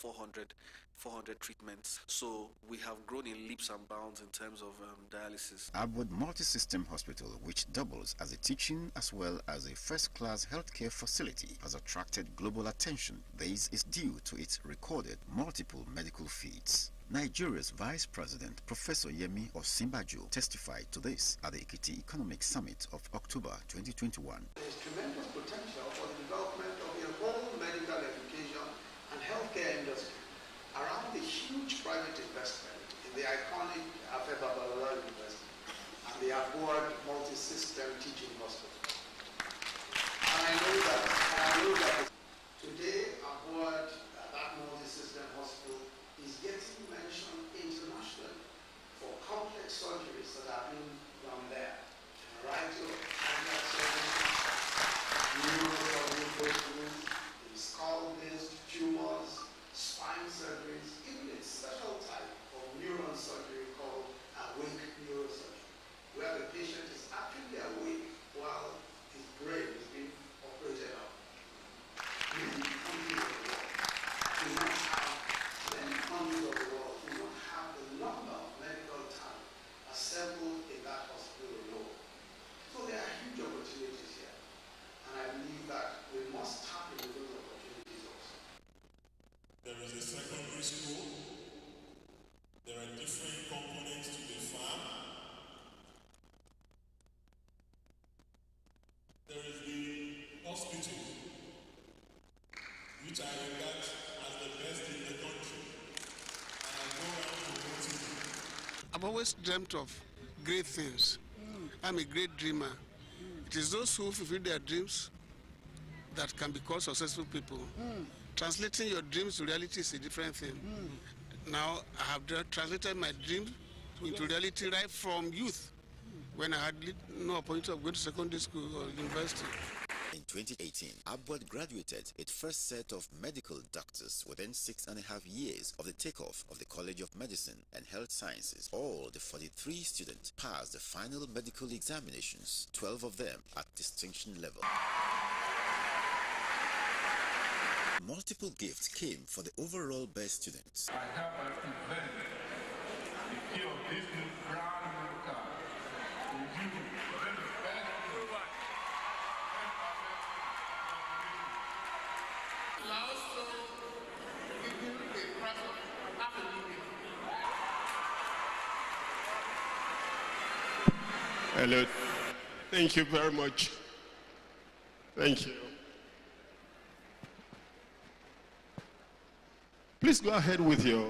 400 treatments. So we have grown in leaps and bounds in terms of dialysis. Abuad Multi-System Hospital, which doubles as a teaching as well as a first-class healthcare facility, has attracted global attention. This is due to its recorded multiple medical feats. Nigeria's Vice President, Professor Yemi Osinbajo, testified to this at the Ekiti Economic Summit of October 2021. There is tremendous potential for the development of a whole medical education and healthcare industry around the huge private investment in the iconic Afeba Balola University and the Abuad Multi-System Teaching Hospital. And I know that today Abuad, that multi-system hospital, is getting mentioned internationally for complex surgeries that are being done there. A variety of cardiac surgeries, neurosurgery breakthroughs, skull-based tumors, spine surgeries, even a special type of neuron surgery called awake neurosurgery, where the patient is actually awake while his brain is being operated on. Many countries of the world do not have the number of medical talent assembled in that hospital alone. So there are huge opportunities here, and I believe that we must tap into those opportunities also. There is a secondary school. There are different components to the farm. There is the hospital, which I regard as the best in the country. And I go around promoting it. I've always dreamt of great things. I'm a great dreamer. It is those who fulfill their dreams that can be called successful people. Translating your dreams to reality is a different thing. Now, I have translated my dreams into reality right from youth, when I had no opportunity of going to secondary school or university. In 2018, Abuad graduated its first set of medical doctors within 6.5 years of the takeoff of the College of Medicine and Health Sciences. All the 43 students passed the final medical examinations, 12 of them at distinction level. Multiple gifts came for the overall best students. I hereby present the key of this new brand new car to you, the best. I also give you a prize of half a million. Hello. Thank you very much. Thank you. Please go ahead with your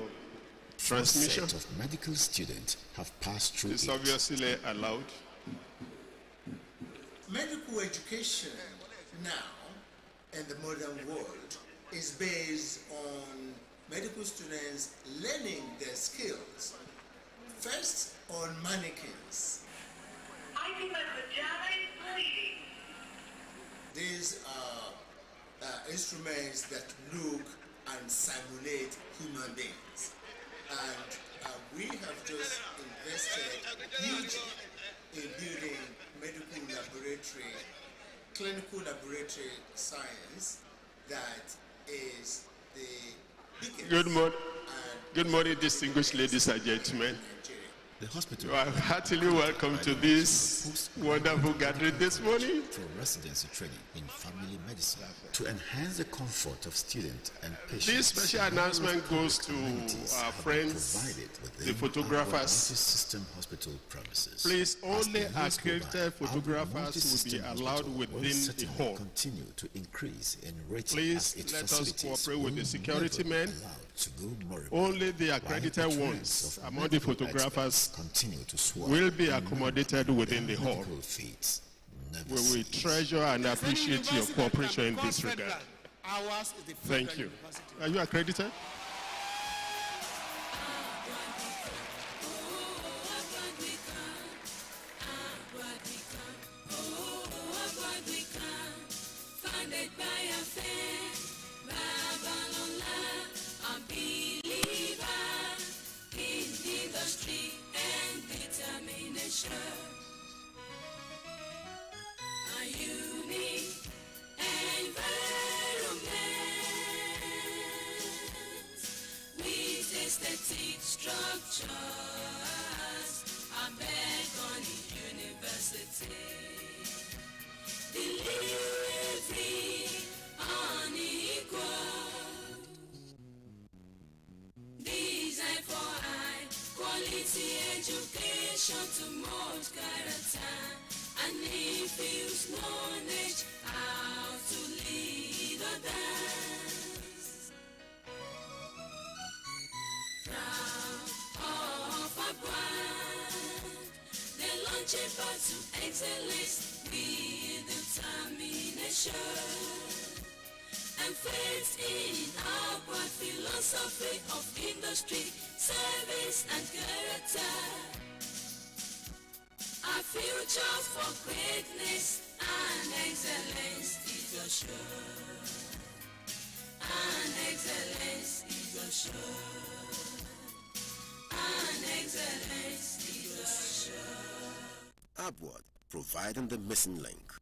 transmission. First set of medical students have passed through It's obviously allowed. Medical education now in the modern world is based on medical students learning their skills. First, on mannequins. I think that the vagina is bleeding. These are instruments that look and simulate human beings. And we have just invested hugely in building medical laboratory, clinical laboratory science that is the biggest. Good morning, distinguished ladies and gentlemen. The hospital. You are heartily welcome to this wonderful gathering this morning. For residency training in family medicine to enhance the comfort of students and patients. This special announcement goes to our friends, the photographers. System hospital premises. Please, only accredited photographers will be allowed within the hall. Continue to increase in rating. Please let us cooperate with the security men. Only the accredited ones among the photographers will be accommodated within the hall. We will treasure and appreciate your cooperation in this regard. Thank you. Are you accredited? aesthetic structures are built on the university. Delivery unequal, design for high quality education to mold character and infuse knowledge how to lead others. Proud of Abuad, they launch a path to excellence with determination and faith in Abuad philosophy of industry, service and character. Our future for greatness and excellence is assured. And excellence is assured. And excellence is assured. Abuad, providing the missing link.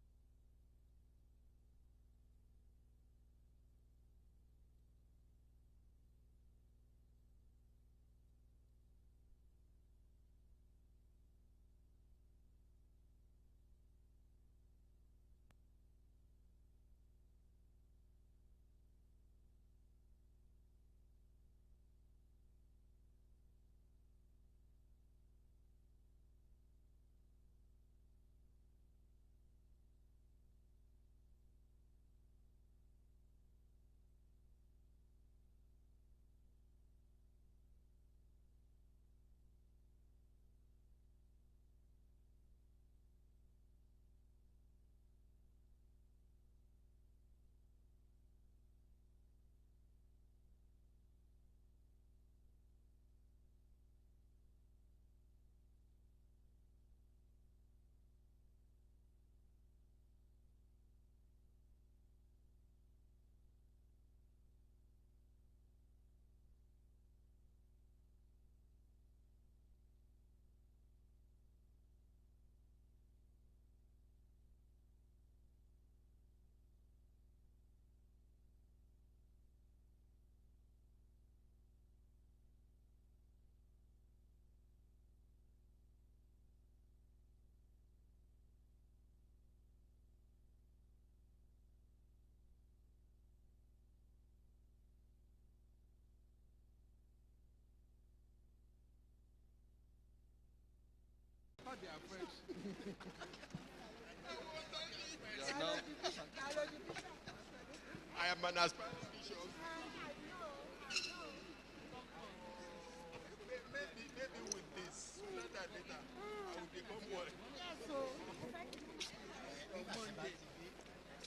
I am an aspirant bishop. Maybe with this, sooner than later, I will become one.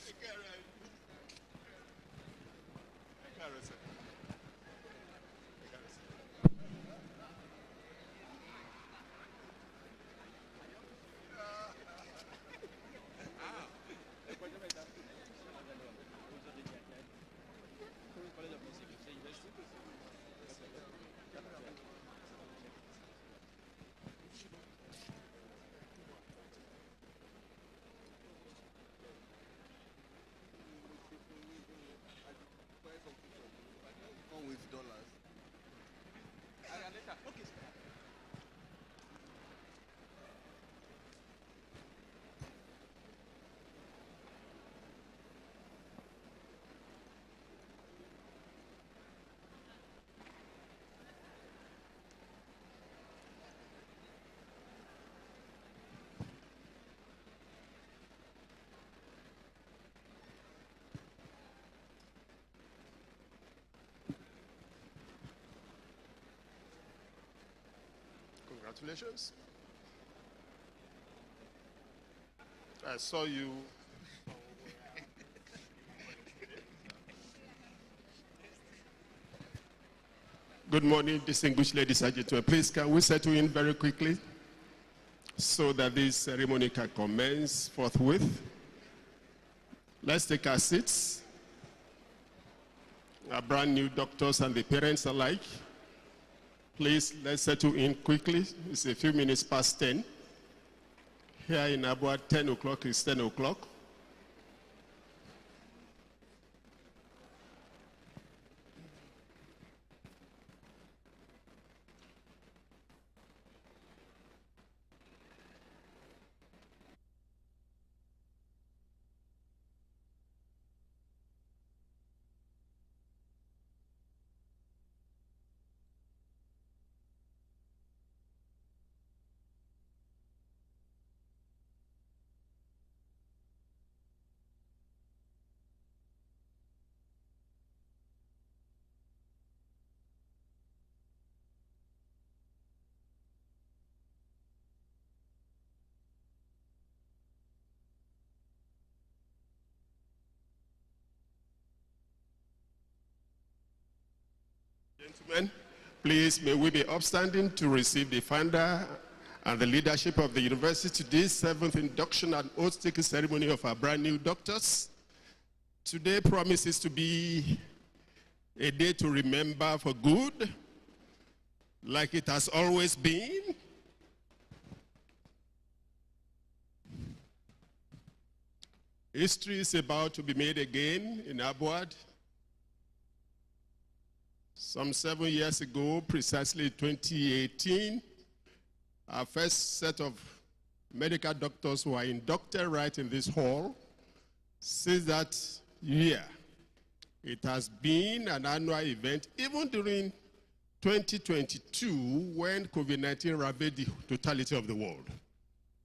Take care, right? Take care, sir. With dollars. Okay. Congratulations. I saw you. Good morning, distinguished ladies and gentlemen. Please, can we settle in very quickly so that this ceremony can commence forthwith? Let's take our seats. Our brand new doctors and the parents alike. Please, let's settle in quickly. It's a few minutes past 10. Here in Abuad, 10 o'clock is 10 o'clock. gentlemen, please may we be upstanding to receive the founder and the leadership of the university to this 7th induction and oath-taking ceremony of our brand new doctors. Today promises to be a day to remember for good, like it has always been. History is about to be made again in Abuad. Some 7 years ago, precisely 2018, our first set of medical doctors who are inducted right in this hall. Since that year, it has been an annual event, even during 2022, when COVID-19 ravaged the totality of the world.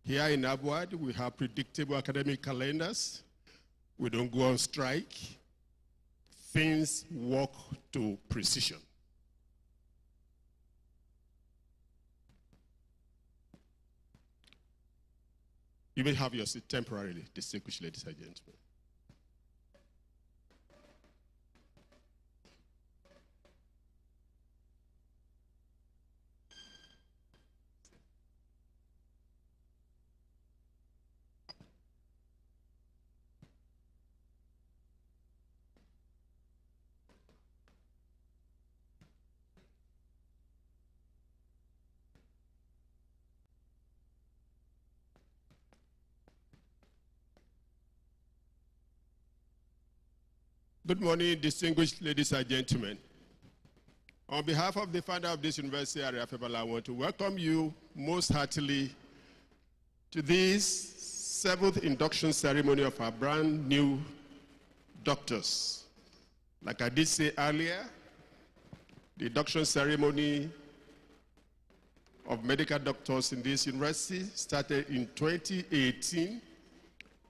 Here in Abuad, we have predictable academic calendars. We don't go on strike. Things work to precision. You may have your seat temporarily, distinguished ladies and gentlemen. Good morning, distinguished ladies and gentlemen. On behalf of the founder of this university, I want to welcome you most heartily to this 7th induction ceremony of our brand new doctors. Like I did say earlier, the induction ceremony of medical doctors in this university started in 2018,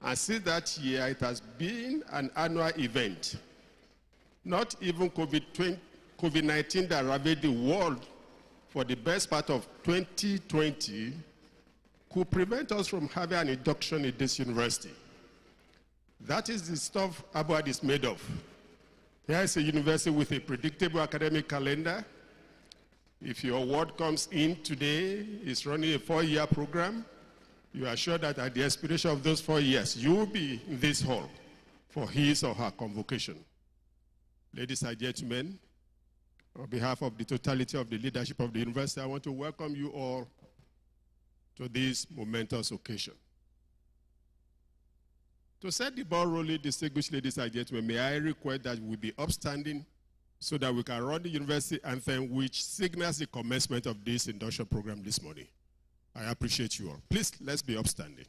and since that year, it has been an annual event. Not even COVID-19 that ravaged the world for the best part of 2020 could prevent us from having an induction in this university. That is the stuff Abuad is made of. Here is a university with a predictable academic calendar. If your award comes in today, it's running a 4-year program. You are sure that at the expiration of those 4 years, you will be in this hall for his or her convocation. Ladies and gentlemen, on behalf of the totality of the leadership of the university, I want to welcome you all to this momentous occasion. To set the ball rolling, distinguished ladies and gentlemen, may I request that we be upstanding so that we can run the university anthem, which signals the commencement of this induction program this morning. I appreciate you all. Please, let's be upstanding.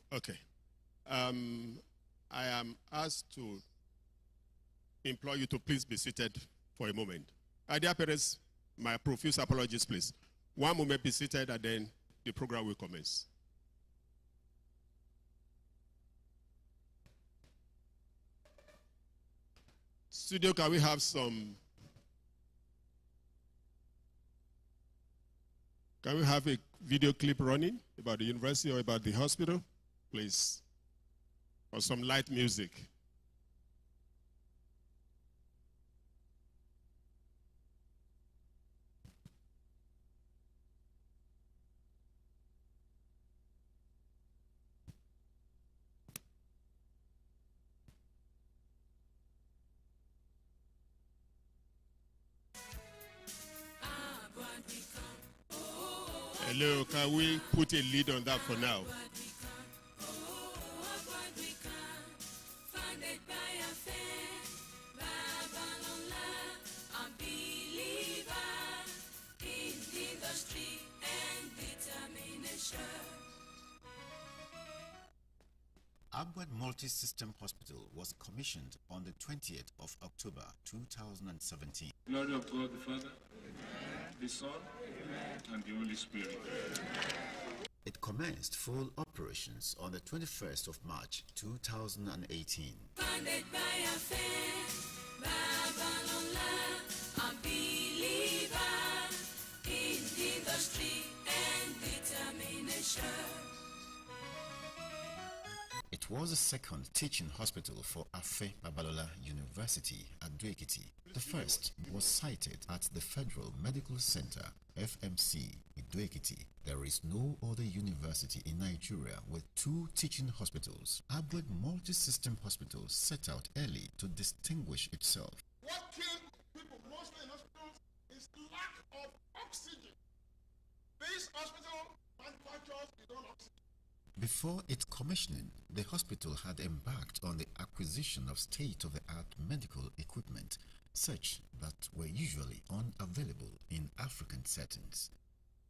Okay. I am asked to implore you to please be seated for a moment. Dear parents, my profuse apologies, please. One moment, be seated, and then the program will commence. Studio, can we have a video clip running about the university or about the hospital, please? Or some light music. Hello, can we put a lead on that for now? Abuad Multi-System Hospital was commissioned on the 20th of October 2017. Glory of God the Father, the Son, and the Holy Spirit. It commenced full operations on the 21st of March 2018. Funded by a faith, Babylon, unbelief. It was the second teaching hospital for Afe Babalola University at Ado-Ekiti. The first was sited at the Federal Medical Center, FMC, Ado-Ekiti. There is no other university in Nigeria with two teaching hospitals. Abuad Multi-System Hospital set out early to distinguish itself. What kills people mostly in hospitals is lack of oxygen. This hospital manufactures its own oxygen. Before its commissioning, the hospital had embarked on the acquisition of state-of-the-art medical equipment, such that were usually unavailable in African settings.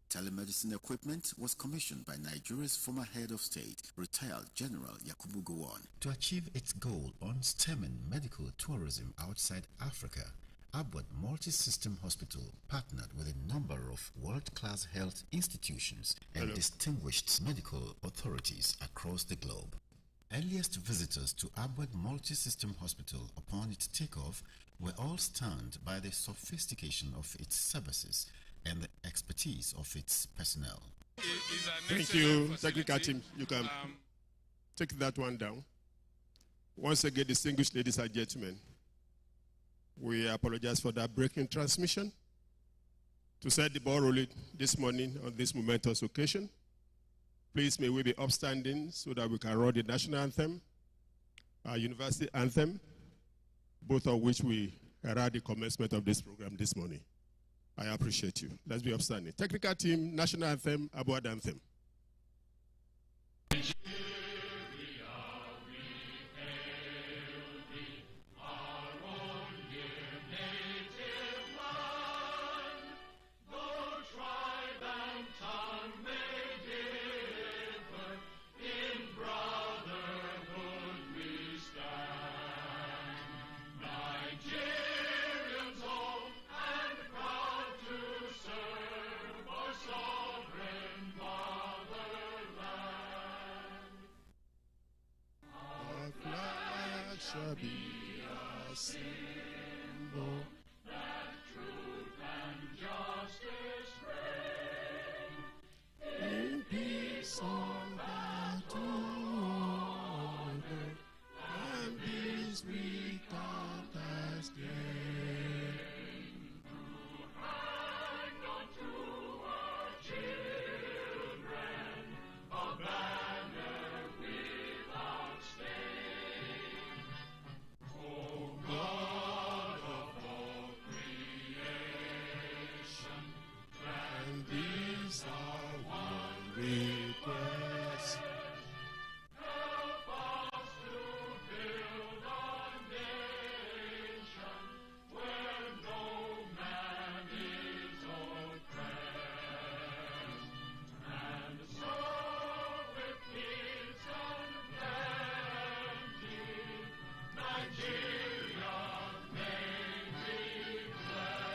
Telemedicine equipment was commissioned by Nigeria's former head of state, retired General Yakubu Gowon. To achieve its goal on stemming medical tourism outside Africa, Abuad Multi-System Hospital partnered with a number of world-class health institutions and distinguished medical authorities across the globe. Earliest visitors to Abuad Multi-System Hospital upon its takeoff were all stunned by the sophistication of its services and the expertise of its personnel. Thank you, technical team. You can take that one down. Once again, distinguished ladies and gentlemen, we apologize for that breaking transmission. To set the ball rolling this morning on this momentous occasion, please may we be upstanding so that we can roll the national anthem, our university anthem, both of which we are at the commencement of this program this morning. I appreciate you. Let's be upstanding. Technical team, national anthem, Abuad anthem. Shall be a symbol that truth and justice reign in peace on that order, and this we count as gain. To hang on to our children a banner without stain. God of all creation, and these are one request. Help us to build a nation where no man is oppressed, and so with peace and plenty, Nigeria may be blessed.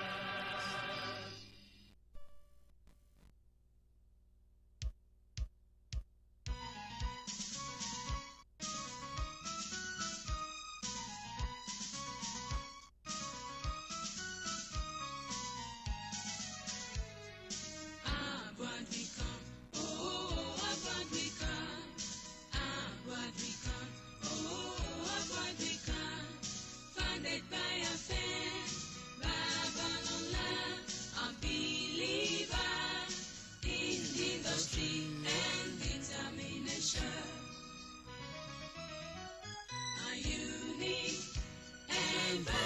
Abuad we come, oh Abuad we come, Abuad we come, oh Abuad we come, founded by a fan, Babalola, a believer in industry and determination, a unique environment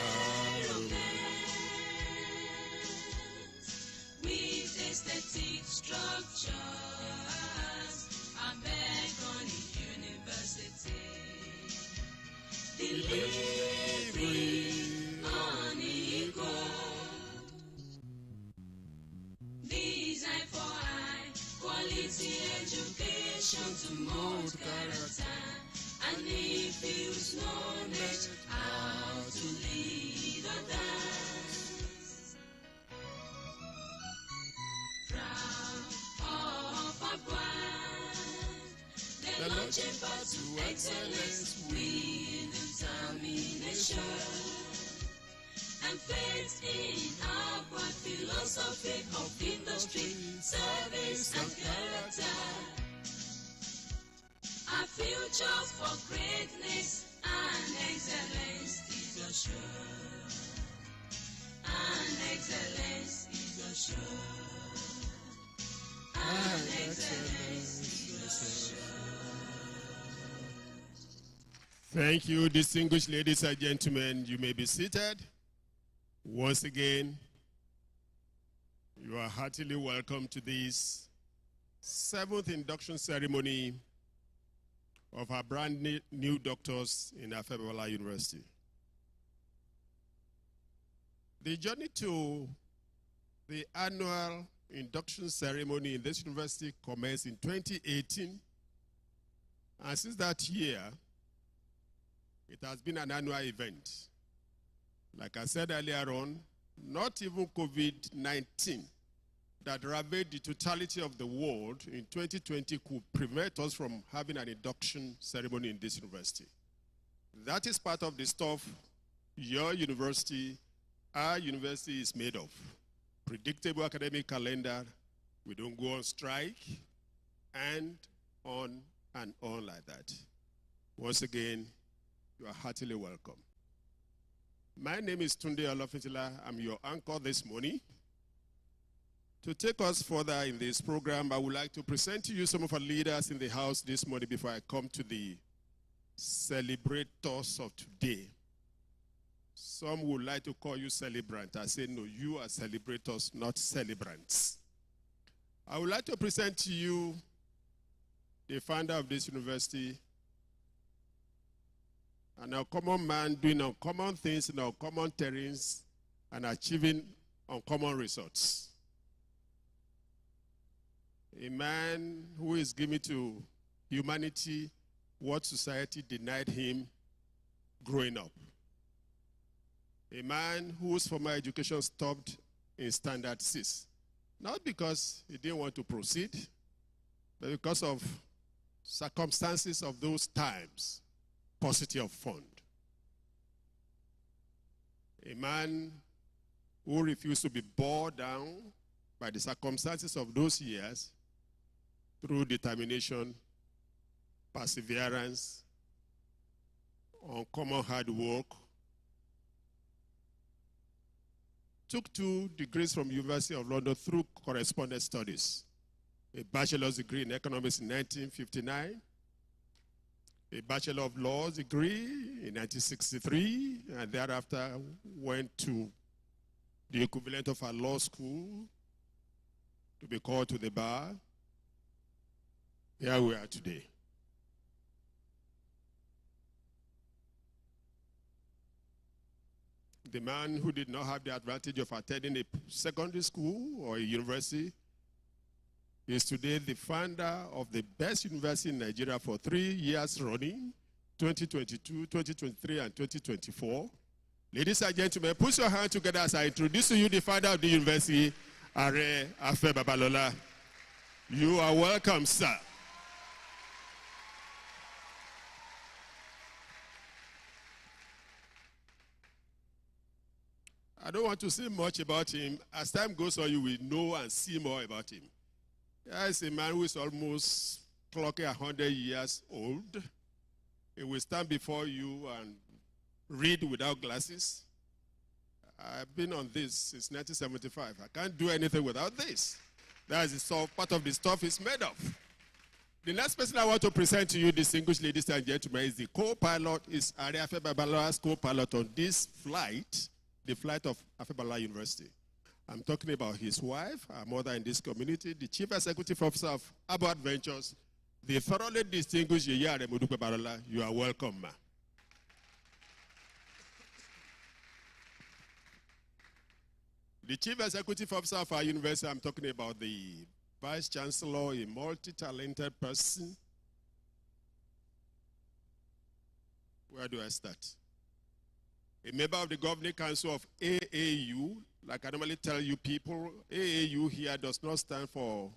with aesthetic structures, a beacon university, delivery unequal, design for high quality education to mold character and infuse knowledge how to lead others. Proud of Abuad, the launching path to excellence with determination and faith in Abuad philosophy of industry, service and character. Our future future for greatness and excellence is assured. And excellence is assured. And excellence is assured. Thank you, distinguished ladies and gentlemen. You may be seated. Once again, you are heartily welcome to this 7th induction ceremony of our brand new doctors in Afebwala University. The journey to the annual induction ceremony in this university commenced in 2018, and since that year, it has been an annual event. Like I said earlier on, not even COVID-19 that ravaged the totality of the world in 2020 could prevent us from having an induction ceremony in this university. That is part of the stuff your university, our university is made of. Predictable academic calendar, we don't go on strike, and on like that. Once again, you are heartily welcome. My name is Tunde Olofintila. I'm your anchor this morning. To take us further in this program, I would like to present to you some of our leaders in the house this morning before I come to the celebrators of today. Some would like to call you celebrant. I say, no, you are celebrators, not celebrants. I would like to present to you the founder of this university, an uncommon man doing uncommon things in uncommon terrains and achieving uncommon results. A man who is giving to humanity what society denied him growing up. A man whose formal education stopped in standard 6. Not because he didn't want to proceed, but because of circumstances of those times. Paucity of fund. A man who refused to be bored down by the circumstances of those years through determination, perseverance, uncommon hard work. Took 2 degrees from University of London through correspondence studies. A bachelor's degree in economics in 1959. A Bachelor of Laws degree in 1963, and thereafter went to the equivalent of a law school to be called to the bar. Here we are today. The man who did not have the advantage of attending a secondary school or a university is today the founder of the best university in Nigeria for 3 years running, 2022, 2023, and 2024. Ladies and gentlemen, put your hands together as I introduce to you the founder of the university, Are Afe Babalola. You are welcome, sir. I don't want to say much about him. As time goes on, you will know and see more about him. Here is a man who is almost clocking 100 years old. He will stand before you and read without glasses. I've been on this since 1975. I can't do anything without this. That is the stuff, part of the stuff it's made of. The next person I want to present to you, distinguished ladies and gentlemen, is the co-pilot, is Are Afe Babalola's co-pilot on this flight, the flight of Afebwala University. I'm talking about his wife, our mother in this community, the Chief Executive Officer of Abuad Ventures, the thoroughly distinguished Yeyare Modupe Barola. You are welcome, ma. The Chief Executive Officer of our university, I'm talking about the Vice Chancellor, a multi-talented person. Where do I start? A member of the Governing Council of AAU. Like I normally tell you people, AAU here does not stand for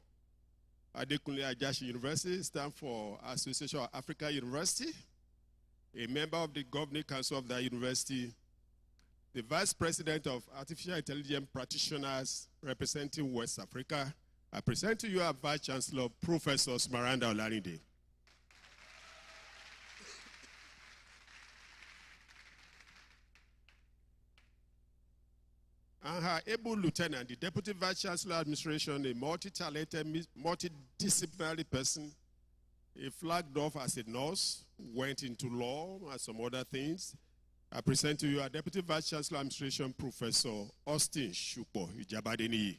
Adekunle Ajashi University, it stands for Association of Africa University. A member of the Governing Council of that university, the Vice President of Artificial Intelligence Practitioners representing West Africa. I present to you our Vice Chancellor, Professor Smaranda Olarinde. And her able lieutenant, the Deputy Vice Chancellor Administration, a multi-talented, multidisciplinary person, he flagged off as a nurse, went into law and some other things. I present to you our Deputy Vice Chancellor Administration, Professor Austin Shupo Ijabadeni.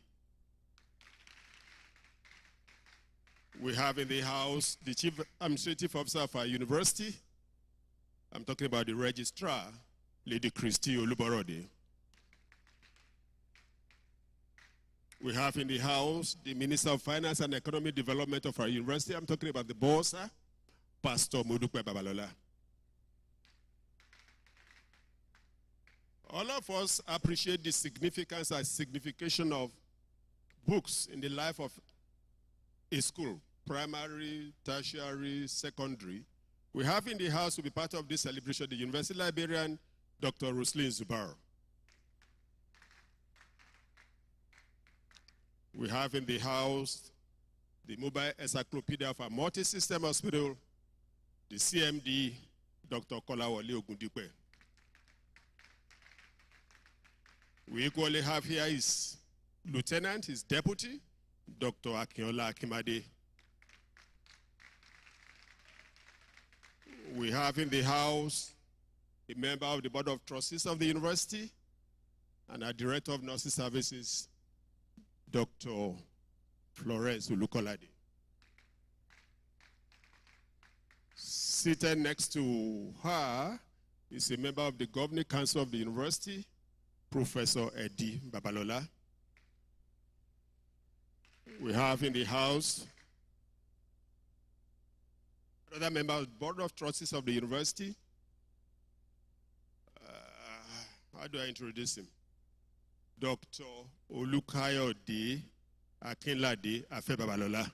We have in the house the Chief Administrative Officer of our university. I'm talking about the Registrar, Lady Christy Oluborode. We have in the house the Minister of Finance and Economic Development of our university. I'm talking about the boss, Pastor Modupe Babalola. All of us appreciate the significance and signification of books in the life of a school, primary, tertiary, secondary. We have in the house to be part of this celebration the University Librarian, Dr. Roslyn Zubar. We have in the house the mobile encyclopedia of our multi-system hospital, the CMD, Dr. Kolawole Ogundipe. We equally have here his lieutenant, his deputy, Dr. Akinola Akimade. We have in the house a member of the Board of Trustees of the university and our Director of Nursing Services, Dr. Florence Ulukolade. Seated next to her is a member of the Governing Council of the university, Professor Eddie Babalola. We have in the house another member of the Board of Trustees of the university. How do I introduce him? Dr. Olukayode Akinlade Afebabalola.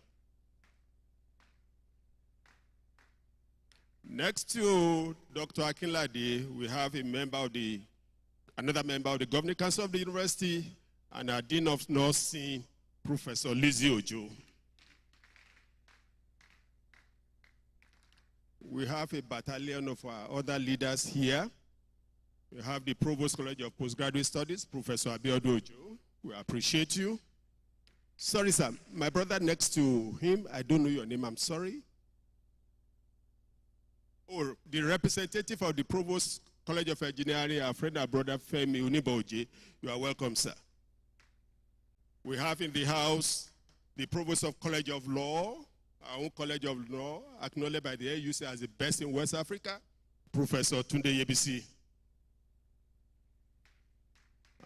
Next to Dr. Akinlade, we have another member of the Governing Council of the university and our Dean of Nursing, Professor Lizzie Ojo. We have a battalion of our other leaders here. We have the Provost College of Postgraduate Studies, Professor Abuad Ojo. We appreciate you. Sorry, sir. My brother next to him, I don't know your name, I'm sorry. Or the representative of the Provost College of Engineering, our friend, our brother, Femi Uniboje. You are welcome, sir. We have in the house the Provost of College of Law, our own College of Law, acknowledged by the AUC as the best in West Africa, Professor Tunde Yebisi.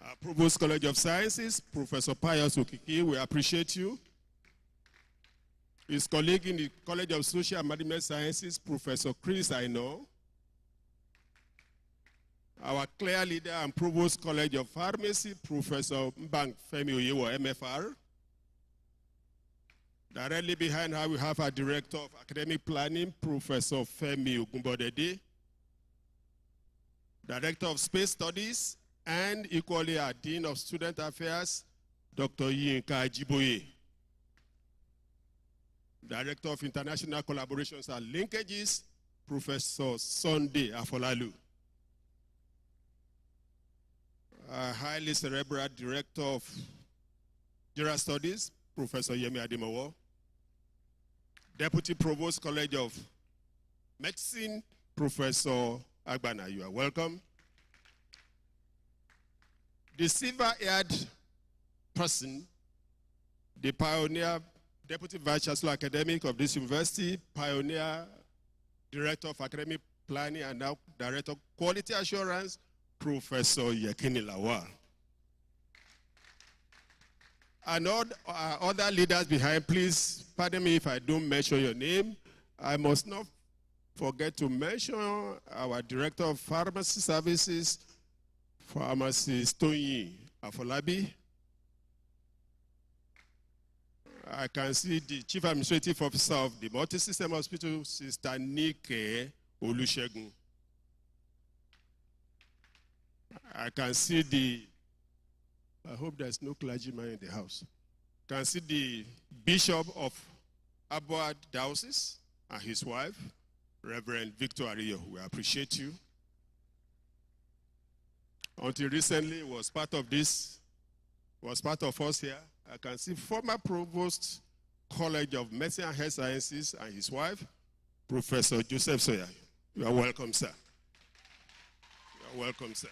Our Provost College of Sciences, Professor Pius Okiki, we appreciate you. His colleague in the College of Social and Management Sciences, Professor Chris Aino. Our clear leader and Provost College of Pharmacy, Professor Mbang Femi Oyewo, MFR. Directly behind her, we have our Director of Academic Planning, Professor Femi Ogunbodede. Director of Space Studies, and equally our Dean of Student Affairs, Dr. Yinka Ajiboye. Director of International Collaborations and Linkages, Professor Sunday Afolalu. Our highly cerebral Director of General Studies, Professor Yemi Ademowo. Deputy Provost College of Medicine, Professor Agbana, you are welcome. The silver-haired person, the pioneer Deputy Vice Chancellor Academic of this university, pioneer Director of Academic Planning and now Director of Quality Assurance, Professor Yekini Lawal. And all other leaders behind, please pardon me if I don't mention your name. I must not forget to mention our Director of Pharmacy Services, Pharmacist Tony Afolabi. I can see the Chief Administrative Officer of the Multi-System Hospital, Sister Nike Olusegun. I can see I hope there's no clergyman in the house. I can see the Bishop of Abuad Diocese and his wife, Reverend Victor Ariyo. We appreciate you. Until recently, was part of this was part of us here. I can see former Provost, College of Medicine and Health Sciences, and his wife, Professor Joseph Sawyer. You are welcome, sir. You are welcome, sir.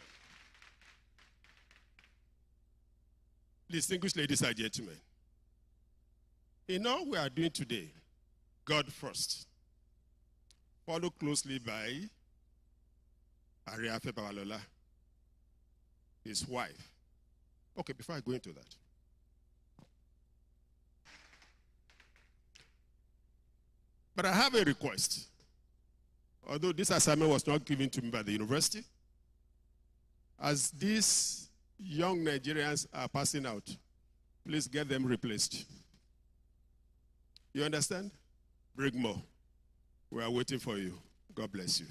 Distinguished ladies and gentlemen, in all we are doing today, God first, followed closely by Ariafe Babalola, his wife. Okay, before I go into that, but I have a request. Although this assignment was not given to me by the university, as these young Nigerians are passing out, please get them replaced. You understand? Bring more. We are waiting for you. God bless you.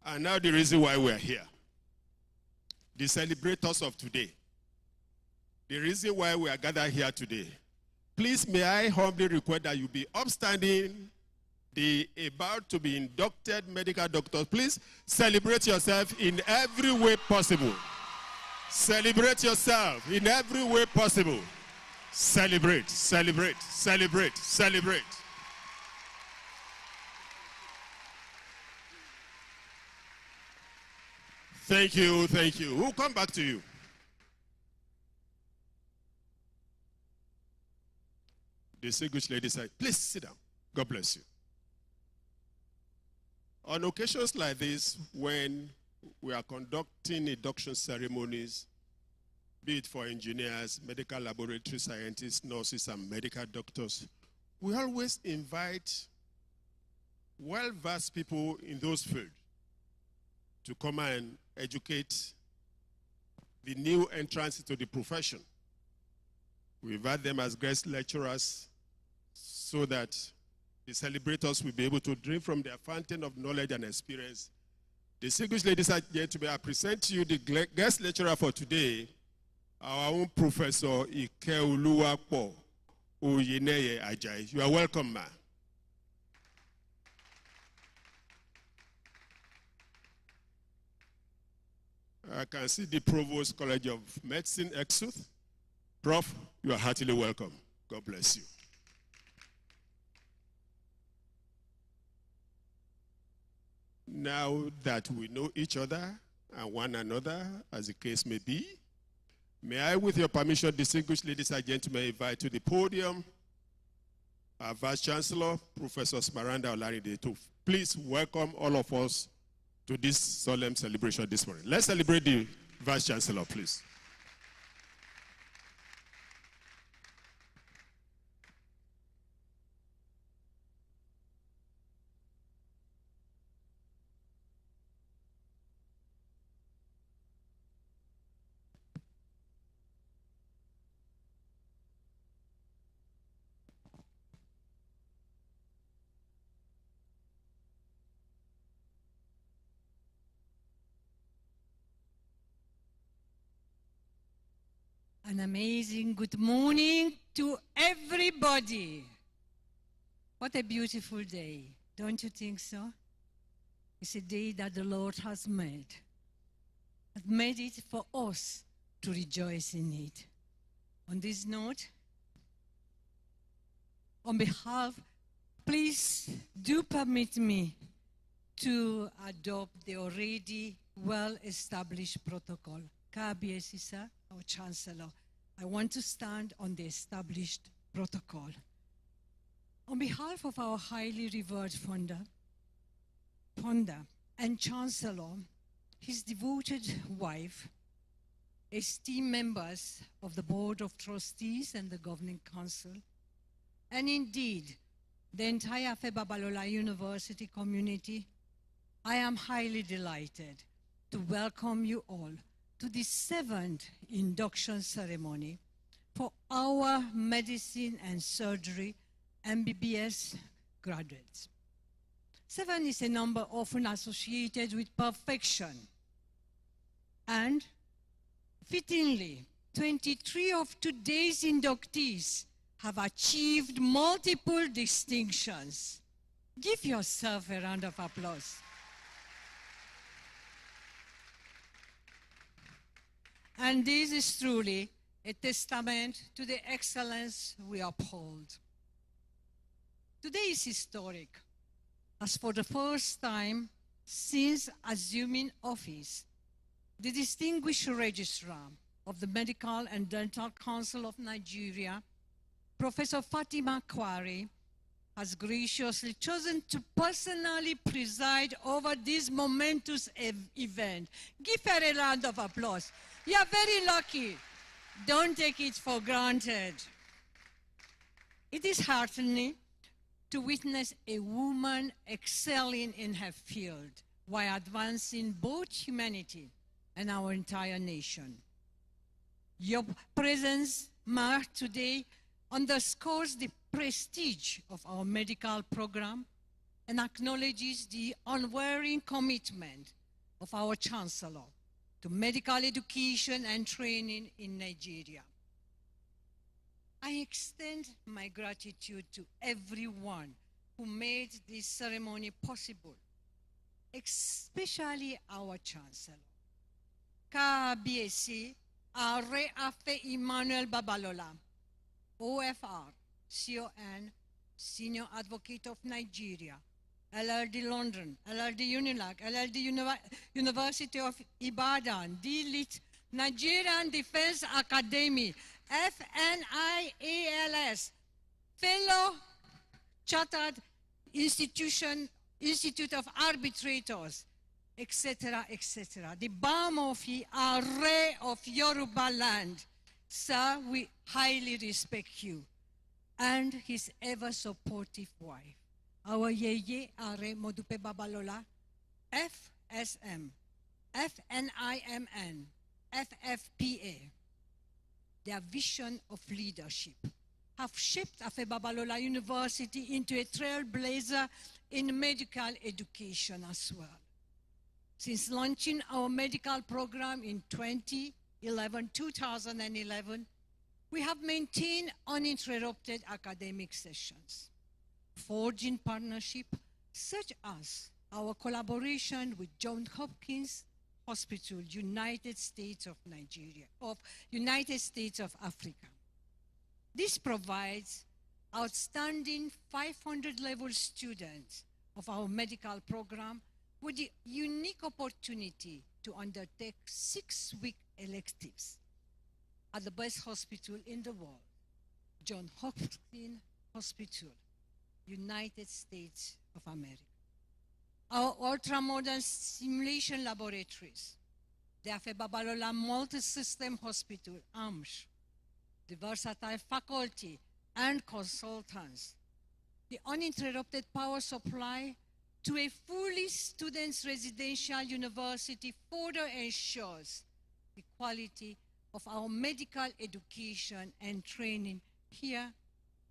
And now the reason why we are here. The celebrators of today. The reason why we are gathered here today. Please, may I humbly request that you be upstanding the about to be inducted medical doctors. Please celebrate yourself in every way possible. Celebrate yourself in every way possible. Celebrate, celebrate, celebrate, celebrate. Thank you, thank you. We'll come back to you. Distinguished ladies, please sit down. God bless you. On occasions like this, when we are conducting induction ceremonies, be it for engineers, medical laboratory scientists, nurses, and medical doctors, we always invite well-versed people in those fields to come and educate the new entrants into the profession. We invite them as guest lecturers so that the celebrators will be able to drink from their fountain of knowledge and experience. Distinguished ladies and gentlemen, I present to you the guest lecturer for today, our own Professor Ikeoluwapo Oyineye Ajayi. You are welcome, ma'am. I can see the Provost, College of Medicine, Exuth. Prof, you are heartily welcome. God bless you. Now that we know each other and one another, as the case may be, may I, with your permission, distinguished ladies and gentlemen, invite to the podium our Vice Chancellor, Professor Smaranda Olarinde, to please welcome all of us to this solemn celebration this morning. Let's celebrate the Vice Chancellor, please. An amazing good morning to everybody. What a beautiful day, don't you think so? It's a day that the Lord has made it for us to rejoice in it. On this note, on behalf, please do permit me to adopt the already well-established protocol. KBSC, sir, our Chancellor, I want to stand on the established protocol. On behalf of our highly revered founder and Chancellor, his devoted wife, esteemed members of the Board of Trustees and the Governing Council, and indeed the entire Afe Babalola University community, I am highly delighted to welcome you all to the 7th induction ceremony for our medicine and surgery MBBS graduates. 7 is a number often associated with perfection. And fittingly, 23 of today's inductees have achieved multiple distinctions. Give yourself a round of applause. And this is truly a testament to the excellence we uphold. Today is historic, as for the first time since assuming office, the distinguished Registrar of the Medical and Dental Council of Nigeria, Professor Fatima Kwari, has graciously chosen to personally preside over this momentous event. Give her a round of applause. You are very lucky. Don't take it for granted. It is heartening to witness a woman excelling in her field while advancing both humanity and our entire nation. Your presence, Ma, today underscores the prestige of our medical program and acknowledges the unwavering commitment of our Chancellor to medical education and training in Nigeria. I extend my gratitude to everyone who made this ceremony possible, especially our Chancellor. Kábíyèsí Ààrẹ Afe Emmanuel Babalola, OFR, CON, Senior Advocate of Nigeria, LLD London, LLD Unilag, LLD University of Ibadan, D.Lit, Nigerian Defense Academy, FNIALS, Fellow Chartered Institute of Arbitrators, etc., etc. The balm of the array of Yoruba land. Sir, we highly respect you and his ever-supportive wife, our Yeye Are Modupe Babalola, FSM, FNIMN, FFPA. Their vision of leadership have shaped Afe Babalola University into a trailblazer in medical education as well. Since launching our medical program in 2011, we have maintained uninterrupted academic sessions, forging partnership such as our collaboration with Johns Hopkins Hospital, United States of Africa. This provides outstanding 500-level students of our medical program with the unique opportunity to undertake 6-week electives at the best hospital in the world, Johns Hopkins Hospital, United States of America. Our ultra-modern simulation laboratories, the Afe Babalola Multi-System Hospital, AMSH, the versatile faculty and consultants, the uninterrupted power supply to a fully students' residential university further ensures the quality of our medical education and training here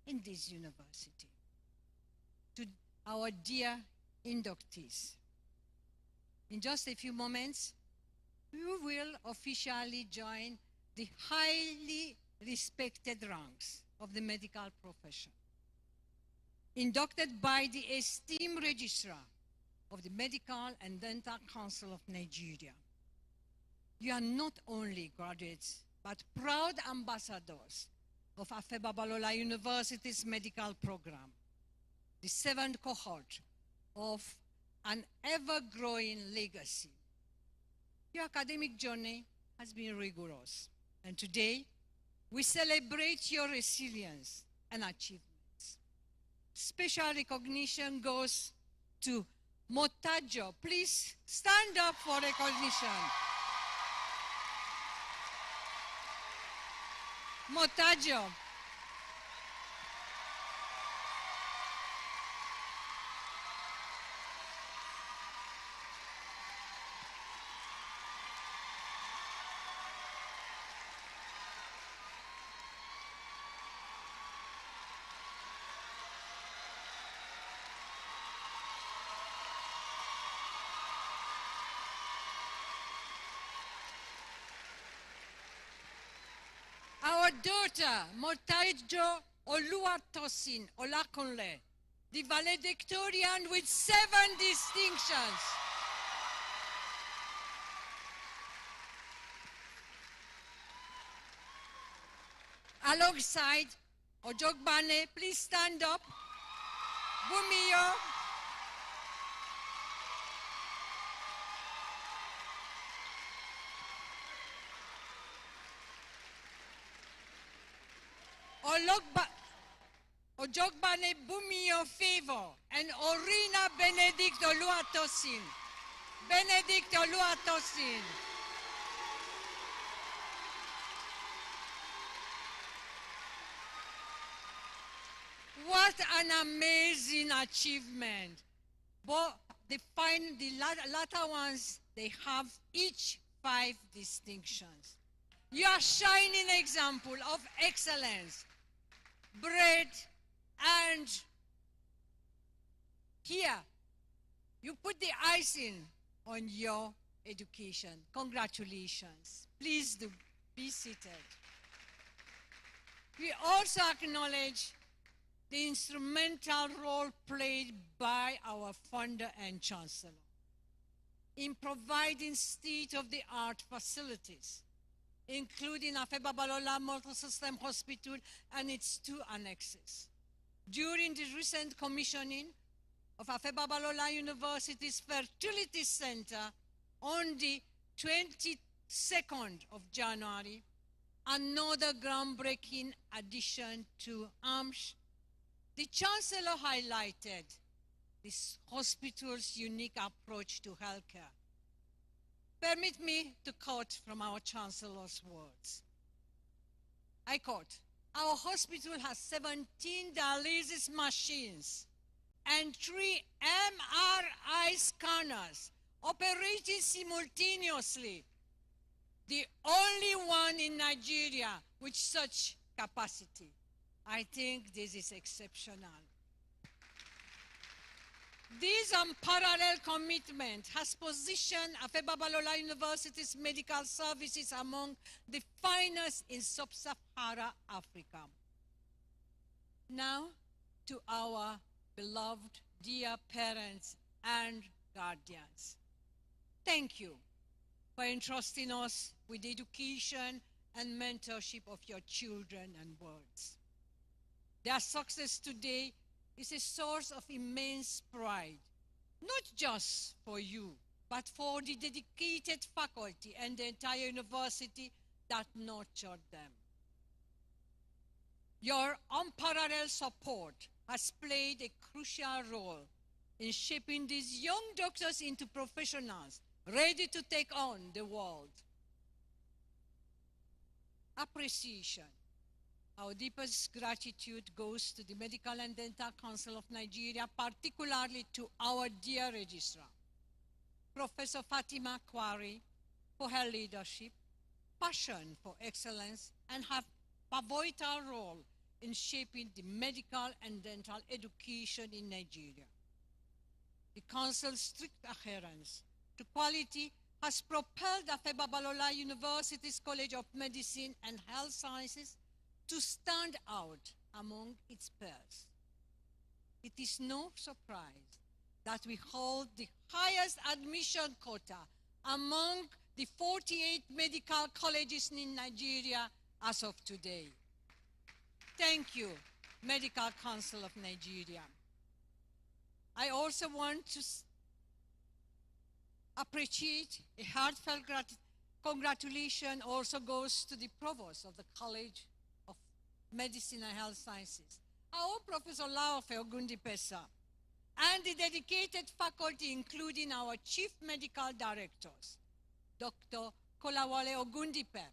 in this university. To our dear inductees, in just a few moments, you will officially join the highly respected ranks of the medical profession. Inducted by the esteemed Registrar of the Medical and Dental Council of Nigeria. You are not only graduates, but proud ambassadors of Afe Babalola University's medical program, the 7th cohort of an ever-growing legacy. Your academic journey has been rigorous, and today we celebrate your resilience and achievements. Special recognition goes to Motajo. Please stand up for recognition. Motajo. Our daughter, Motajo Oluwatosin Olakunle, the valedictorian with 7 distinctions. alongside Ojogbane, please stand up. Bumiyo. Ojogbane Bumiyo Favor and Orina Benedict Oluwatosin. Benedict Oluwatosin. What an amazing achievement. But the latter ones, they have each 5 distinctions. You are shining example of excellence, bread, and here, you put the icing on your education. Congratulations. Please do be seated. We also acknowledge the instrumental role played by our founder and chancellor in providing state-of-the-art facilities, including Afeba Balola Multi-System Hospital and its 2 annexes. During the recent commissioning of Afeba Balola University's Fertility Center on the 22nd of January, another groundbreaking addition to AMSH, the Chancellor highlighted this hospital's unique approach to healthcare. Permit me to quote from our Chancellor's words. I quote, "Our hospital has 17 dialysis machines and 3 MRI scanners operating simultaneously, the only one in Nigeria with such capacity." I think this is exceptional. This unparalleled commitment has positioned Afeba Balola University's medical services among the finest in sub-Saharan Africa. Now, to our beloved dear parents and guardians. Thank you for entrusting us with the education and mentorship of your children and wards. Their success today is a source of immense pride, not just for you, but for the dedicated faculty and the entire university that nurtured them. Your unparalleled support has played a crucial role in shaping these young doctors into professionals ready to take on the world. Appreciation. Our deepest gratitude goes to the Medical and Dental Council of Nigeria, particularly to our dear registrar, Professor Fatima Kwari, for her leadership, passion for excellence, and her pivotal role in shaping the medical and dental education in Nigeria. The Council's strict adherence to quality has propelled Afeba Balola University's College of Medicine and Health Sciences to stand out among its peers. It is no surprise that we hold the highest admission quota among the 48 medical colleges in Nigeria as of today. Thank you, Medical Council of Nigeria. I also want to appreciate a heartfelt congratulation also goes to the Provost of the College of Medicine and Health Sciences, our own Professor Laofe Ogundipesa, and the dedicated faculty, including our Chief Medical Directors, Dr. Kolawole Ogundipe,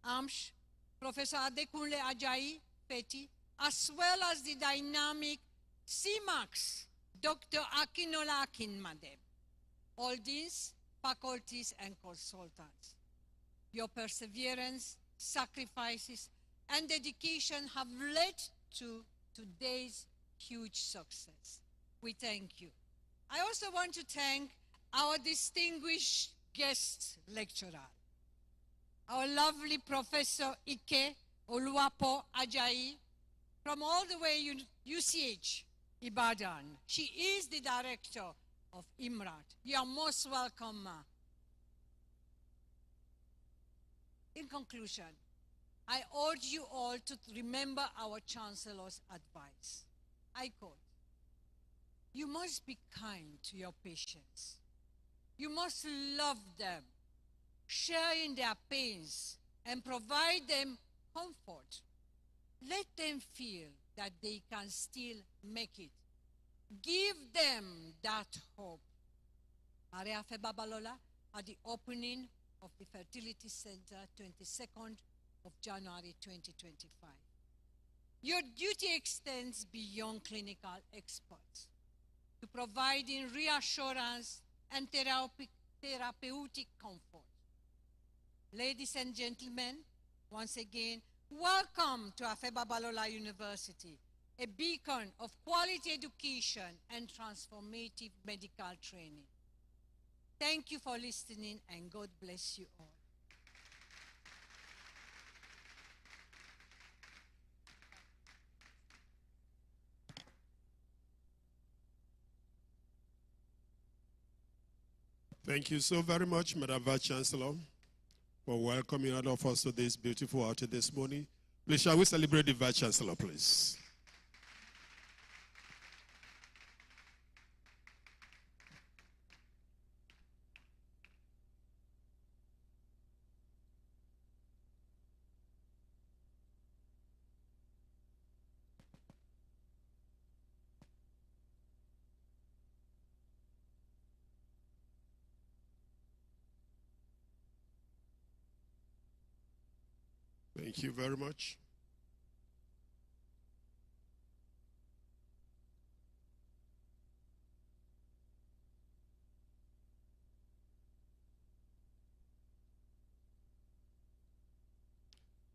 AMSH, Professor Adekunle Ajayi Feti, as well as the dynamic CMAX, Dr. Akinola Akinmade. All these faculties and consultants. Your perseverance, sacrifices, and dedication have led to today's huge success. We thank you. I also want to thank our distinguished guest lecturer, our lovely Professor Ike Oluwapo Ajayi from all the way UCH Ibadan. She is the director of IMRAT. You are most welcome, ma. In conclusion, I urge you all to remember our Chancellor's advice. I quote, "You must be kind to your patients. You must love them, share in their pains, and provide them comfort. Let them feel that they can still make it. Give them that hope." Maria Babalola at the opening of the Fertility Center, 22nd of January 2025. Your duty extends beyond clinical experts to providing reassurance and therapeutic comfort. Ladies and gentlemen, once again, welcome to Babalola University, a beacon of quality education and transformative medical training. Thank you for listening, and God bless you all. Thank you so very much, Madam Vice Chancellor, for welcoming all of us to this beautiful outing this morning. Please, shall we celebrate the Vice Chancellor, please? Thank you very much.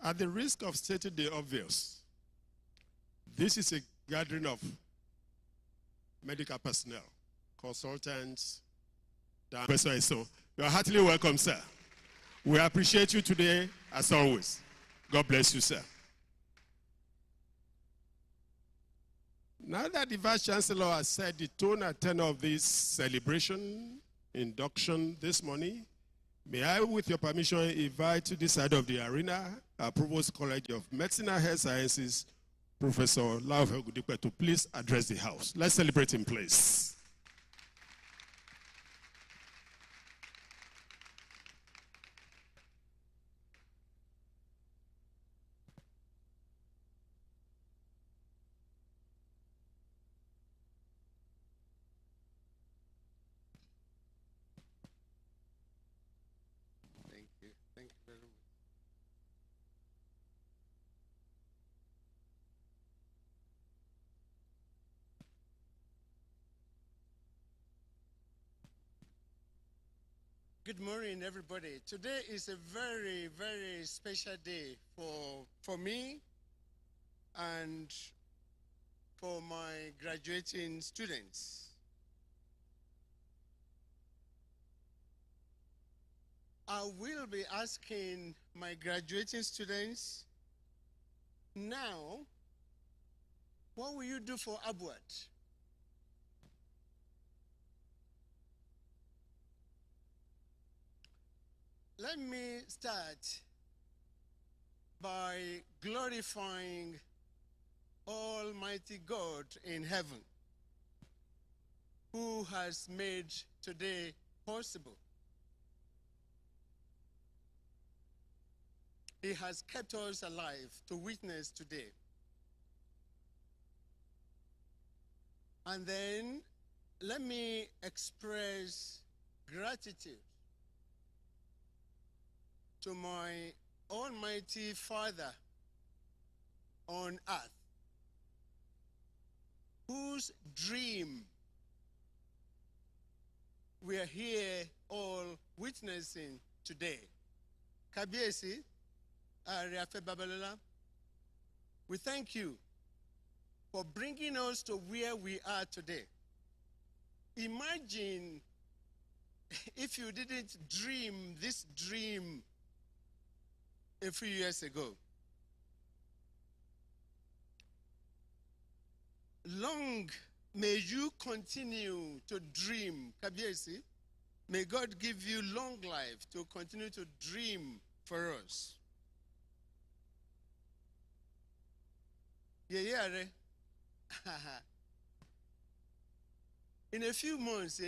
At the risk of stating the obvious, this is a gathering of medical personnel, consultants, so you are heartily welcome, sir. We appreciate you today, as always. God bless you, sir. Now that the Vice Chancellor has set the tone and tenor of this celebration, induction this morning, may I, with your permission, invite to this side of the arena our Provost College of Medicine and Health Sciences, Professor Laofe Gudipe, to please address the House. Let's celebrate in place. Thank you very much. Good morning, everybody. Today is a very, very special day for me and for my graduating students. I will be asking my graduating students now, what will you do for Abuad? Let me start by glorifying Almighty God in heaven, who has made today possible. He has kept us alive to witness today. And then let me express gratitude to my Almighty Father on earth, whose dream we are here all witnessing today. Kabiesi, Ariafe Babalola, we thank you for bringing us to where we are today. Imagine if you didn't dream this dream a few years ago. Long may you continue to dream, Kabiesi. May God give you long life to continue to dream for us. Yeah. In a few months,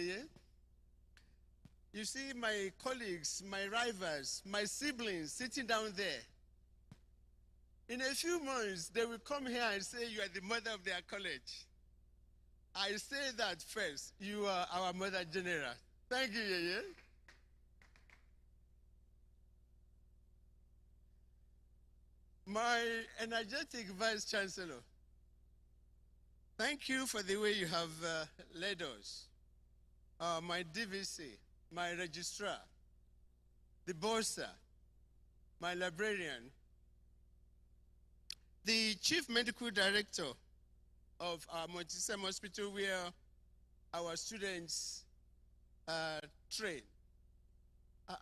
you see my colleagues, my rivals, my siblings sitting down there. In a few months, they will come here and say, you are the mother of their college. I say that first. You are our mother general. Thank you, Yeye. My energetic Vice Chancellor, thank you for the way you have led us. My DVC, my registrar, the bursar, my librarian, the chief medical director of our multi-system hospital where our students train.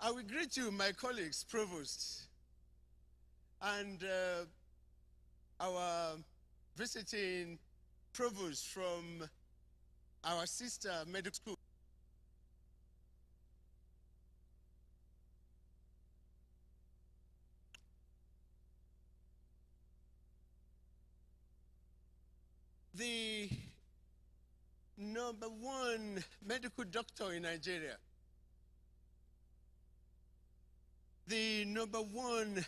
I will greet you, my colleagues, Provost, and our visiting Provost from our sister medical school. The #1 medical doctor in Nigeria, the #1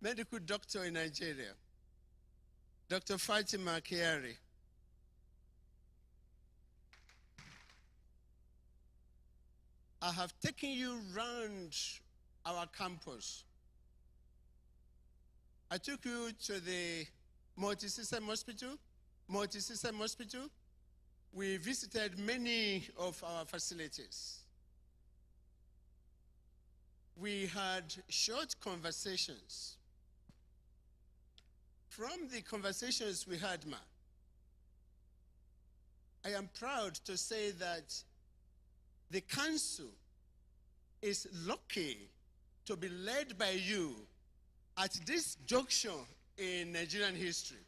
medical doctor in Nigeria, Dr. Fatima Kiari. I have taken you round our campus. I took you to the multi-system hospital. We visited many of our facilities. We had short conversations. From the conversations we had, Ma, I am proud to say that the council is lucky to be led by you at this juncture in Nigerian history.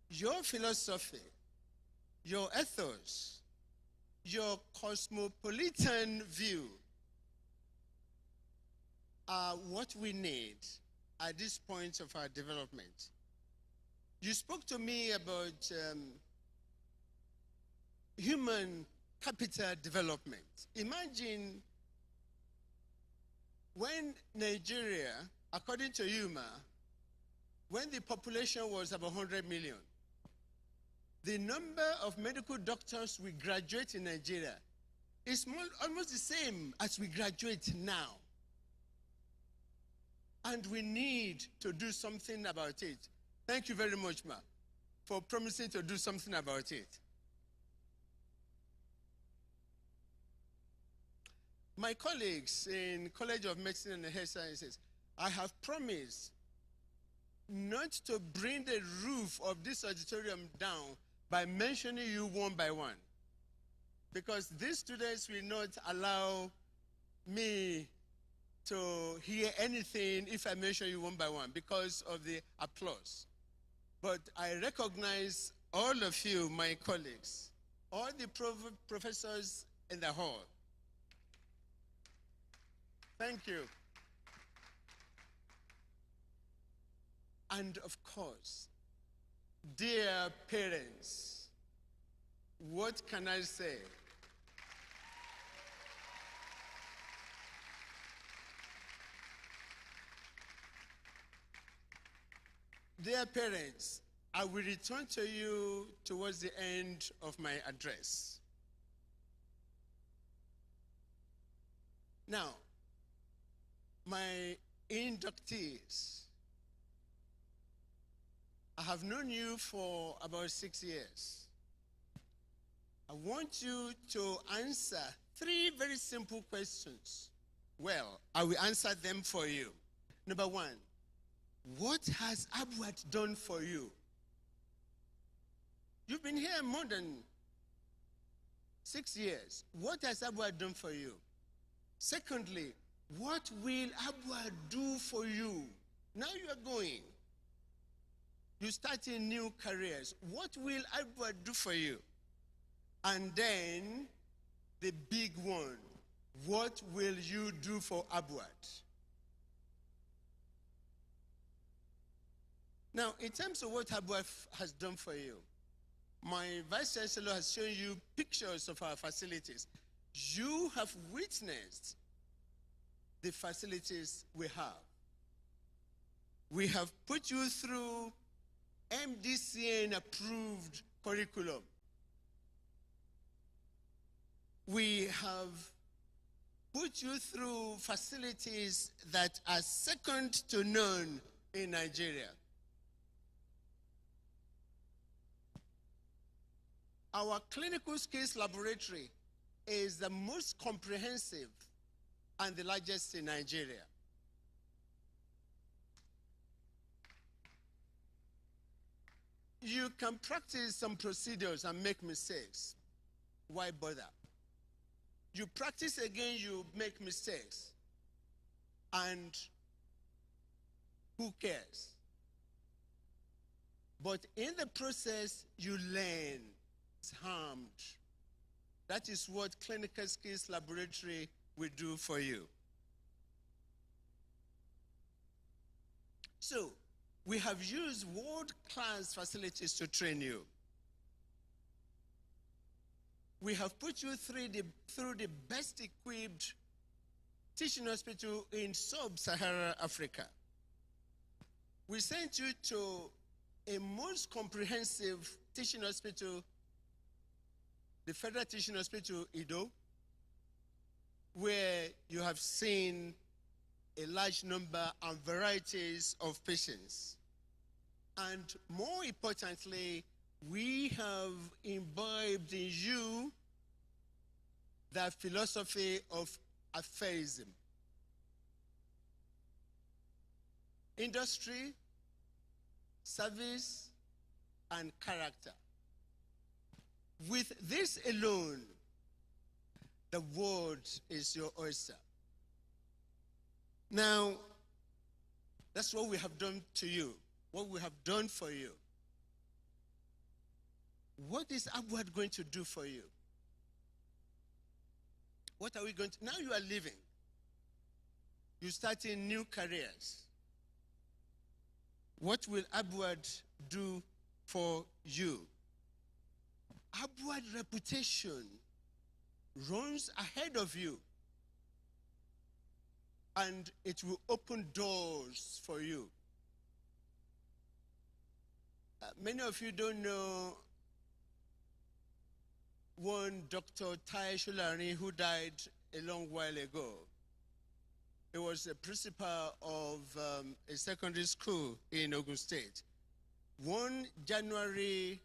Your philosophy, your ethos, your cosmopolitan view are what we need at this point of our development. You spoke to me about human capital development. Imagine when Nigeria, according to UMA, when the population was about 100 million, the number of medical doctors we graduate in Nigeria is almost the same as we graduate now. And we need to do something about it. Thank you very much, Ma, for promising to do something about it. My colleagues in College of Medicine and Health Sciences, I have promised not to bring the roof of this auditorium down by mentioning you one by one, because these students will not allow me to hear anything if I mention you one by one because of the applause. But I recognize all of you, my colleagues, all the professors in the hall. Thank you. And of course, dear parents, what can I say? Dear parents, I will return to you towards the end of my address. Now, my inductees, I have known you for about 6 years. I want you to answer 3 very simple questions. Well, I will answer them for you. Number 1, what has Abuad done for you? You've been here more than 6 years. What has Abuad done for you? Secondly, what will Abuad do for you? Now you are going. You start in new careers. What will Abuad do for you? And then the big one, what will you do for Abuad? Now, in terms of what Abuad has done for you, my Vice Chancellor has shown you pictures of our facilities. You have witnessed the facilities we have. We have put you through MDCN approved curriculum. We have put you through facilities that are second to none in Nigeria. Our clinical skills laboratory is the most comprehensive and the largest in Nigeria. You can practice some procedures and make mistakes. Why bother? You practice again, you make mistakes. And who cares? But in the process, you learn. It's harmed. That is what Clinical Skills Laboratory will do for you. So, we have used world-class facilities to train you. We have put you through the best-equipped teaching hospital in sub-Saharan Africa. We sent you to a most comprehensive teaching hospital, the Federal Teaching Hospital, Ido, where you have seen a large number and varieties of patients. And more importantly, we have imbibed in you the philosophy of aphaism. Industry, service, and character. With this alone, the world is your oyster. Now, that's what we have done to you, what we have done for you. What is Abuad going to do for you? What are we going to? Now you are living. You're starting new careers. What will Abuad do for you? Abuad reputation runs ahead of you, and it will open doors for you. Many of you don't know one Dr. Tai Shulani who died a long while ago. He was a principal of a secondary school in Ogun State. One January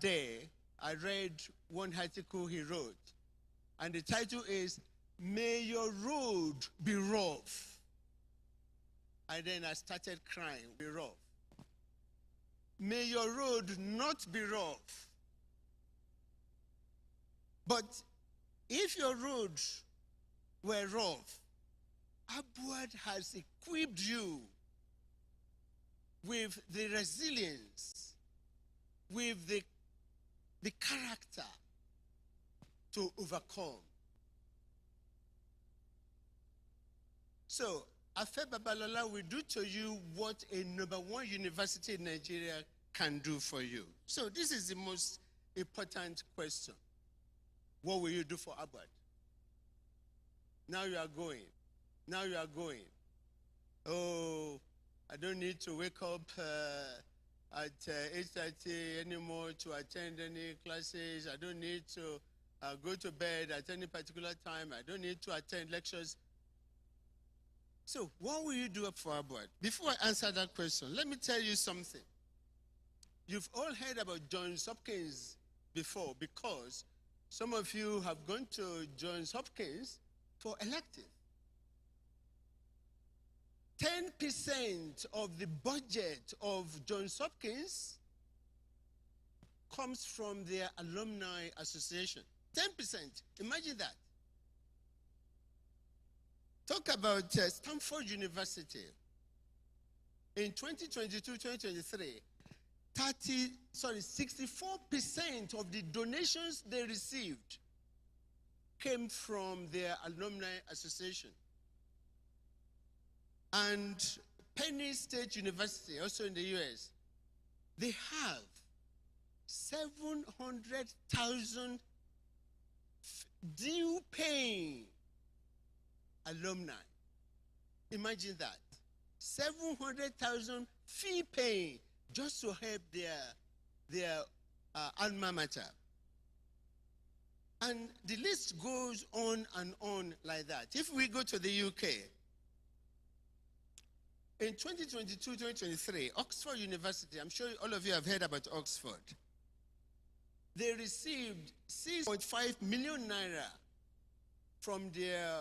day, I read one article he wrote, and the title is, "May your road be rough." And then I started crying, be rough. May your road not be rough. But if your road were rough, Abuad has equipped you with the resilience, with the character to overcome. So, Afe Babalola will do to you what a #1 university in Nigeria can do for you. So this is the most important question. What will you do for Abuad? Now you are going. Now you are going. Oh, I don't need to wake up at 8:30 anymore to attend any classes. I don't need to go to bed at any particular time. I don't need to attend lectures. So what will you do for Abuad? Before I answer that question, let me tell you something. You've all heard about Johns Hopkins before, because some of you have gone to Johns Hopkins for elective. 10% of the budget of Johns Hopkins comes from their alumni association. 10%. Imagine that. Talk about Stanford University. In 2022-2023, 64% of the donations they received came from their alumni association. And Penn State University, also in the US, they have 700,000 due paying alumni. Imagine that. 700,000 fee paying just to help their alma mater. And the list goes on and on like that. If we go to the UK, in 2022-2023, Oxford University, I'm sure all of you have heard about Oxford, they received 6.5 million naira from their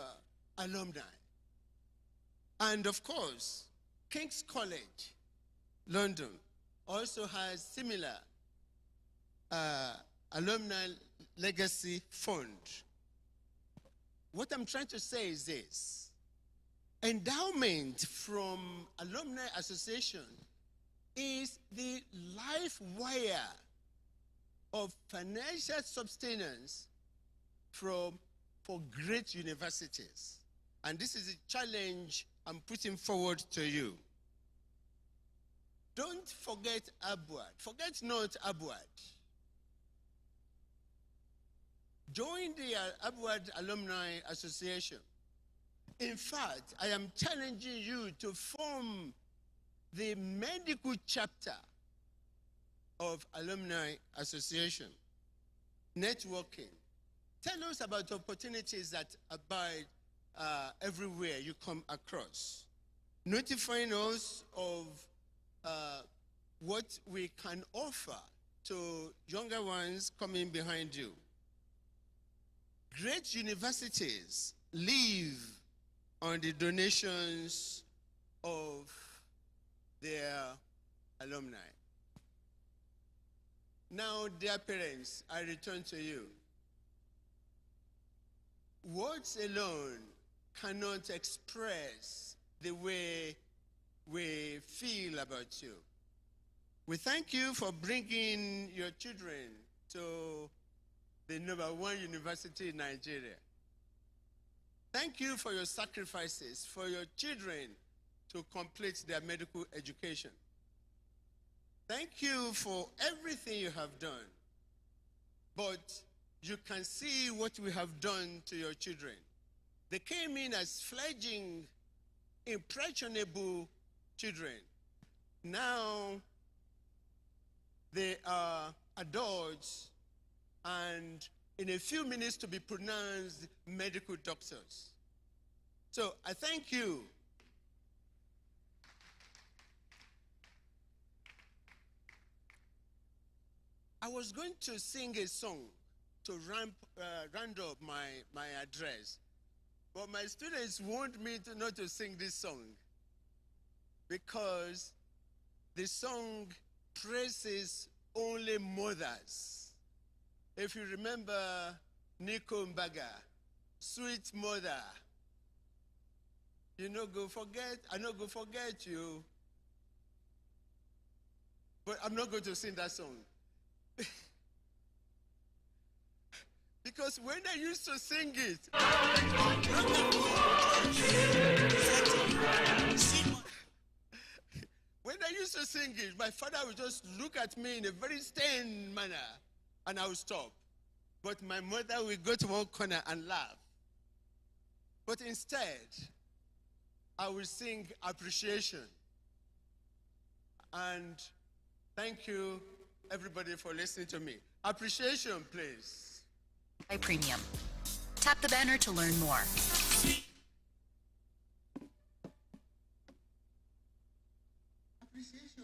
alumni. And of course, King's College, London, also has similar alumni legacy fund. What I'm trying to say is this: endowment from alumni association is the life wire of financial sustenance for great universities. And this is a challenge I'm putting forward to you. Don't forget Abuad. Forget not Abuad. Join the Abuad Alumni Association. In fact, I am challenging you to form the medical chapter of Alumni Association. Networking. Tell us about opportunities that abide everywhere you come across. Notifying us of what we can offer to younger ones coming behind you. Great universities live on the donations of their alumni. Now, dear parents, I return to you. Words alone cannot express the way we feel about you. We thank you for bringing your children to the #1 university in Nigeria. Thank you for your sacrifices for your children to complete their medical education. Thank you for everything you have done. But you can see what we have done to your children. They came in as fledgling, impressionable children. Now they are adults and in a few minutes to be pronounced medical doctors. So I thank you. I was going to sing a song to round up my address, but my students want me not to sing this song because the song praises only mothers. If you remember Nico Mbaga, sweet mother, you know, go forget, I know go forget you. But I'm not going to sing that song. Because when I used to sing it, my father would just look at me in a very stern manner and I would stop. But my mother would go to one corner and laugh. But instead, I will sing appreciation. And thank you, everybody, for listening to me. Appreciation, please. By Premium. Tap the banner to learn more. Appreciation.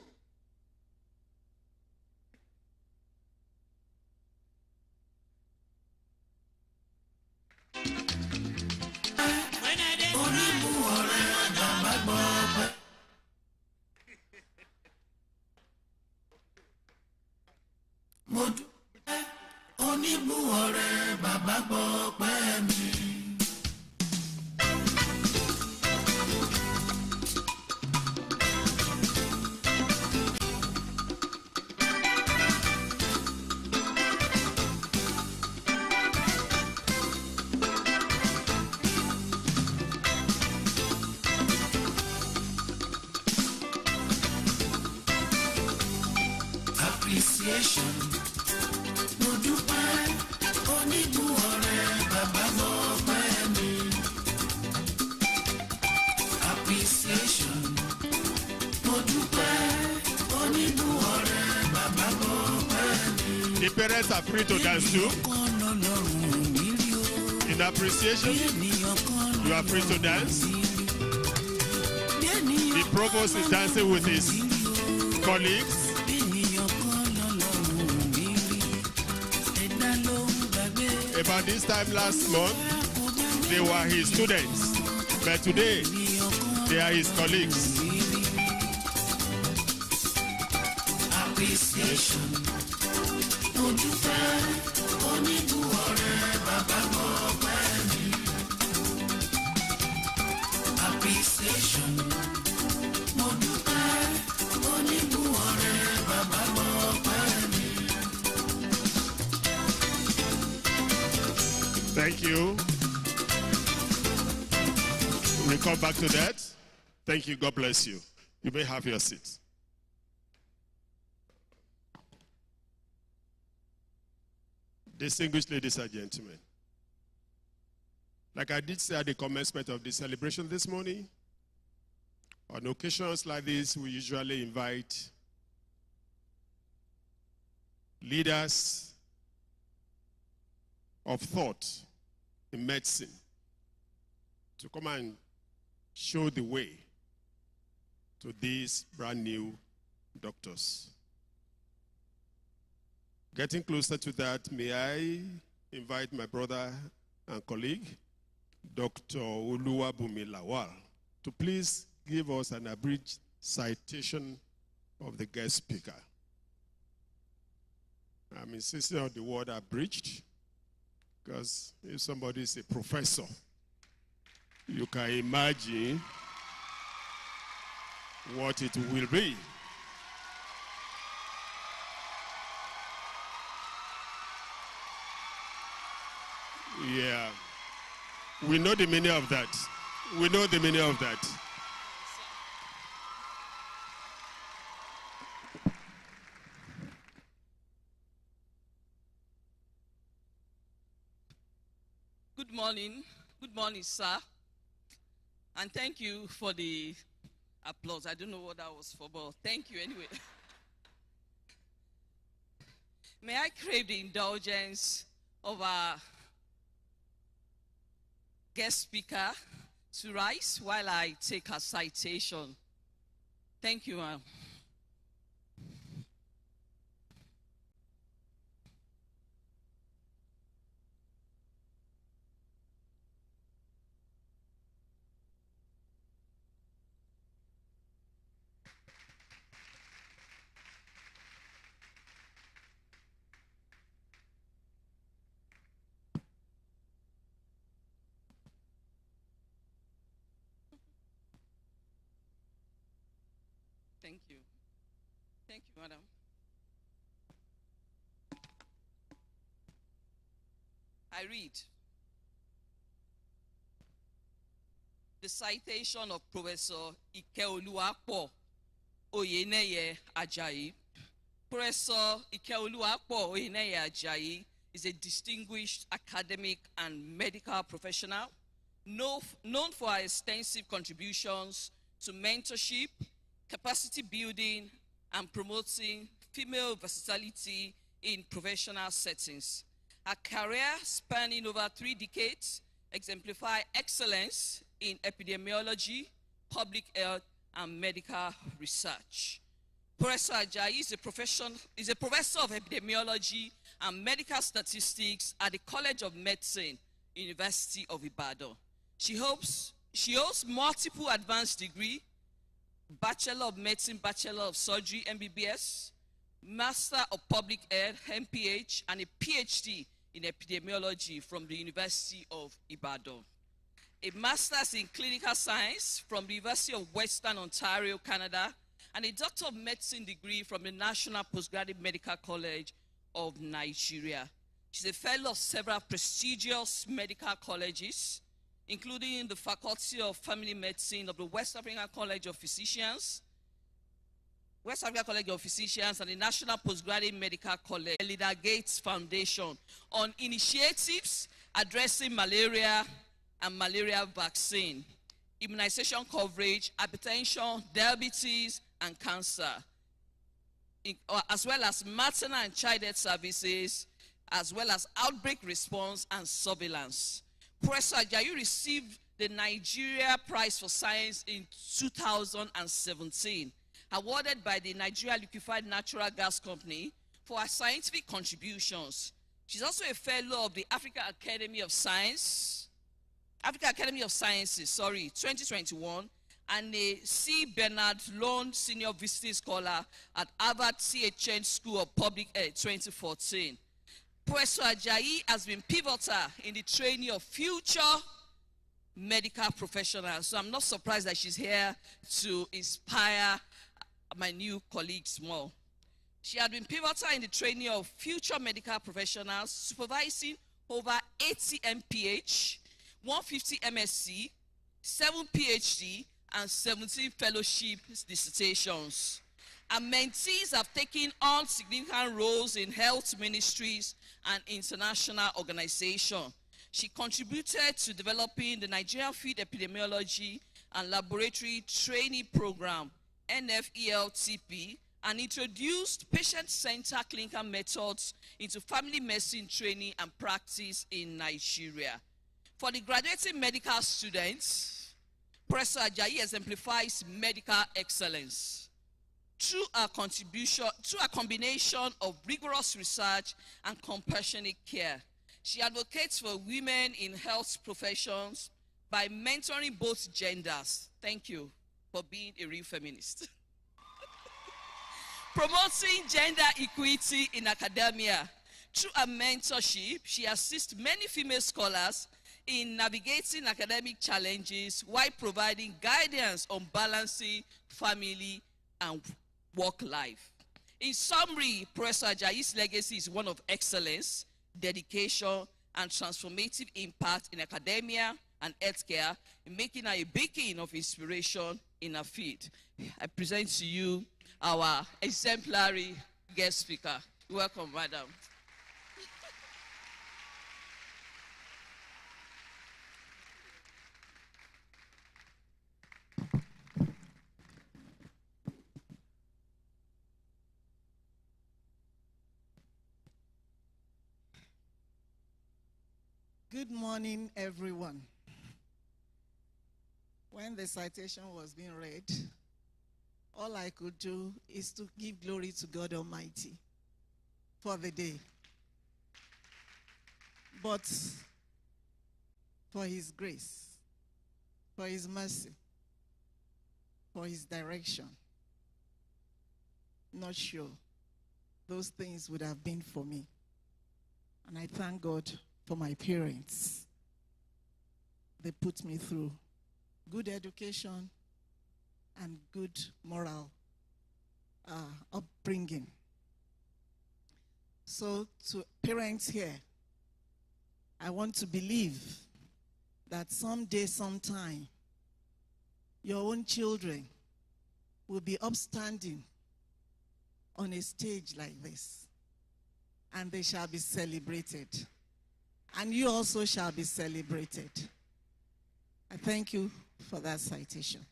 appreciation. Mo dúpẹ́ oníbù ọ̀rẹ́ bàbá gbọ́pẹ́ mi. Appreciation. Mo dúpẹ́ oníbù ọ̀rẹ́ bàbá gbọ́pẹ́ mi. The parents are free to dance too. In appreciation, you are free to dance. The provost is dancing with his colleagues. About this time last month, they were his students, but today they are his colleagues. Appreciation. Appreciation. Thank you. We'll come back to that. Thank you. God bless you. You may have your seat. Distinguished ladies and gentlemen, like I did say at the commencement of the celebration this morning, on occasions like this, we usually invite leaders of thought in medicine to come and show the way to these brand new doctors. Getting closer to that, may I invite my brother and colleague, Dr. Oluwabumi Lawal, to please give us an abridged citation of the guest speaker. I'm insisting on the word abridged, because if somebody is a professor, you can imagine what it will be. Yeah, we know the meaning of that. We know the meaning of that. Good morning. Good morning, sir. And thank you for the applause. I don't know what that was for, but thank you anyway. May I crave the indulgence of our guest speaker to rise while I take her citation. Thank you, ma'am. Thank you. Thank you, madam. I read the citation of Professor Ikeoluwapo Oyeneye Ajayi. Professor Ikeoluwapo Oyeneye Ajayi is a distinguished academic and medical professional known for her extensive contributions to mentorship, capacity building, and promoting female versatility in professional settings. Her career, spanning over 3 decades, exemplifies excellence in epidemiology, public health, and medical research. Professor Ajayi is a professor of epidemiology and medical statistics at the College of Medicine, University of Ibadan. She holds multiple advanced degrees, Bachelor of Medicine, Bachelor of Surgery, MBBS, Master of Public Health, MPH, and a PhD in epidemiology from the University of Ibadan. A Master's in Clinical Science from the University of Western Ontario, Canada, and a Doctor of Medicine degree from the National Postgraduate Medical College of Nigeria. She's a fellow of several prestigious medical colleges, including the Faculty of Family Medicine of the West African College of Physicians, West Africa College of Physicians, and the National Postgraduate Medical College, Leader Gates Foundation, on initiatives addressing malaria and malaria vaccine, immunization coverage, hypertension, diabetes, and cancer, as well as maternal and child health services, as well as outbreak response and surveillance. Professor Ajayi received the Nigeria Prize for Science in 2017, awarded by the Nigeria Liquefied Natural Gas Company for her scientific contributions. She's also a fellow of the African Academy of Sciences, 2021, and a C. Bernard Lone Senior Visiting Scholar at Harvard CHN School of Public Health 2014. Professor Ajayi has been pivotal in the training of future medical professionals, so I'm not surprised that she's here to inspire my new colleagues more. She had been pivotal in the training of future medical professionals, supervising over 80 MPH, 150 MSc, 7 PhD, and 17 fellowship dissertations. Her mentees have taken on significant roles in health ministries and international organizations. She contributed to developing the Nigerian Field Epidemiology and Laboratory Training Program, NFELTP, and introduced patient-centered clinical methods into family medicine training and practice in Nigeria. For the graduating medical students, Professor Ajayi exemplifies medical excellence through a combination of rigorous research and compassionate care. She advocates for women in health professions by mentoring both genders. Thank you for being a real feminist. Promoting gender equity in academia. Through her mentorship, she assists many female scholars in navigating academic challenges while providing guidance on balancing family and work life. In summary, Professor Ajayi's legacy is one of excellence, dedication, and transformative impact in academia and healthcare, in making her a beacon of inspiration in her field. I present to you our exemplary guest speaker. Welcome, madam. Good morning, everyone. When the citation was being read, all I could do is to give glory to God Almighty for the day. But for His grace, for His mercy, for His direction, not sure those things would have been for me. And I thank God for my parents. They put me through good education and good moral upbringing. So to parents here, I want to believe that someday, sometime, your own children will be upstanding on a stage like this, and they shall be celebrated. And you also shall be celebrated. I thank you for that citation.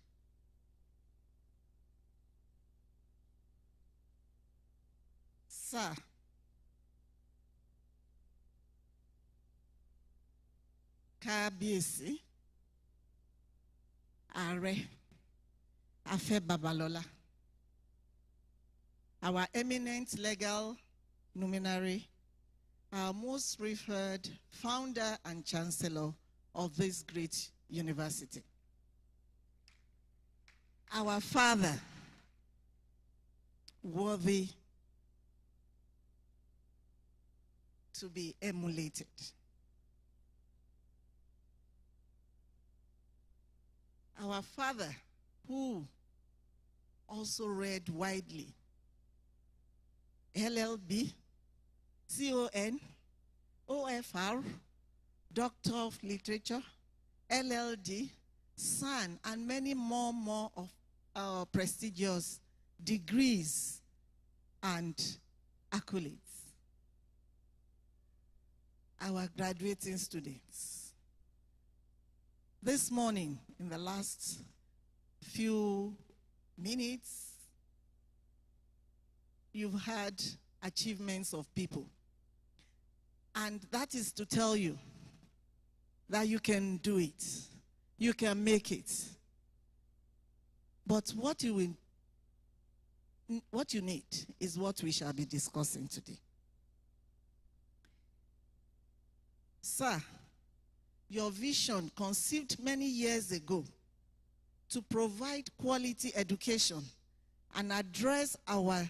Sir, Kábíyèsí, Ààrẹ Afe Babalola, our eminent legal luminary, our most revered founder and chancellor of this great university. Our father, worthy to be emulated. Our father, who also read widely, LLB, CON, OFR, Doctor of Literature, LLD, SAN, and many more of our prestigious degrees, and accolades. Our graduating students. This morning, in the last few minutes, you've had achievements of people. And that is to tell you that you can do it. You can make it. But what you need is what we shall be discussing today. Sir, your vision, conceived many years ago, to provide quality education and address our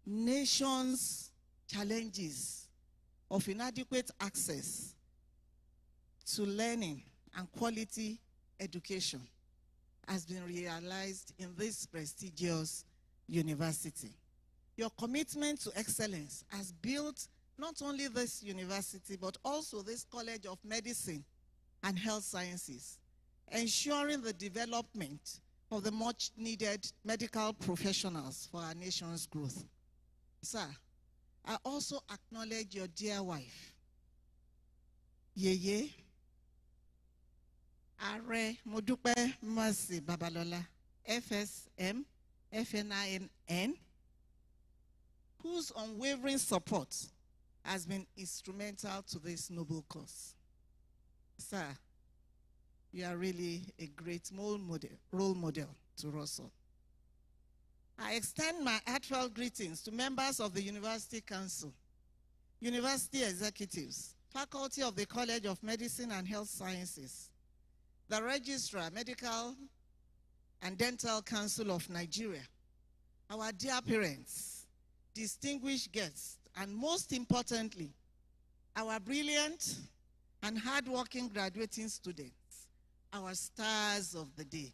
nation's challenges of inadequate access to learning and quality education, has been realized in this prestigious university. Your commitment to excellence has built not only this university, but also this College of Medicine and Health Sciences, ensuring the development of the much needed medical professionals for our nation's growth. Sir, I also acknowledge your dear wife, Yeye Are Modupe Mercy Babalola, FSM, FNINN, whose unwavering support has been instrumental to this noble cause. Sir, you are really a great role model to us all. I extend my heartfelt greetings to members of the University Council, university executives, faculty of the College of Medicine and Health Sciences, the Registrar, Medical and Dental Council of Nigeria, our dear parents, distinguished guests, and most importantly, our brilliant and hardworking graduating students, our stars of the day.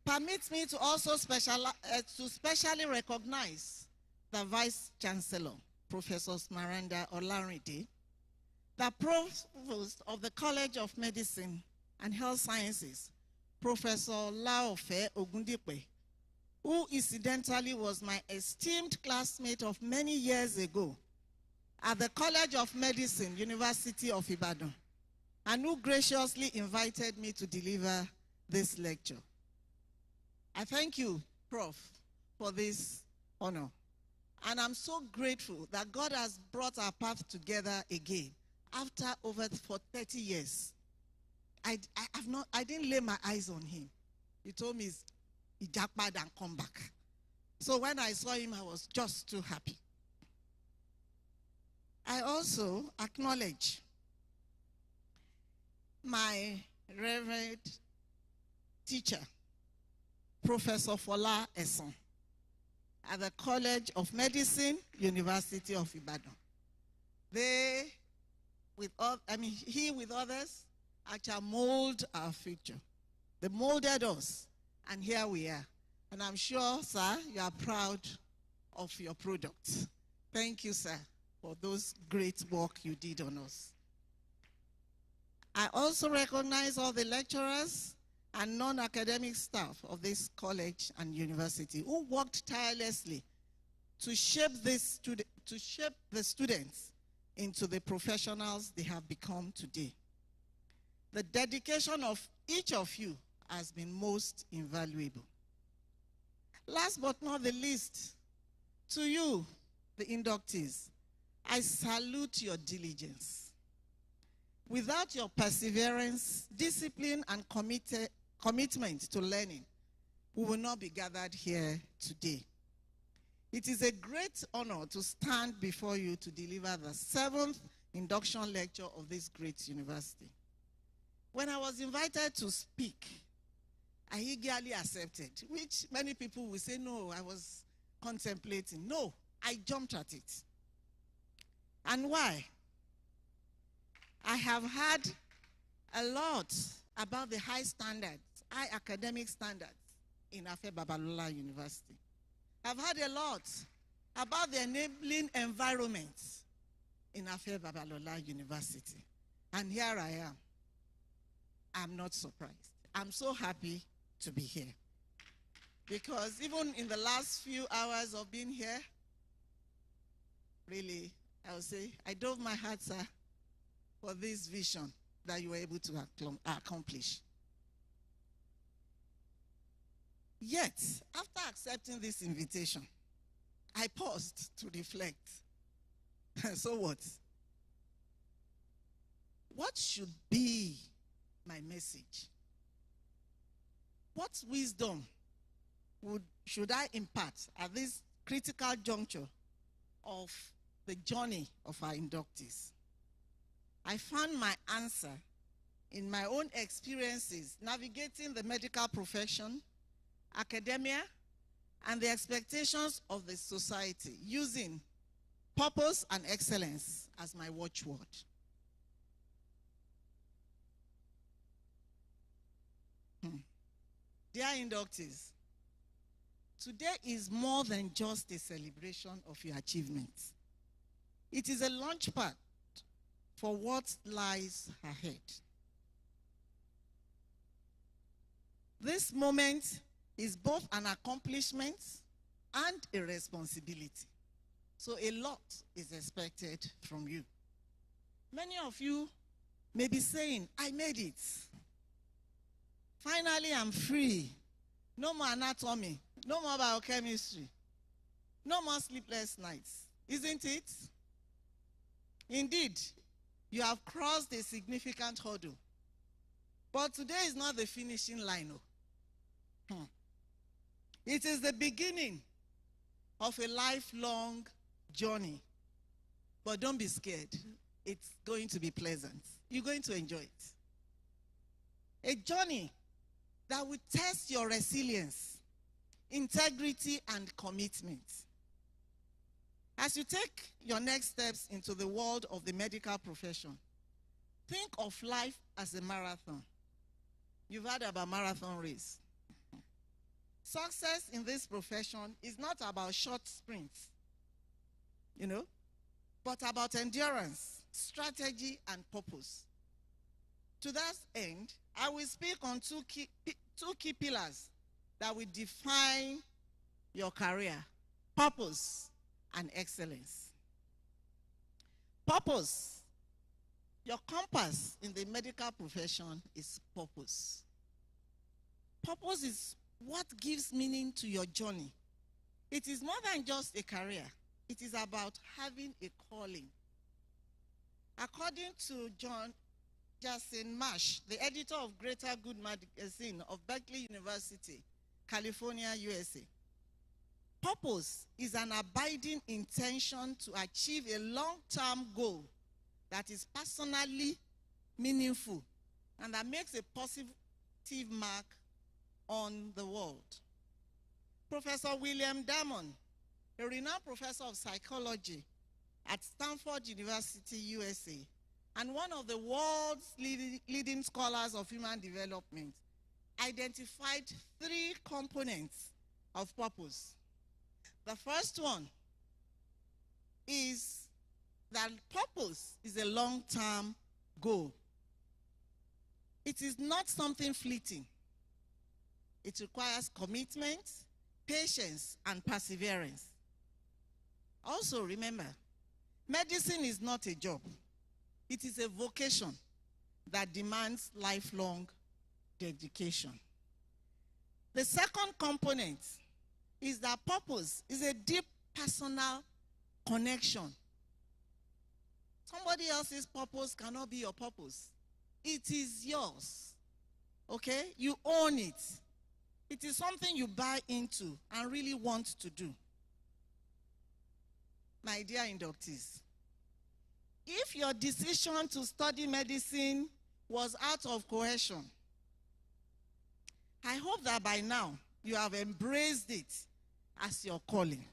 Permit me to also specially recognize the Vice Chancellor, Professor Smaranda Olarinde, the Provost of the College of Medicine and Health Sciences, Professor Laofe Ogundipe, who incidentally was my esteemed classmate of many years ago at the College of Medicine, University of Ibadan, and who graciously invited me to deliver this lecture. I thank you, Prof, for this honor. And I'm so grateful that God has brought our path together again after over 30 years. I didn't lay my eyes on him. He told me he jackpot and come back. So when I saw him, I was just too happy. I also acknowledge my reverend teacher, Professor Fola Eson, at the College of Medicine, University of Ibadan. He with others actually mold our future. They molded us, and here we are. And I'm sure, sir, you are proud of your product. Thank you, sir, for those great work you did on us. I also recognize all the lecturers and non-academic staff of this college and university who worked tirelessly to shape the students into the professionals they have become today. The dedication of each of you has been most invaluable. Last but not the least, to you, the inductees, I salute your diligence. Without your perseverance, discipline, and commitment to learning, we will not be gathered here today. It is a great honor to stand before you to deliver the 7th induction lecture of this great university. When I was invited to speak, I eagerly accepted, which many people will say, no, I was contemplating. No, I jumped at it. And why? I have heard a lot about the high standards, high academic standards in Afe Babalola University. I've heard a lot about the enabling environment in Afe Babalola University. And here I am. I'm not surprised. I'm so happy to be here. Because even in the last few hours of being here, really, I would say, I dove my heart, sir, for this vision that you were able to accomplish. Yet, after accepting this invitation, I paused to reflect. So what? What should be my message? What wisdom should I impart at this critical juncture of the journey of our inductees? I found my answer in my own experiences navigating the medical profession, academia, and the expectations of the society, using purpose and excellence as my watchword. Dear inductees, today is more than just a celebration of your achievements. It is a launchpad for what lies ahead. This moment is both an accomplishment and a responsibility. So a lot is expected from you. Many of you may be saying, I made it. Finally, I'm free. No more anatomy. No more biochemistry. No more sleepless nights. Isn't it? Indeed, you have crossed a significant hurdle. But today is not the finishing line. It is the beginning of a lifelong journey. But don't be scared. It's going to be pleasant. You're going to enjoy it. A journey that will test your resilience, integrity, and commitment. As you take your next steps into the world of the medical profession, think of life as a marathon. You've heard about marathon race. Success in this profession is not about short sprints, but about endurance, strategy, and purpose. To that end, I will speak on two key pillars that will define your career: purpose and excellence. Purpose. Your compass in the medical profession is purpose. Purpose is what gives meaning to your journey. It is more than just a career. It is about having a calling. According to Jason Marsh, the editor of Greater Good magazine of Berkeley University, California, USA, purpose is an abiding intention to achieve a long-term goal that is personally meaningful and that makes a positive mark on the world. Professor William Damon, a renowned professor of psychology at Stanford University, USA, and one of the world's leading scholars of human development, identified 3 components of purpose. The first one is that purpose is a long-term goal. It is not something fleeting. It requires commitment, patience, and perseverance. Also, remember, medicine is not a job. It is a vocation that demands lifelong dedication. The second component is that purpose is a deep personal connection. Somebody else's purpose cannot be your purpose. It is yours. Okay? You own it. It is something you buy into and really want to do. My dear inductees, if your decision to study medicine was out of coercion, I hope that by now you have embraced it as your calling.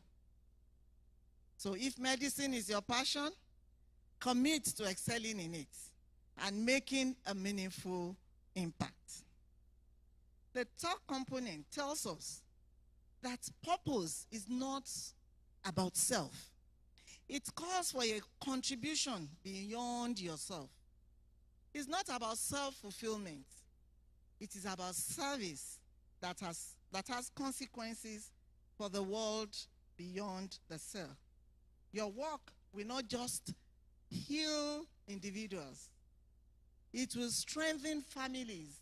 So if medicine is your passion, commit to excelling in it and making a meaningful impact. The third component tells us that purpose is not about self. It calls for a contribution beyond yourself. It's not about self-fulfillment. It is about service that has consequences for the world beyond the cell. Your work will not just heal individuals. It will strengthen families,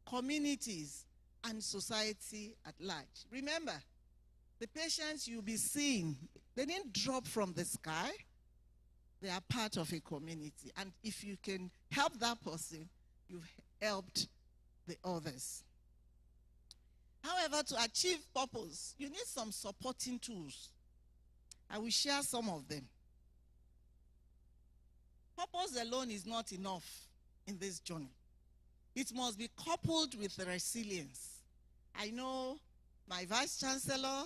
communities, and society at large. Remember, the patients you'll be seeing, they didn't drop from the sky. They are part of a community. And if you can help that person, you've helped the others. However, to achieve purpose, you need some supporting tools. I will share some of them. Purpose alone is not enough in this journey. It must be coupled with resilience. I know my Vice Chancellor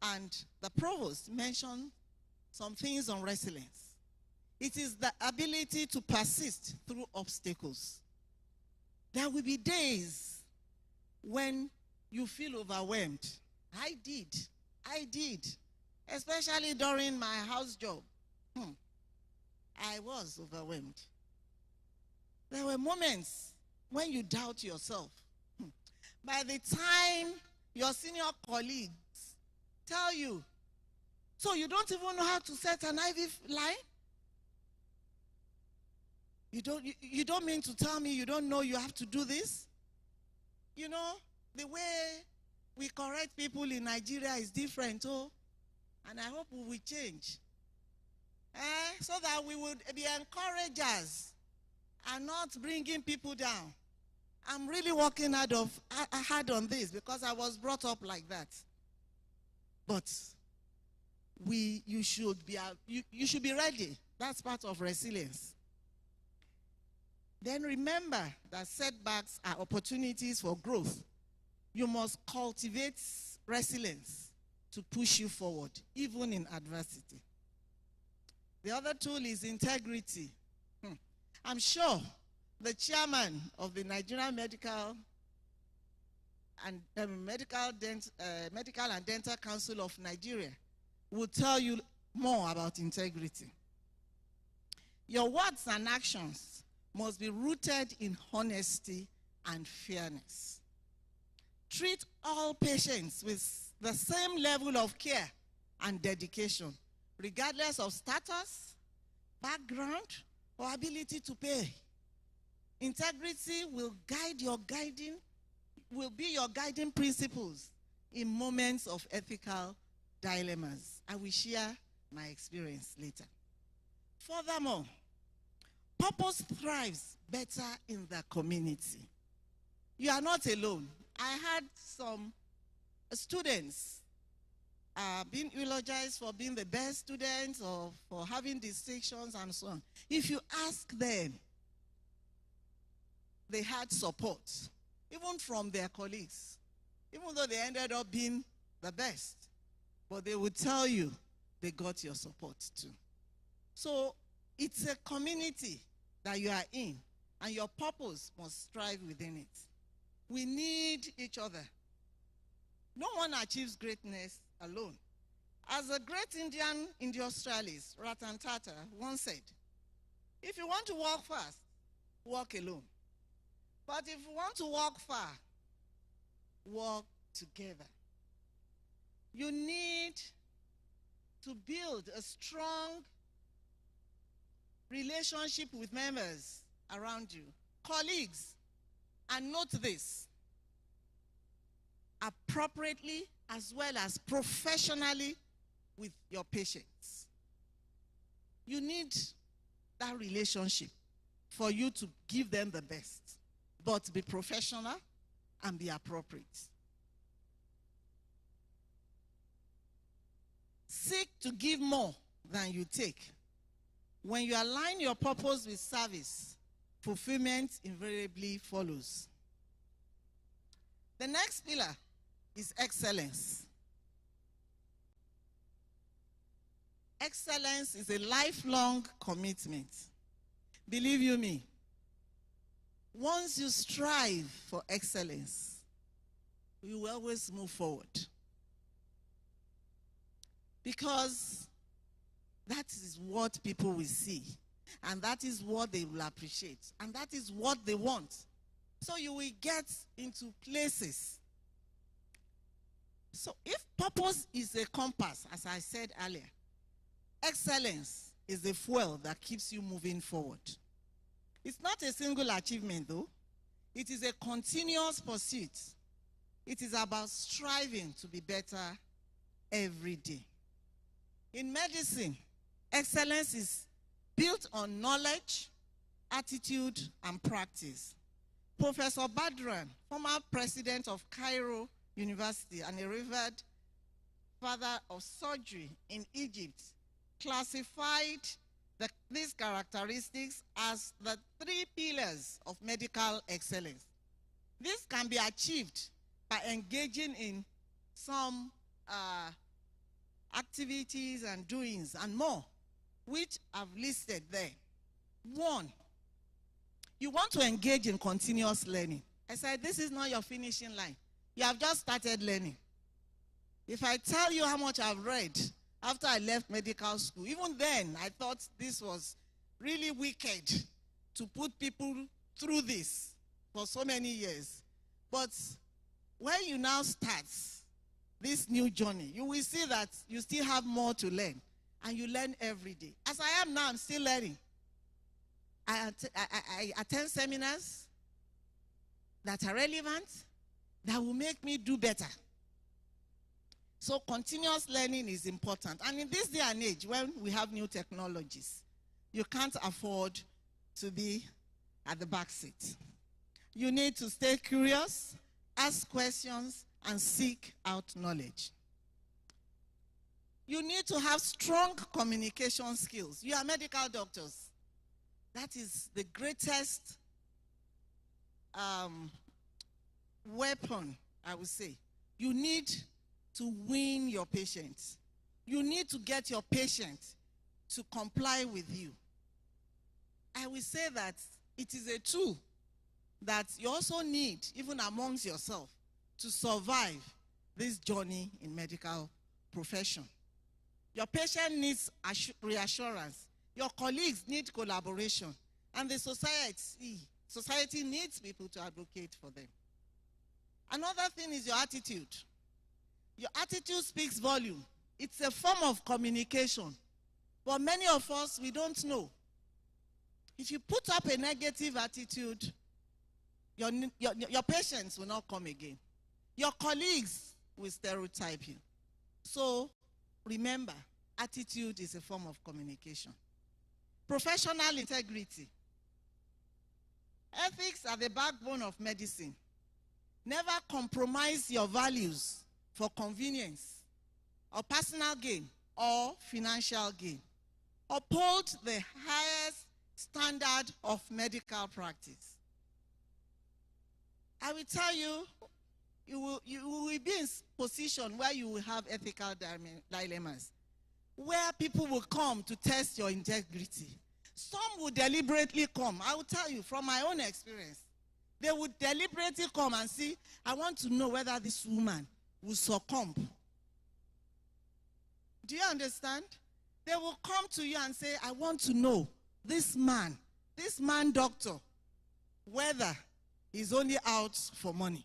and the Provost mentioned some things on resilience. It is the ability to persist through obstacles. There will be days when you feel overwhelmed. I did, especially during my house job. I was overwhelmed. There were moments when you doubt yourself. By the time your senior colleagues tell you, so you don't even know how to set an IV line? You don't mean to tell me you don't know you have to do this? You know, the way we correct people in Nigeria is different, and I hope we will change. So that we would be encouragers and not bringing people down. I'm really working hard on this because I was brought up like that. But you should be ready. That's part of resilience. Then remember that setbacks are opportunities for growth. You must cultivate resilience to push you forward, even in adversity. The other tool is integrity. I'm sure the chairman of the Nigerian Medical and Dental Council of Nigeria will tell you more about integrity. Your words and actions must be rooted in honesty and fairness. Treat all patients with the same level of care and dedication, regardless of status, background, or ability to pay. Integrity will be your guiding principles in moments of ethical dilemmas. I will share my experience later. Furthermore, purpose thrives better in the community. You are not alone. I had some students being eulogized for being the best students or for having distinctions and so on. If you ask them, they had support, even from their colleagues, even though they ended up being the best. But they would tell you they got your support too. So it's a community that you are in, and your purpose must strive within it. We need each other. No one achieves greatness alone. As a great Indian industrialist, Ratan Tata, once said, if you want to walk fast, walk alone. But if you want to walk far, walk together. You need to build a strong relationship with members around you, colleagues, and note this, appropriately as well as professionally with your patients. You need that relationship for you to give them the best, but be professional and be appropriate. Seek to give more than you take. When you align your purpose with service, fulfillment invariably follows. The next pillar is excellence. Excellence is a lifelong commitment. Believe you me, once you strive for excellence, you will always move forward. Because that is what people will see, and that is what they will appreciate, and that is what they want. So you will get into places. So if purpose is a compass, as I said earlier, excellence is the fuel that keeps you moving forward. It's not a single achievement, though. It is a continuous pursuit. It is about striving to be better every day. In medicine, excellence is built on knowledge, attitude, and practice. Professor Badran, former president of Cairo University and a revered father of surgery in Egypt, classified these characteristics as the 3 pillars of medical excellence. This can be achieved by engaging in some activities and doings and more, which I've listed there. 1, you want to engage in continuous learning. I said, this is not your finishing line. You have just started learning. If I tell you how much I've read after I left medical school, even then I thought this was really wicked to put people through this for so many years. But when you now start this new journey, you will see that you still have more to learn, and you learn every day. As I am now, I'm still learning. I attend seminars that are relevant, that will make me do better. So continuous learning is important. And in this day and age, when we have new technologies, you can't afford to be at the back seat. You need to stay curious, ask questions, and seek out knowledge. You need to have strong communication skills. You are medical doctors. That is the greatest weapon, I would say. You need to win your patients. You need to get your patient to comply with you. I will say that it is a tool that you also need, even amongst yourself, to survive this journey in medical profession. Your patient needs reassurance. Your colleagues need collaboration. And the society needs people to advocate for them. Another thing is your attitude. Your attitude speaks volume. It's a form of communication. But many of us, we don't know. If you put up a negative attitude, your patients will not come again. Your colleagues will stereotype you. So remember, attitude is a form of communication. Professional integrity. Ethics are the backbone of medicine. Never compromise your values for convenience or personal gain or financial gain. Uphold the highest standard of medical practice. I will tell you, you will be in a position where you will have ethical dilemmas, where people will come to test your integrity. Some will deliberately come. I will tell you from my own experience. They would deliberately come and see, I want to know whether this woman will succumb. Do you understand? They will come to you and say, I want to know this man doctor, whether he's only out for money.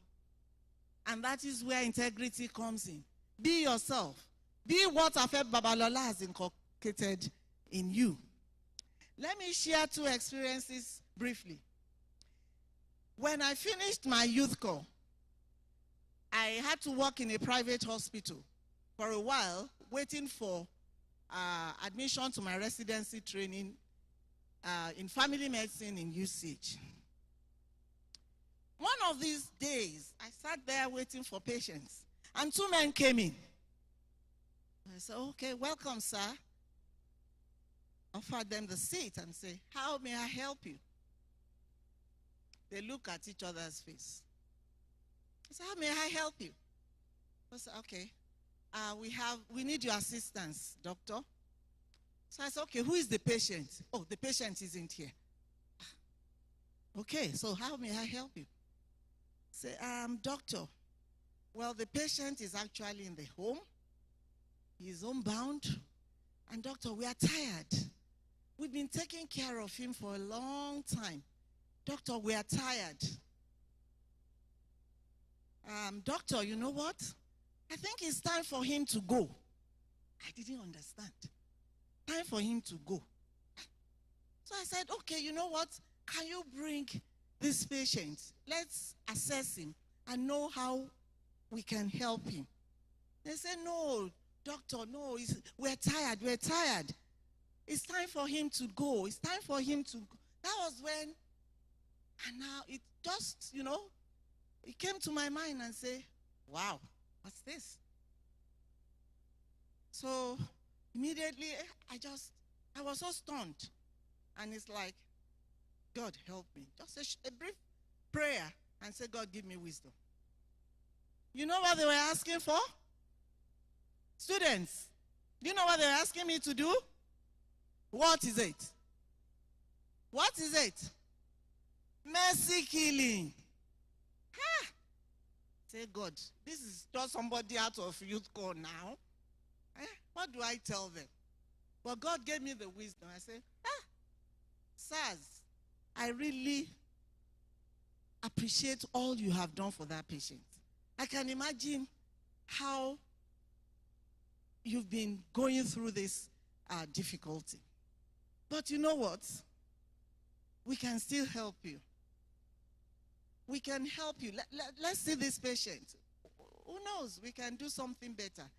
And that is where integrity comes in. Be yourself. Be what Afe Babalola has inculcated in you. Let me share 2 experiences briefly. When I finished my youth corps, I had to work in a private hospital for a while, waiting for admission to my residency training in family medicine in UCH. One of these days, I sat there waiting for patients, and 2 men came in. I said, okay, welcome, sir. Offered them the seat and say, how may I help you? They look at each other's face. I said, how may I help you? I said, okay, we need your assistance, doctor. So I said, okay, who is the patient? Oh, the patient isn't here. Okay, so how may I help you? Say, doctor, well, the patient is actually in the home. He's homebound. And doctor, we are tired. We've been taking care of him for a long time. Doctor, we are tired. Doctor, you know what? I think it's time for him to go. I didn't understand. Time for him to go. So I said, okay, you know what? Can you bring this patient? Let's assess him and know how we can help him. They said, no, doctor, no, we're tired. It's time for him to go. It's time for him to go. That was when, and now it just, it came to my mind and say, wow, what's this? So immediately, I was so stunned. And it's like, God help me. Just a brief prayer and say, God, give me wisdom. You know what they were asking for? Students, do you know what they were asking me to do? What is it? What is it? Mercy killing. Ha! Say, God, this is just somebody out of youth corps now. What do I tell them? But God gave me the wisdom. I said, sirs, I really appreciate all you have done for that patient. I can imagine how you've been going through this difficulty. But you know what? We can still help you. We can help you. Let's see this patient. Who knows? We can do something better.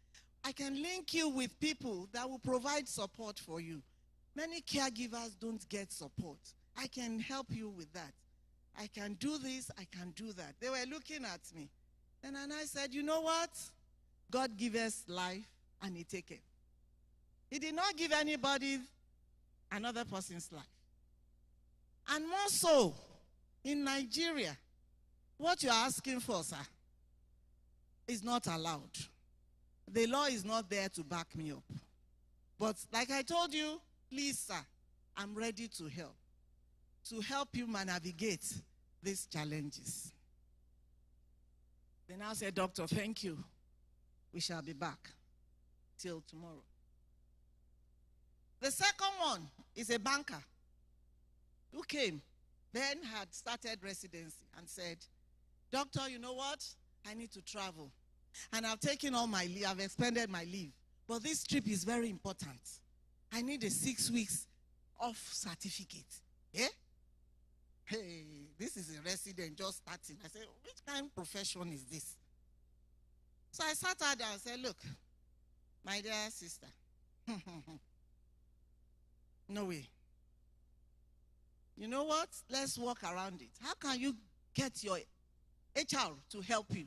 I can link you with people that will provide support for you. Many caregivers don't get support. I can help you with that. I can do this, I can do that. They were looking at me. And I said, you know what? God gives us life and he takes it. He did not give anybody another person's life. And more so, in Nigeria, what you're asking for, sir, is not allowed. The law is not there to back me up. But like I told you, please, sir, I'm ready to help you navigate these challenges. They now said, Doctor, thank you. We shall be back till tomorrow. The second one is a banker who came, then had started residency and said, Doctor, you know what? I need to travel. And I've taken all my leave, I've expended my leave. But this trip is very important. I need a 6 weeks off certificate. Yeah? Hey, this is a resident just starting. I said, which kind of profession is this? So I sat her down and said, look, my dear sister, no way. You know what? Let's walk around it. How can you get your HR to help you?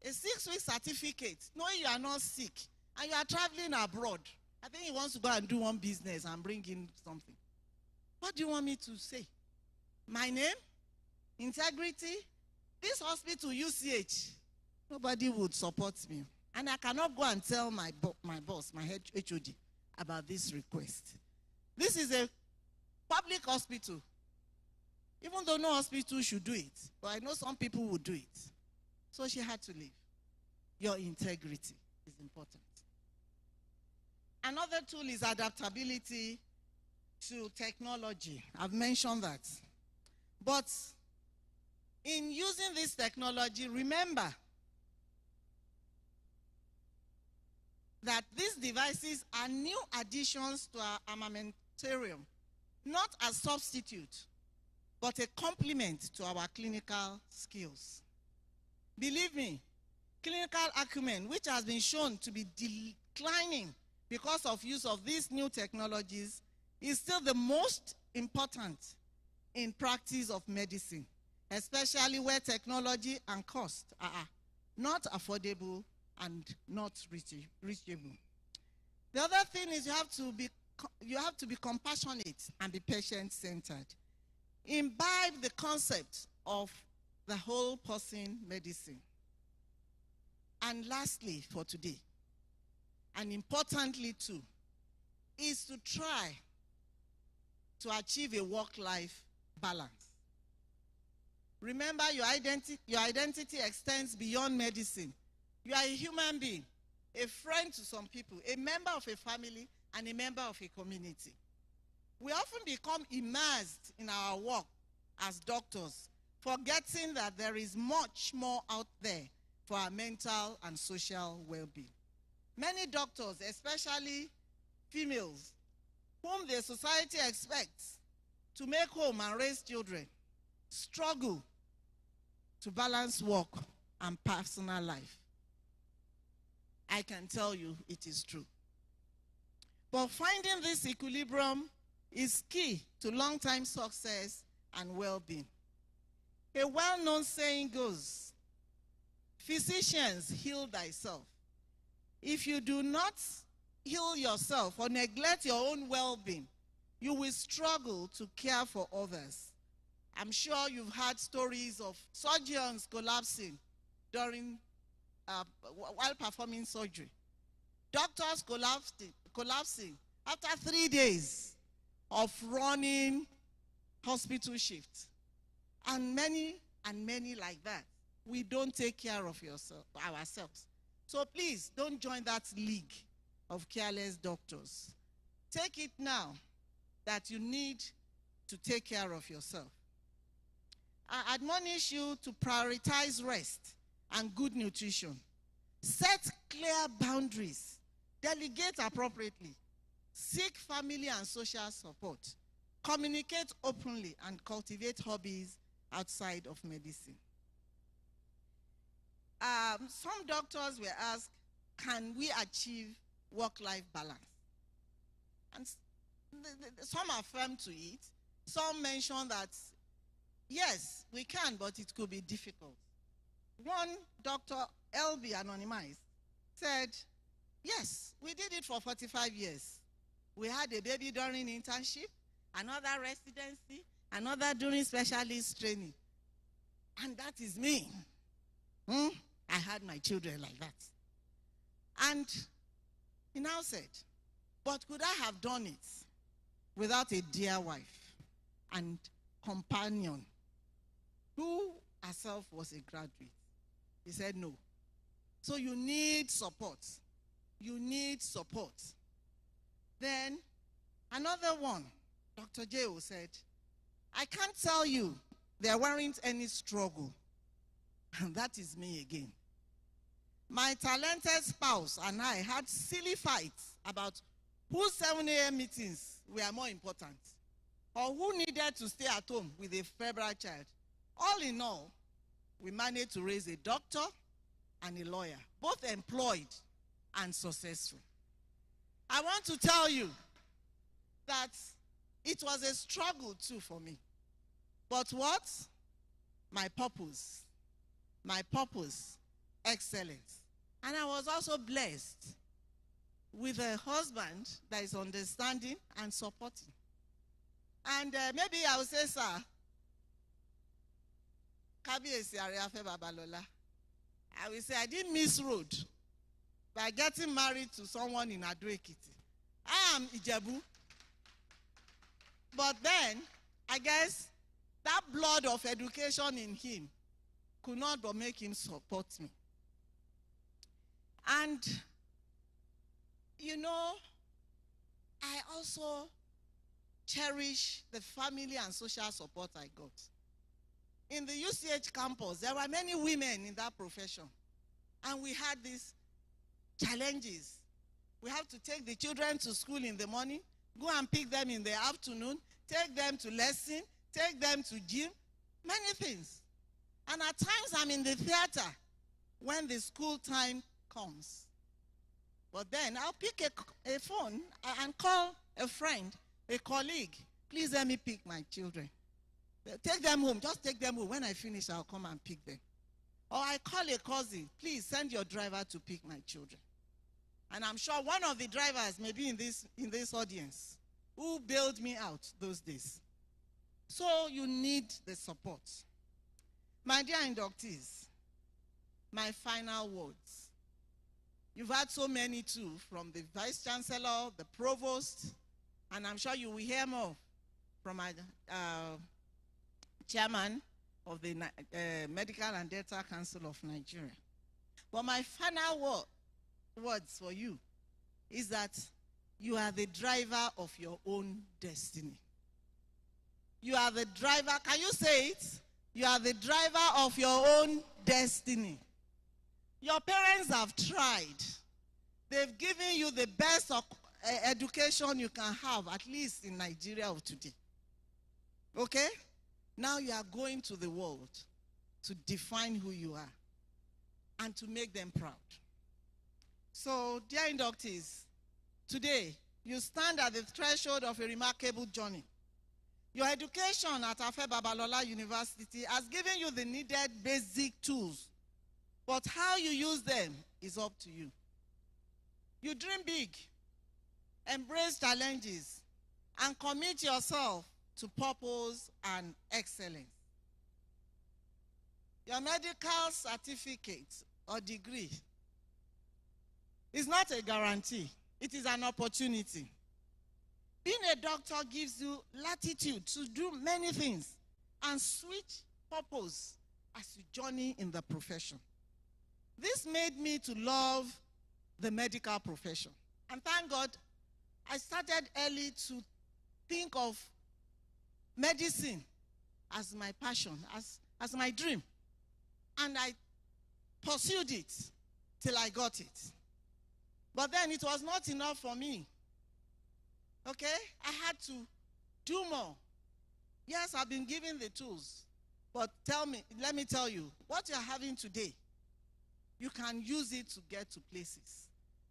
A 6 week certificate, knowing you are not sick, and you are traveling abroad. I think he wants to go and do one business and bring in something. What do you want me to say? My name? Integrity? This hospital, UCH, nobody would support me. And I cannot go and tell my boss, my HOD, about this request. This is a public hospital. Even though no hospital should do it, but I know some people would do it. So she had to leave. Your integrity is important. Another tool is adaptability to technology. I've mentioned that. But in using this technology, remember that these devices are new additions to our armamentarium, not as substitute, but a complement to our clinical skills. Believe me, clinical acumen, which has been shown to be declining because of use of these new technologies, is still the most important in practice of medicine, especially where technology and cost are not affordable and not reachable. The other thing is you have to be compassionate and be patient-centered. Imbibe the concept of the whole person medicine. And lastly, for today, and importantly too, is to try to achieve a work-life balance. Remember, your identity extends beyond medicine. You are a human being, a friend to some people, a member of a family, and a member of a community. We often become immersed in our work as doctors, forgetting that there is much more out there for our mental and social well-being. Many doctors, especially females, whom the society expects to make home and raise children, struggle to balance work and personal life. I can tell you it is true. But finding this equilibrium is key to long-term success and well-being. A well-known saying goes, physicians, heal thyself. If you do not heal yourself or neglect your own well-being, you will struggle to care for others. I'm sure you've heard stories of surgeons collapsing while performing surgery. Doctors collapsing after 3 days of running hospital shifts. And many like that. We don't take care of ourselves. So please, don't join that league of careless doctors. Take it now that you need to take care of yourself. I admonish you to prioritize rest and good nutrition. Set clear boundaries. Delegate appropriately. Seek family and social support. Communicate openly and cultivate hobbies outside of medicine. Some doctors were asked, can we achieve work-life balance? And some affirm to it. Some mention that, yes, we can, but it could be difficult. One Dr. LB, anonymized, said, yes, we did it for 45 years. We had a baby during internship, another residency, another during specialist training. And that is me. I had my children like that. And he now said, but could I have done it without a dear wife and companion who herself was a graduate? He said no. So you need support. You need support. Then another one, Dr. J.O. said, I can't tell you there weren't any struggle. And that is me again. My talented spouse and I had silly fights about whose 7 a.m. meetings were more important or who needed to stay at home with a febrile child. All in all, we managed to raise a doctor and a lawyer, both employed and successful. I want to tell you that it was a struggle too for me. But what? My purpose, excellence. And I was also blessed with a husband that is understanding and supporting. And maybe I will say, sir, I will say I didn't miss road by getting married to someone in Ado Ekiti. I am Ijebu. But then, I guess, that blood of education in him could not but make him support me. And, you know, I also cherish the family and social support I got. In the UCH campus, there were many women in that profession. And we had these challenges. We have to take the children to school in the morning, go and pick them in the afternoon, take them to lesson, take them to gym, many things. And at times I'm in the theater when the school time comes. But then I'll pick a phone and call a friend, a colleague, please let me pick my children. Take them home, just take them home. When I finish, I'll come and pick them. Or I call a cousin, please send your driver to pick my children. And I'm sure one of the drivers may be in this audience who bailed me out those days. So you need the support. My dear inductees, my final words. You've had so many too, from the Vice Chancellor, the Provost, and I'm sure you will hear more from my Chairman of the Medical and Dental Council of Nigeria. But my final words for you is that you are the driver of your own destiny. You are the driver, can you say it? You are the driver of your own destiny. Your parents have tried. They've given you the best education you can have, at least in Nigeria of today. Okay? Now you are going to the world to define who you are and to make them proud. So, dear inductees, today you stand at the threshold of a remarkable journey. Your education at Afe Babalola University has given you the needed basic tools, but how you use them is up to you. You dream big, embrace challenges, and commit yourself to purpose and excellence. Your medical certificate or degree is not a guarantee. It is an opportunity. Being a doctor gives you latitude to do many things and switch purpose as you journey in the profession. This made me to love the medical profession. And thank God, I started early to think of medicine as my passion, as my dream. And I pursued it till I got it. But then it was not enough for me. Okay? I had to do more. Yes, I've been given the tools. But let me tell you, what you're having today, you can use it to get to places.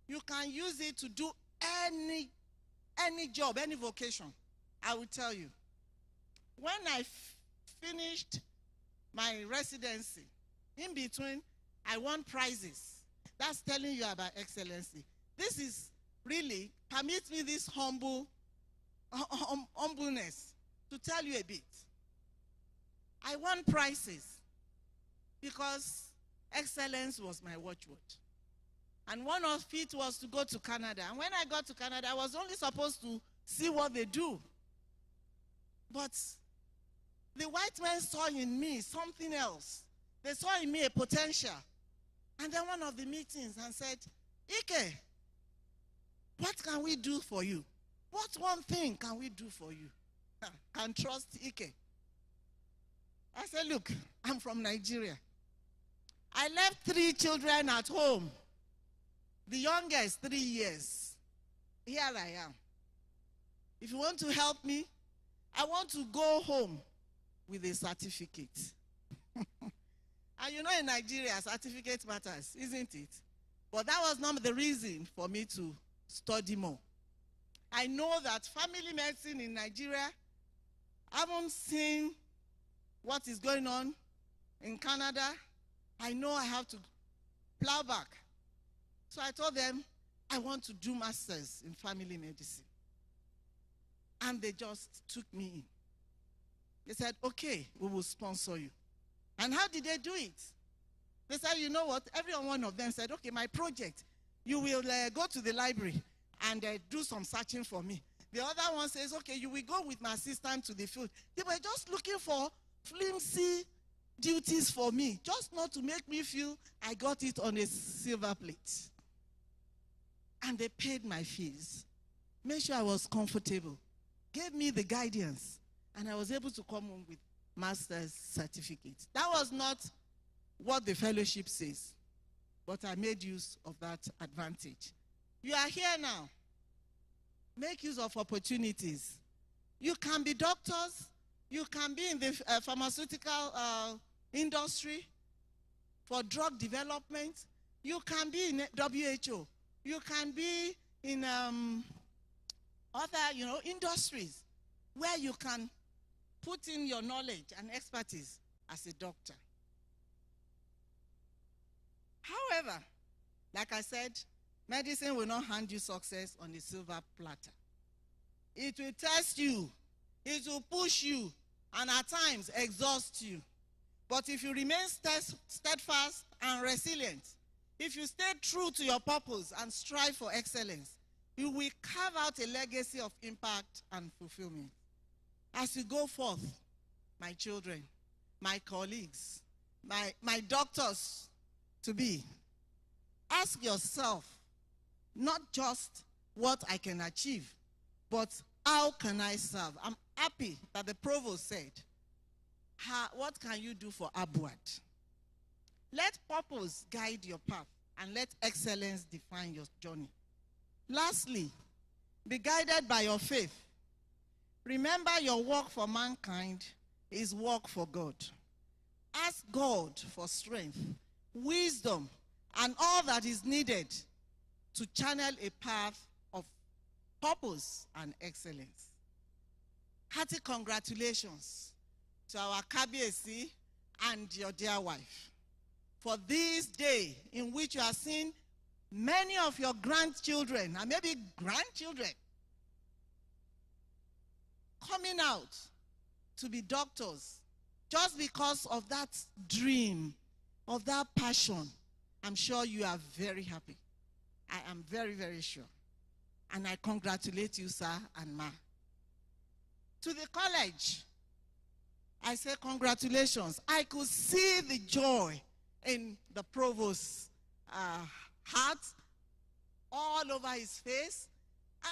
You can use it to do any job, any vocation. I will tell you. When I finished my residency, in between, I won prizes. That's telling you about excellency. This is really, permit me this humbleness to tell you a bit. I won prizes because excellence was my watchword. And one of it was to go to Canada. And when I got to Canada, I was only supposed to see what they do. But the white men saw in me something else. They saw in me a potential. And then one of the meetings and said, Ike, what can we do for you? What one thing can we do for you? Can trust Ike. I said, look, I'm from Nigeria. I left 3 children at home. The youngest, 3 years. Here I am. If you want to help me, I want to go home with a certificate. And you know in Nigeria, certificate matters, isn't it? But that was not the reason for me to study more. I know that family medicine in Nigeria, I haven't seen what is going on in Canada. I know I have to plow back. So I told them, I want to do masters in family medicine. And they just took me in. They said, okay, we will sponsor you. And how did they do it? They said, you know what? Every one of them said, okay, my project, you will go to the library and do some searching for me. The other one says, okay, you will go with my assistant to the field. They were just looking for flimsy duties for me, just not to make me feel I got it on a silver plate. And they paid my fees, made sure I was comfortable, gave me the guidance, and I was able to come home with master's certificate. That was not what the fellowship says, but I made use of that advantage. You are here now. Make use of opportunities. You can be doctors. You can be in the pharmaceutical industry for drug development. You can be in WHO. You can be in other, industries where you can put in your knowledge and expertise as a doctor. However, like I said, medicine will not hand you success on a silver platter. It will test you, it will push you, and at times exhaust you. But if you remain steadfast and resilient, if you stay true to your purpose and strive for excellence, you will carve out a legacy of impact and fulfillment. As you go forth, my children, my colleagues, my doctors to be, ask yourself not just what I can achieve, but how can I serve? I'm happy that the Provost said, what can you do for Abuad? Let purpose guide your path and let excellence define your journey. Lastly, be guided by your faith. Remember, your work for mankind is work for God. Ask God for strength, wisdom, and all that is needed to channel a path of purpose and excellence. Hearty congratulations to our Kabiesi and your dear wife for this day in which you are seeing many of your grandchildren and maybe grandchildren coming out to be doctors just because of that dream, of that passion. I'm sure you are very happy. I am very, very sure. And I congratulate you, sir and ma. To the college, I say congratulations. I could see the joy in the Provost's heart, all over his face.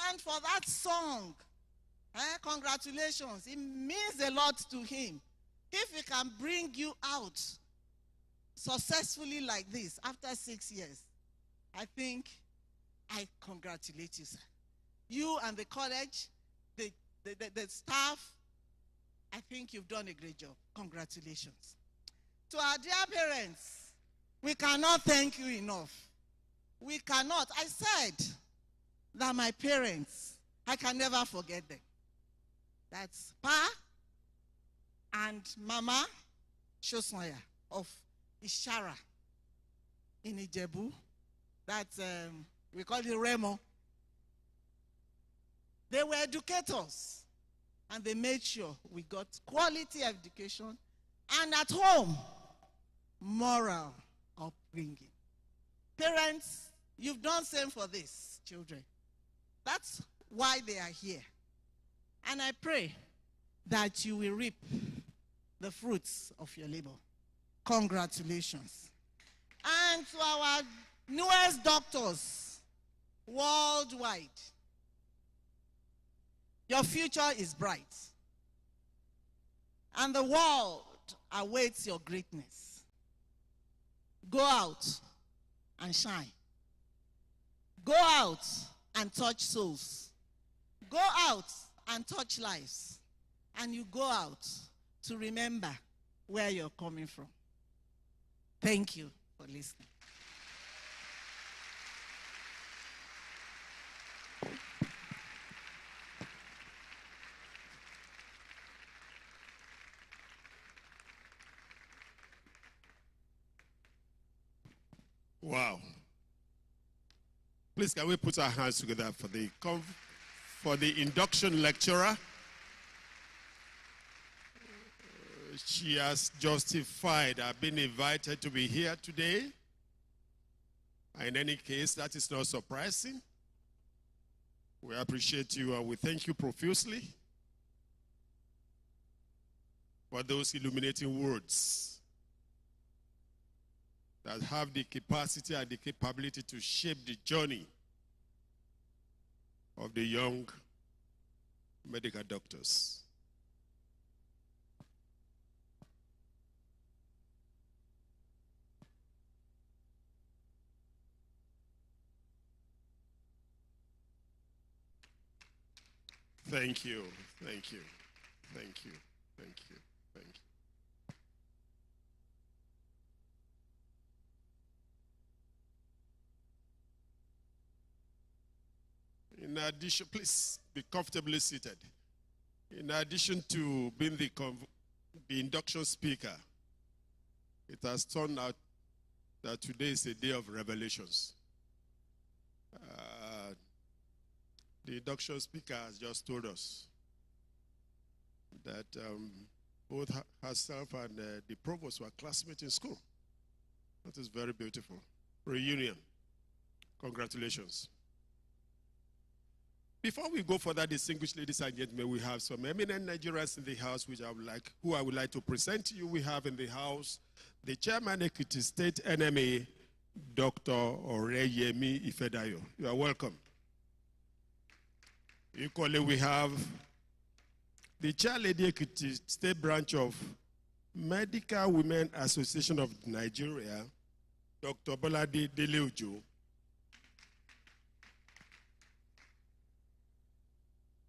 And for that song, congratulations. It means a lot to him. If he can bring you out successfully like this after 6 years, I think I congratulate you, sir. You and the college, the staff, I think you've done a great job. Congratulations. To our dear parents, we cannot thank you enough. We cannot. I said that my parents, I can never forget them. That's Pa and Mama Shosonya of Ishara in Ijebu. That's, we call it Remo. They were educators, and they made sure we got quality education, and at home, moral upbringing. Parents, you've done same for these children. That's why they are here. And I pray that you will reap the fruits of your labor. Congratulations. And to our newest doctors worldwide, your future is bright. And the world awaits your greatness. Go out and shine. Go out and touch souls. Go out and touch lives. And you go out to remember where you're coming from. Thank you for listening. Wow. Please, can we put our hands together for the induction lecturer? She has justified being invited to be here today. In any case, that is not surprising. We appreciate you and we thank you profusely for those illuminating words that have the capacity and the capability to shape the journey of the young medical doctors. Thank you, thank you, thank you, thank you, thank you. In addition, please be comfortably seated. In addition to being the induction speaker, it has turned out that today is a day of revelations. The induction speaker has just told us that both herself and the provost were classmates in school. That is very beautiful. Reunion. Congratulations. Before we go further, distinguished ladies and gentlemen, we have some eminent Nigerians in the house who I would like to present to you. We have in the house the Chairman Ekiti State NMA, Dr. Oreyemi Ifedayo. You are welcome. Equally, we have the Chair Lady Ekiti State Branch of Medical Women Association of Nigeria, Dr. Bolade Deleujo.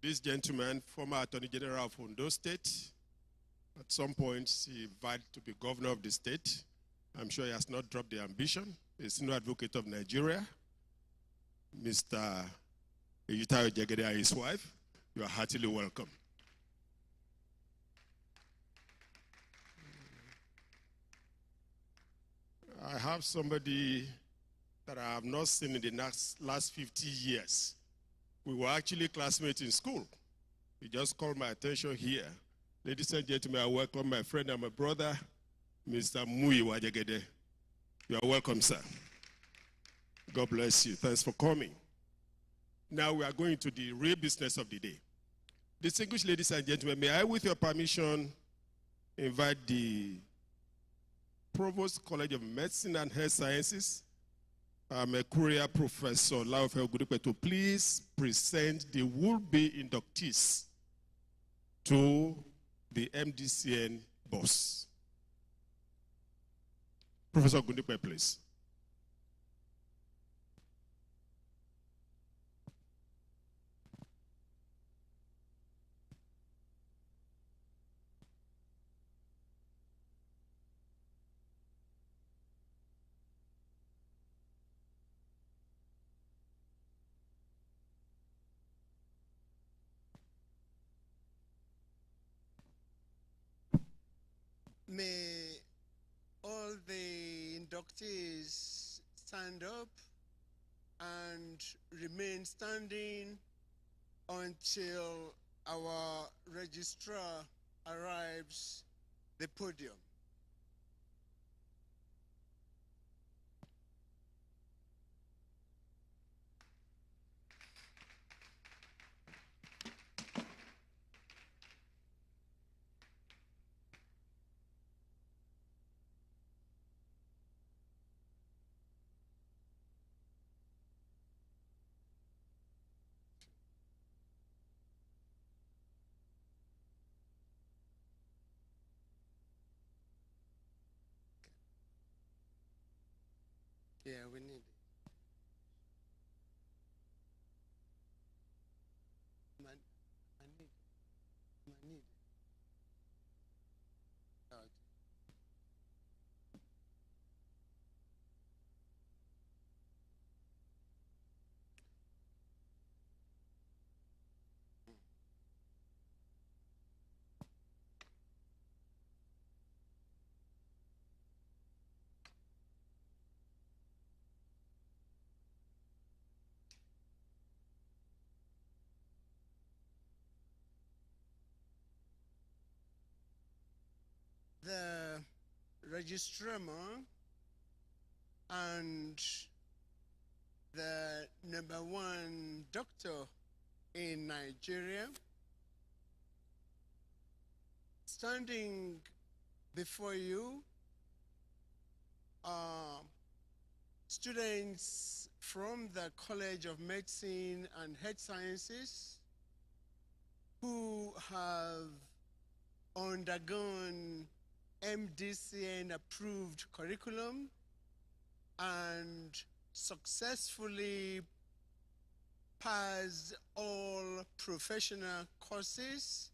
This gentleman, former Attorney General of Ondo State, at some point he vowed to be governor of the state. I'm sure he has not dropped the ambition. The senior advocate of Nigeria, Mr. Ejitayo Jegede and his wife, you are heartily welcome. I have somebody that I have not seen in the last 50 years. We were actually classmates in school. He just called my attention here. Ladies and gentlemen, I welcome my friend and my brother, Mr. Mui Wajegede. You are welcome, sir. God bless you. Thanks for coming. Now we are going to the real business of the day. Distinguished ladies and gentlemen, may I, with your permission, invite the Provost, College of Medicine and Health Sciences, Mercuria Professor Laofel Gudupe, to please present the would-be inductees to the MDCN boss. Professor Gudupe, please. May all the inductees stand up and remain standing until our registrar arrives the podium. Yeah, we need it. I need it. Okay. The registrar and the #1 doctor in Nigeria, standing before you are students from the College of Medicine and Health Sciences who have undergone MDCN approved curriculum and successfully passed all professional courses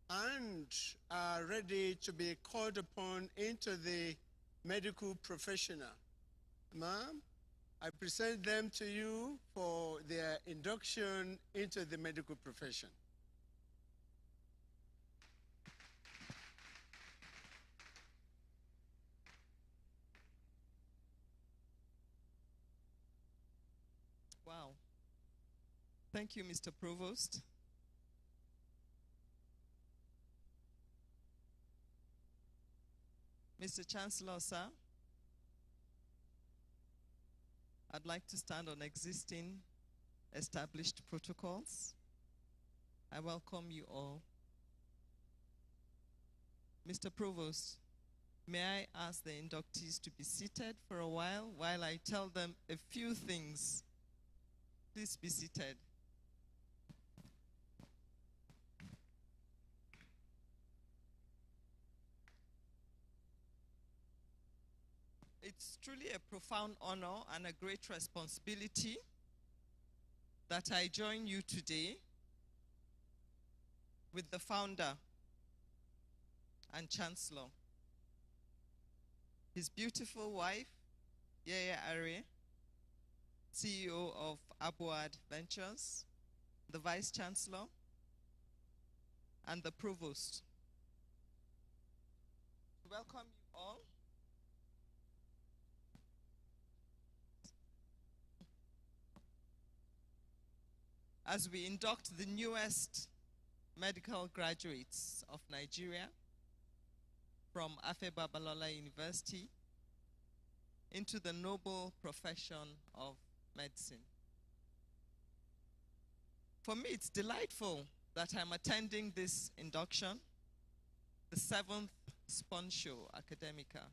and are ready to be called upon into the medical professional. Ma'am, I present them to you for their induction into the medical profession. Wow. Thank you, Mr. Provost. Mr. Chancellor, sir, I'd like to stand on existing established protocols. I welcome you all. Mr. Provost, may I ask the inductees to be seated for a while I tell them a few things. Please be seated. It's truly a profound honor and a great responsibility that I join you today with the founder and Chancellor, his beautiful wife, Yaya Are, CEO of Abuad Ventures, the Vice Chancellor, and the Provost. Welcome you all. As we induct the newest medical graduates of Nigeria from Afe Babalola University into the noble profession of medicine. For me, it's delightful that I'm attending this induction, the 7th Sponsio Academica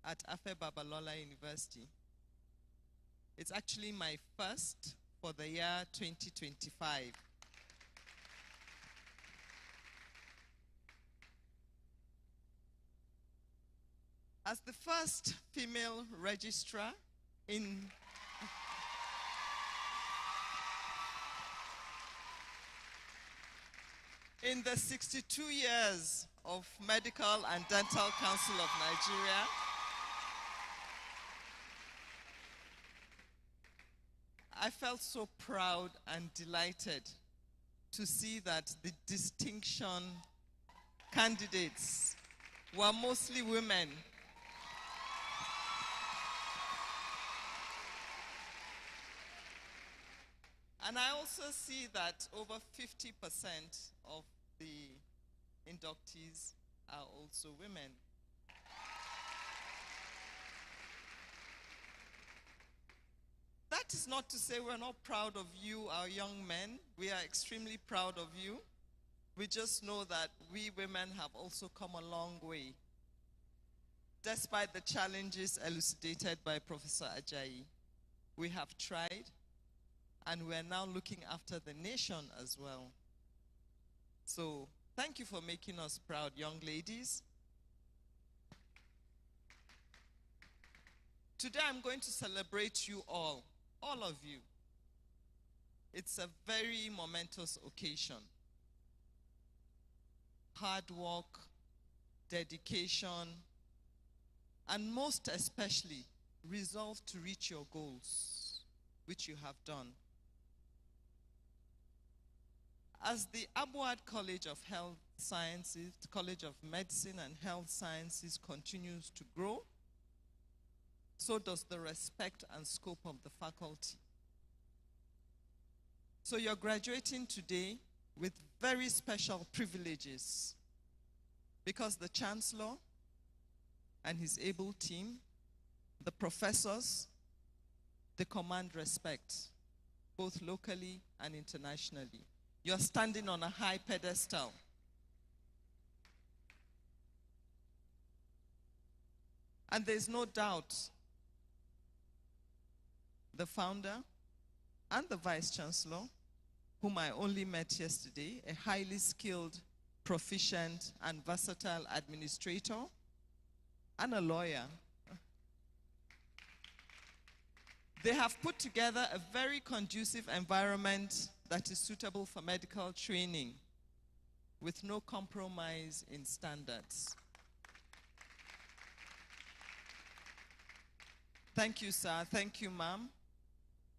at Afe Babalola University. It's actually my first for the year 2025. As the first female registrar in the 62 years of Medical and Dental Council of Nigeria, I felt so proud and delighted to see that the distinction candidates were mostly women. And I also see that over 50% of the inductees are also women. That is not to say we're not proud of you, our young men. We are extremely proud of you. We just know that we women have also come a long way, despite the challenges elucidated by Professor Ajayi. We have tried, and we're now looking after the nation as well. So thank you for making us proud, young ladies. Today I'm going to celebrate you all of you. It's a very momentous occasion. Hard work, dedication, and most especially, resolve to reach your goals, which you have done. As the Abuad College of Health Sciences, College of Medicine and Health Sciences continues to grow, so does the respect and scope of the faculty. So you're graduating today with very special privileges because the Chancellor and his able team, the professors, they command respect, both locally and internationally. You're standing on a high pedestal. And there's no doubt the founder and the Vice Chancellor, whom I only met yesterday, a highly skilled, proficient, and versatile administrator, and a lawyer. They have put together a very conducive environment that is suitable for medical training, with no compromise in standards. Thank you, sir. Thank you, ma'am,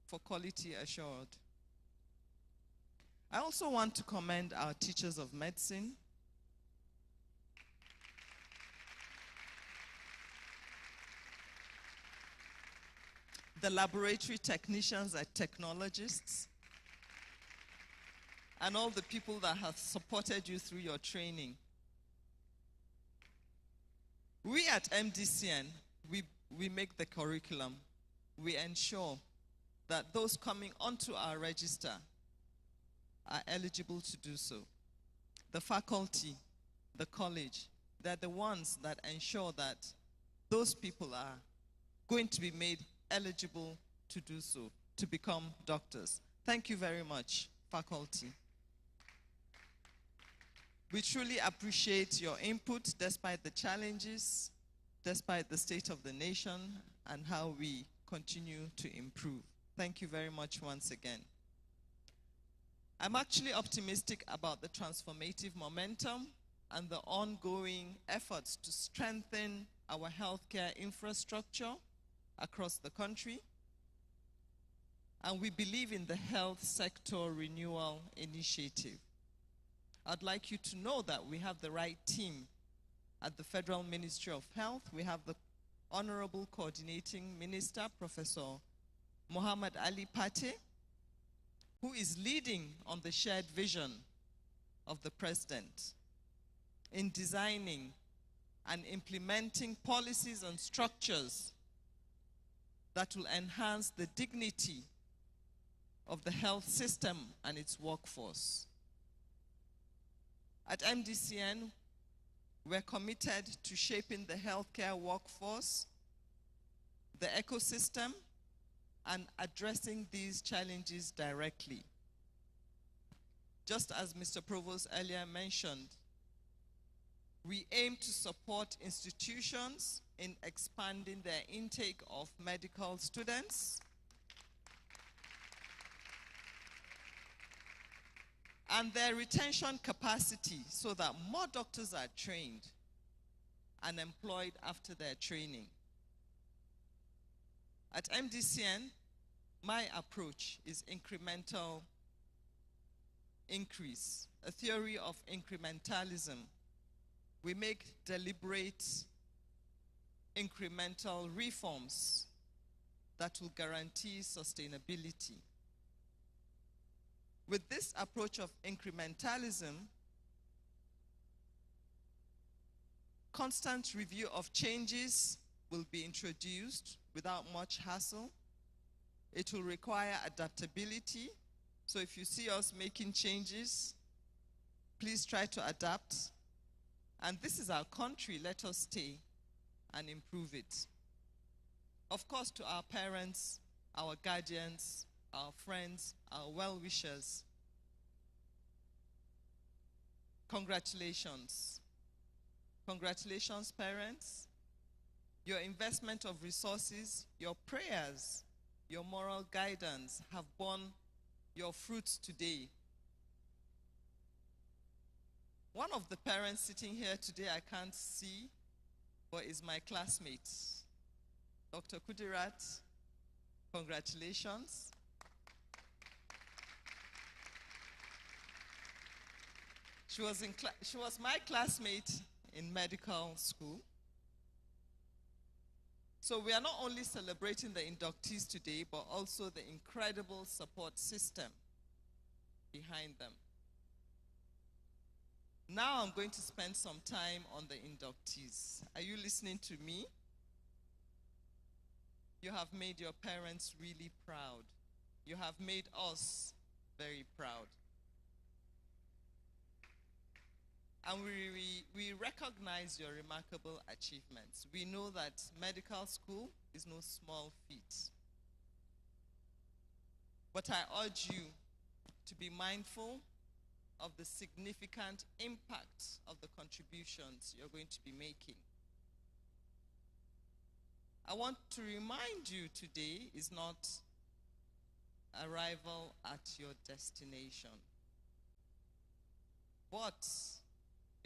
for quality assured. I also want to commend our teachers of medicine. The laboratory technicians and technologists, and all the people that have supported you through your training. We at MDCN, we make the curriculum. We ensure that those coming onto our register are eligible to do so. The faculty, the college, they're the ones that ensure that those people are going to be made eligible to do so, to become doctors. Thank you very much, faculty. We truly appreciate your input despite the challenges despite the state of the nation and how we continue to improve. Thank you very much once again. I'm actually optimistic about the transformative momentum and the ongoing efforts to strengthen our healthcare infrastructure across the country. And we believe in the health sector renewal initiative. I'd like you to know that we have the right team at the Federal Ministry of Health. We have the Honorable Coordinating Minister, Professor Muhammad Ali Pate, who is leading on the shared vision of the President in designing and implementing policies and structures that will enhance the dignity of the health system and its workforce. At MDCN, we're committed to shaping the healthcare workforce, the ecosystem, and addressing these challenges directly. Just as Mr. Provost earlier mentioned, we aim to support institutions in expanding their intake of medical students and their retention capacity so that more doctors are trained and employed after their training. At MDCN, my approach is incremental increase, a theory of incrementalism. We make deliberate incremental reforms that will guarantee sustainability. With this approach of incrementalism, constant review of changes will be introduced without much hassle. It will require adaptability. So if you see us making changes, please try to adapt. And this is our country. Let us stay and improve it. Of course, to our parents, our guardians, our friends, our well-wishers, congratulations. Congratulations, parents. Your investment of resources, your prayers, your moral guidance have borne your fruits today. One of the parents sitting here today I can't see, but is my classmate, Dr. Kudirat. Congratulations. She was my classmate in medical school. So we are not only celebrating the inductees today, but also the incredible support system behind them. Now I'm going to spend some time on the inductees. Are you listening to me? You have made your parents really proud. You have made us very proud. And we recognize your remarkable achievements. We know that medical school is no small feat. But I urge you to be mindful of the significant impact of the contributions you're going to be making. I want to remind you today is not arrival at your destination, but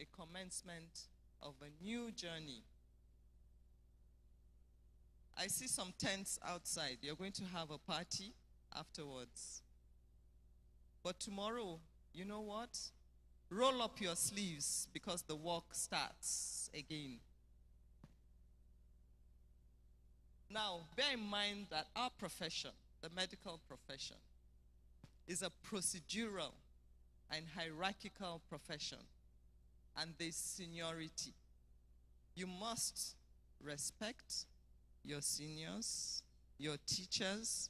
a commencement of a new journey. I see some tents outside. You're going to have a party afterwards. But tomorrow, you know what? Roll up your sleeves because the work starts again. Now, bear in mind that our profession, the medical profession, is a procedural and hierarchical profession. And there's seniority. You must respect your seniors, your teachers,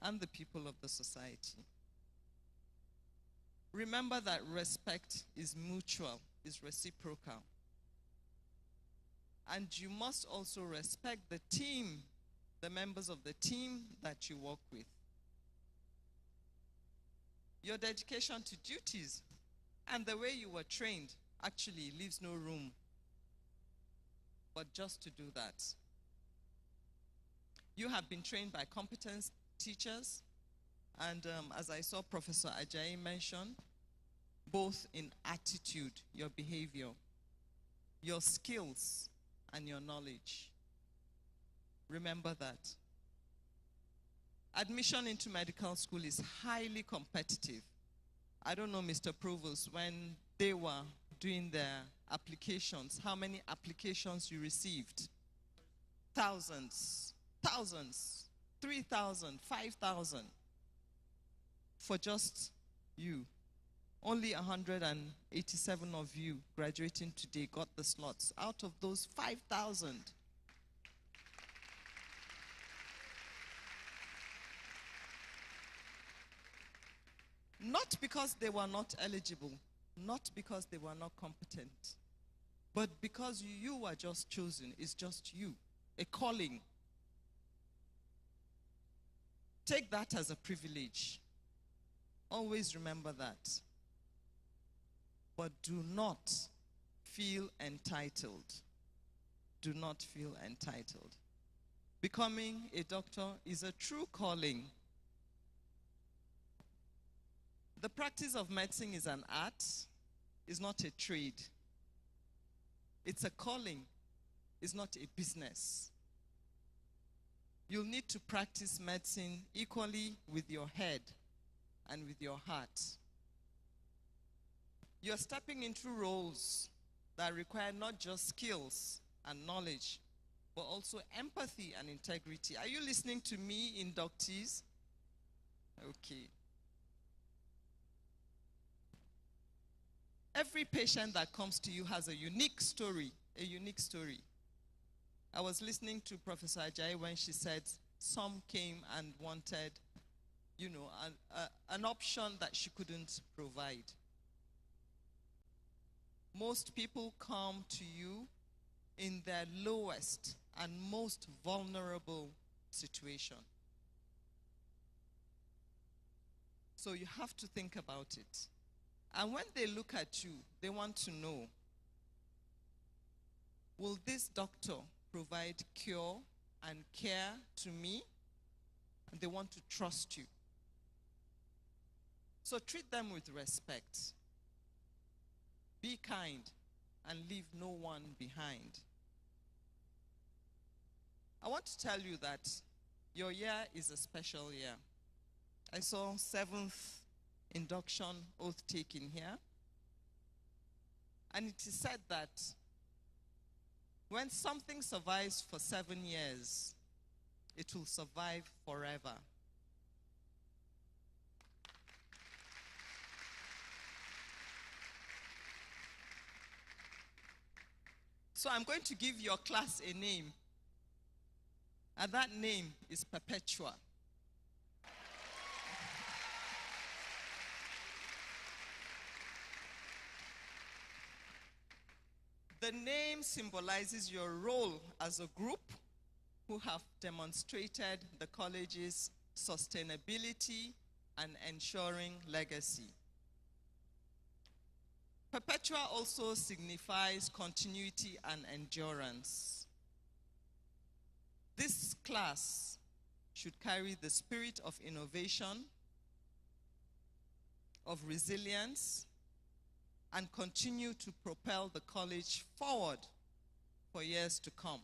and the people of the society. Remember that respect is mutual, is reciprocal. And you must also respect the team, the members of the team that you work with. Your dedication to duties and the way you were trained actually leaves no room but just to do that. You have been trained by competent teachers, and as I saw Professor Ajayi mention, both in attitude, your behavior, your skills, and your knowledge. Remember that. Admission into medical school is highly competitive. I don't know, Mr. Provost, when they were doing their applications, how many applications you received? Thousands, 3,000, 5,000 for just you. Only 187 of you graduating today got the slots out of those 5,000. Not because they were not eligible, not because they were not competent, but because you were just chosen. It's just you, a calling. Take that as a privilege. Always remember that. But do not feel entitled. Do not feel entitled. Becoming a doctor is a true calling. The practice of medicine is an art, it's not a trade. It's a calling, it's not a business. You'll need to practice medicine equally with your head and with your heart. You're stepping into roles that require not just skills and knowledge, but also empathy and integrity. Are you listening to me, inductees? Okay. Every patient that comes to you has a unique story, a unique story. I was listening to Professor Ajayi when she said some came and wanted, you know, an option that she couldn't provide. Most people come to you in their lowest and most vulnerable situation. So you have to think about it. And when they look at you, they want to know, will this doctor provide cure and care to me? And they want to trust you. So treat them with respect. Be kind and leave no one behind. I want to tell you that your year is a special year. I saw 7th induction oath taking here. And it is said that when something survives for 7 years, it will survive forever. So I'm going to give your class a name. And that name is Perpetua. The name symbolizes your role as a group who have demonstrated the college's sustainability and ensuring legacy. Perpetua also signifies continuity and endurance. This class should carry the spirit of innovation, of resilience, and continue to propel the college forward for years to come.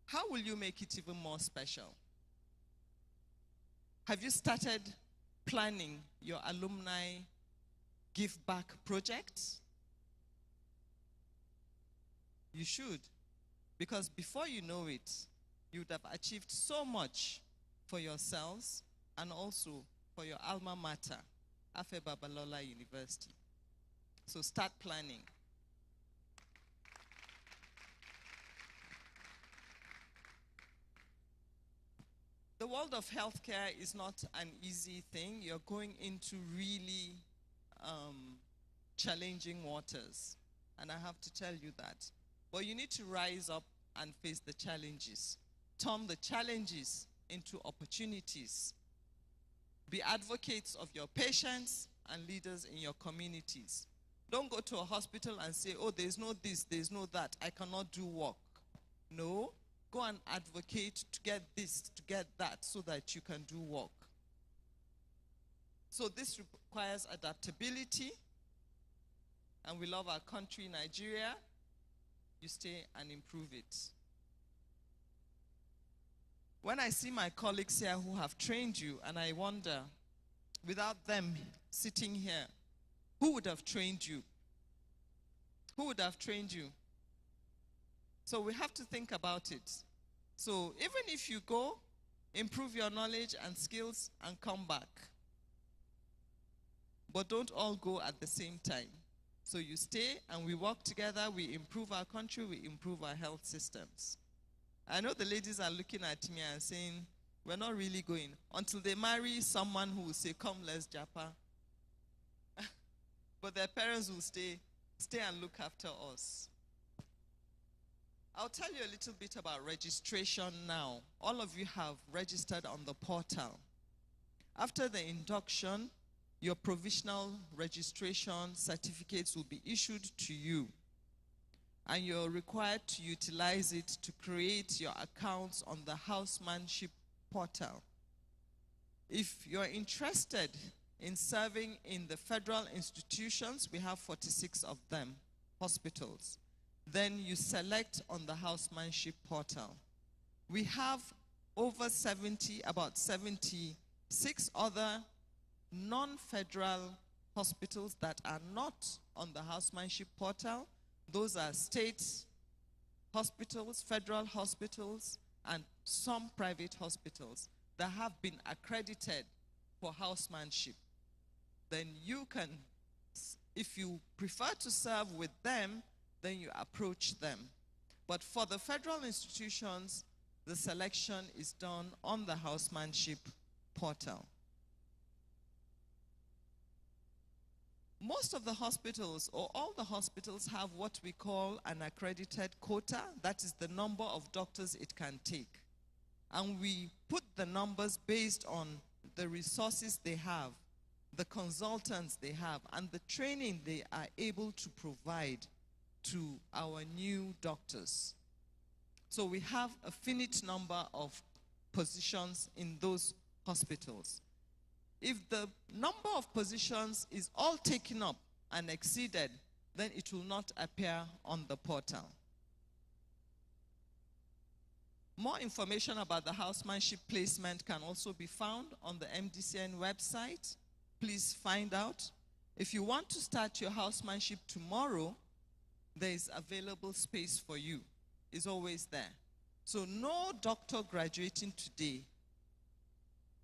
How will you make it even more special? Have you started planning your alumni give back project? You should, because before you know it, you would have achieved so much for yourselves and also for your alma mater, Afe Babalola University. So start planning. The world of healthcare is not an easy thing. You're going into really challenging waters. And I have to tell you that. But you need to rise up and face the challenges. Turn the challenges into opportunities. Be advocates of your patients and leaders in your communities. Don't go to a hospital and say, oh, there's no this, there's no that, I cannot do work. No, go and advocate to get this, to get that, so that you can do work. So this requires adaptability, and we love our country, Nigeria. You stay and improve it. When I see my colleagues here who have trained you, and I wonder, without them sitting here, who would have trained you? Who would have trained you? So we have to think about it. So even if you go, improve your knowledge and skills and come back. But don't all go at the same time. So you stay and we work together, we improve our country, we improve our health systems. I know the ladies are looking at me and saying, we're not really going. Until they marry someone who will say, come, let's japa. But their parents will stay and look after us. I'll tell you a little bit about registration now. All of you have registered on the portal. After the induction, your provisional registration certificates will be issued to you. And you're required to utilize it to create your accounts on the housemanship portal. If you're interested in serving in the federal institutions, we have 46 of them, hospitals. Then you select on the housemanship portal. We have over 70, about 76 other non-federal hospitals that are not on the housemanship portal. Those are state hospitals, federal hospitals, and some private hospitals that have been accredited for housemanship. Then you can, if you prefer to serve with them, then you approach them. But for the federal institutions, the selection is done on the housemanship portal. Most of the hospitals, or all the hospitals, have what we call an accredited quota. That is the number of doctors it can take. And we put the numbers based on the resources they have, the consultants they have, and the training they are able to provide to our new doctors. So we have a finite number of positions in those hospitals. If the number of positions is all taken up and exceeded, then it will not appear on the portal. More information about the housemanship placement can also be found on the MDCN website. Please find out. If you want to start your housemanship tomorrow, there is available space for you. It's always there. So no doctor graduating today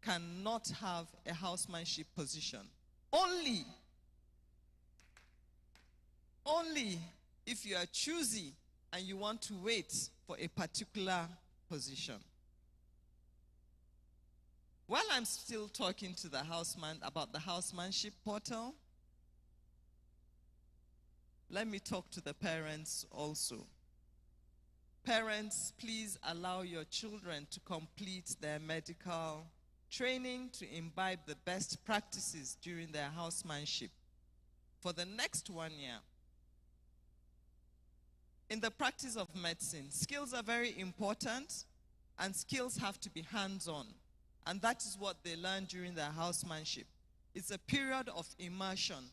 cannot have a housemanship position. Only if you are choosy and you want to wait for a particular position. While I'm still talking to the houseman about the housemanship portal, let me talk to the parents also. Parents, please allow your children to complete their medical training to imbibe the best practices during their housemanship for the next 1 year. In the practice of medicine, skills are very important, and skills have to be hands-on. And that is what they learn during their housemanship. It's a period of immersion.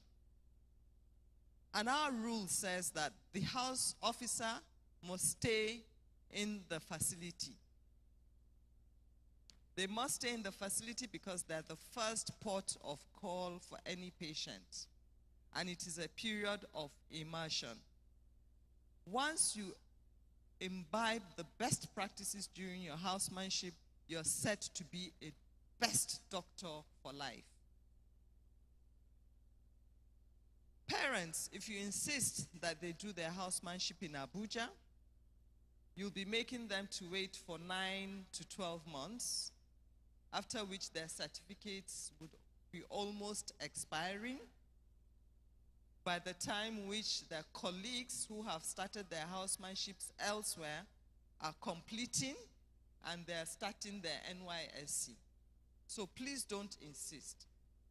And our rule says that the house officer must stay in the facility. They must stay in the facility because they're the first port of call for any patient. And it is a period of immersion. Once you imbibe the best practices during your housemanship, you're set to be a best doctor for life. Parents, if you insist that they do their housemanship in Abuja, you'll be making them to wait for 9 to 12 months, after which their certificates would be almost expiring. By the time which their colleagues who have started their housemanships elsewhere are completing and they're starting their NYSC. So please don't insist.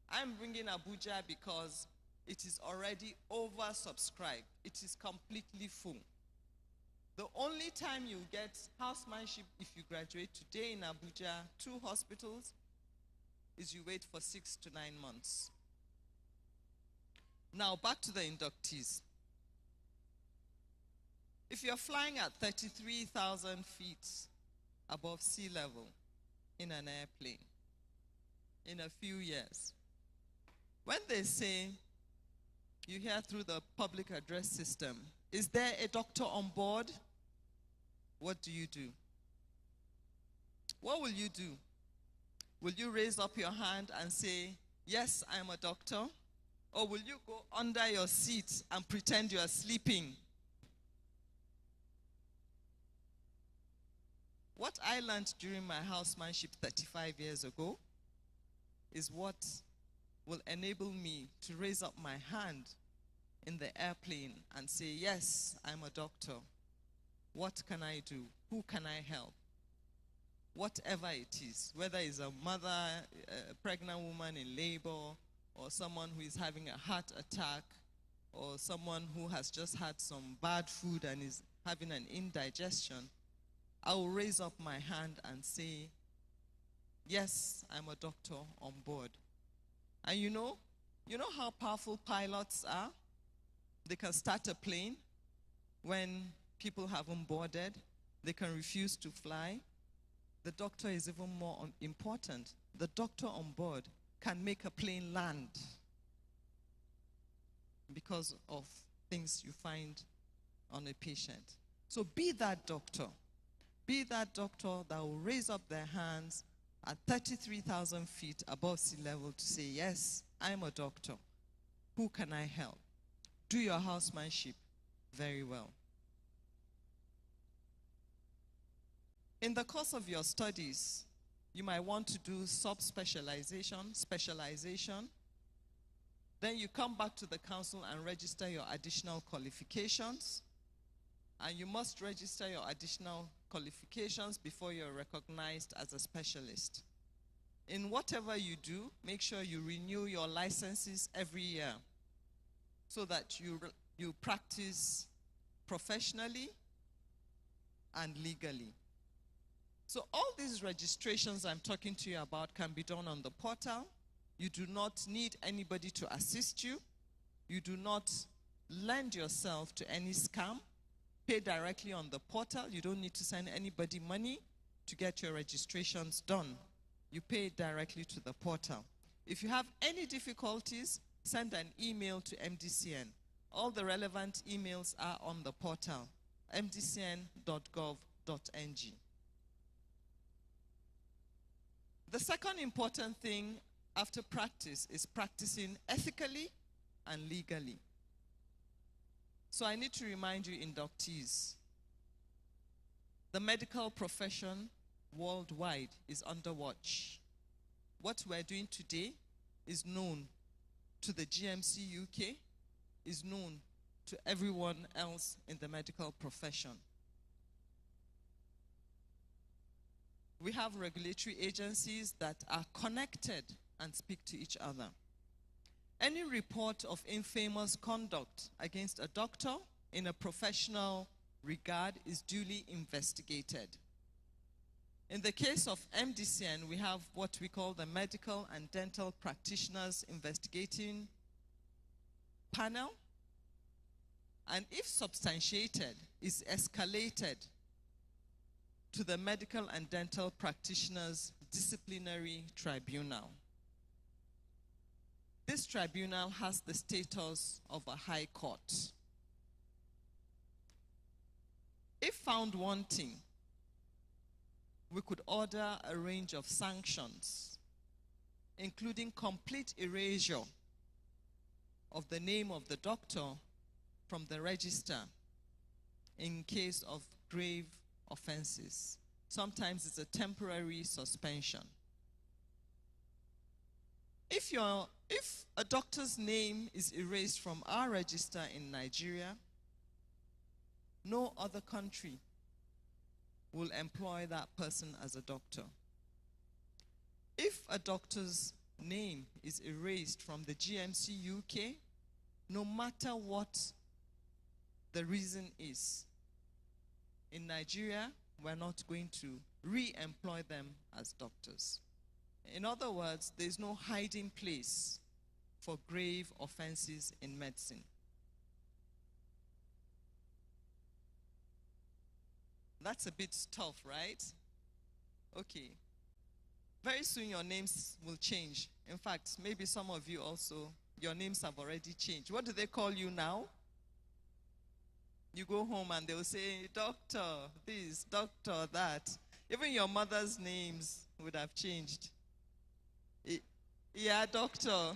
I'm bringing Abuja because it is already oversubscribed. It is completely full. The only time you get housemanship if you graduate today in Abuja, 2 hospitals, is you wait for 6 to 9 months. Now back to the inductees. If you're flying at 33,000 feet above sea level in an airplane in a few years, when they say, you hear through the public address system, is there a doctor on board? What do? What will you do? Will you raise up your hand and say, yes, I'm a doctor? Or will you go under your seat and pretend you are sleeping? What I learned during my housemanship 35 years ago is what will enable me to raise up my hand in the airplane and say, yes, I'm a doctor. What can I do? Who can I help? Whatever it is, whether it's a mother, a pregnant woman in labor, or someone who is having a heart attack, or someone who has just had some bad food and is having an indigestion, I will raise up my hand and say, yes, I'm a doctor on board. And you know how powerful pilots are? They can start a plane when people haven't boarded. They can refuse to fly. The doctor is even more important. The doctor on board can make a plane land because of things you find on a patient. So be that doctor. Be that doctor that will raise up their hands at 33,000 feet above sea level to say, yes, I'm a doctor. Who can I help? Do your housemanship very well. In the course of your studies, you might want to do subspecialization, specialization. Then you come back to the council and register your additional qualifications. And you must register your additional qualifications before you're recognized as a specialist. In whatever you do, make sure you renew your licenses every year so that you practice professionally and legally. So all these registrations I'm talking to you about can be done on the portal. You do not need anybody to assist you. You do not lend yourself to any scam. Pay directly on the portal. You don't need to send anybody money to get your registrations done. You pay directly to the portal. If you have any difficulties, send an email to MDCN. All the relevant emails are on the portal, mdcn.gov.ng. The second important thing after practice is practicing ethically and legally. So I need to remind you, inductees, the medical profession worldwide is under watch. What we're doing today is known to the GMC UK, is known to everyone else in the medical profession. We have regulatory agencies that are connected and speak to each other. Any report of infamous conduct against a doctor in a professional regard is duly investigated. In the case of MDCN, we have what we call the Medical and Dental Practitioners Investigating Panel. And if substantiated, is escalated to the Medical and Dental Practitioners Disciplinary Tribunal. This tribunal has the status of a high court. If found wanting, we could order a range of sanctions, including complete erasure of the name of the doctor from the register in case of grave offenses. Sometimes it's a temporary suspension. If a doctor's name is erased from our register in Nigeria, no other country will employ that person as a doctor. If a doctor's name is erased from the GMC UK, no matter what the reason is. In Nigeria, we're not going to re-employ them as doctors. In other words, there's no hiding place for grave offenses in medicine. That's a bit tough, right? Okay. Very soon your names will change. In fact, maybe some of you also, your names have already changed. What do they call you now? You go home and they'll say, doctor this, doctor that. Even your mother's names would have changed. Yeah, doctor.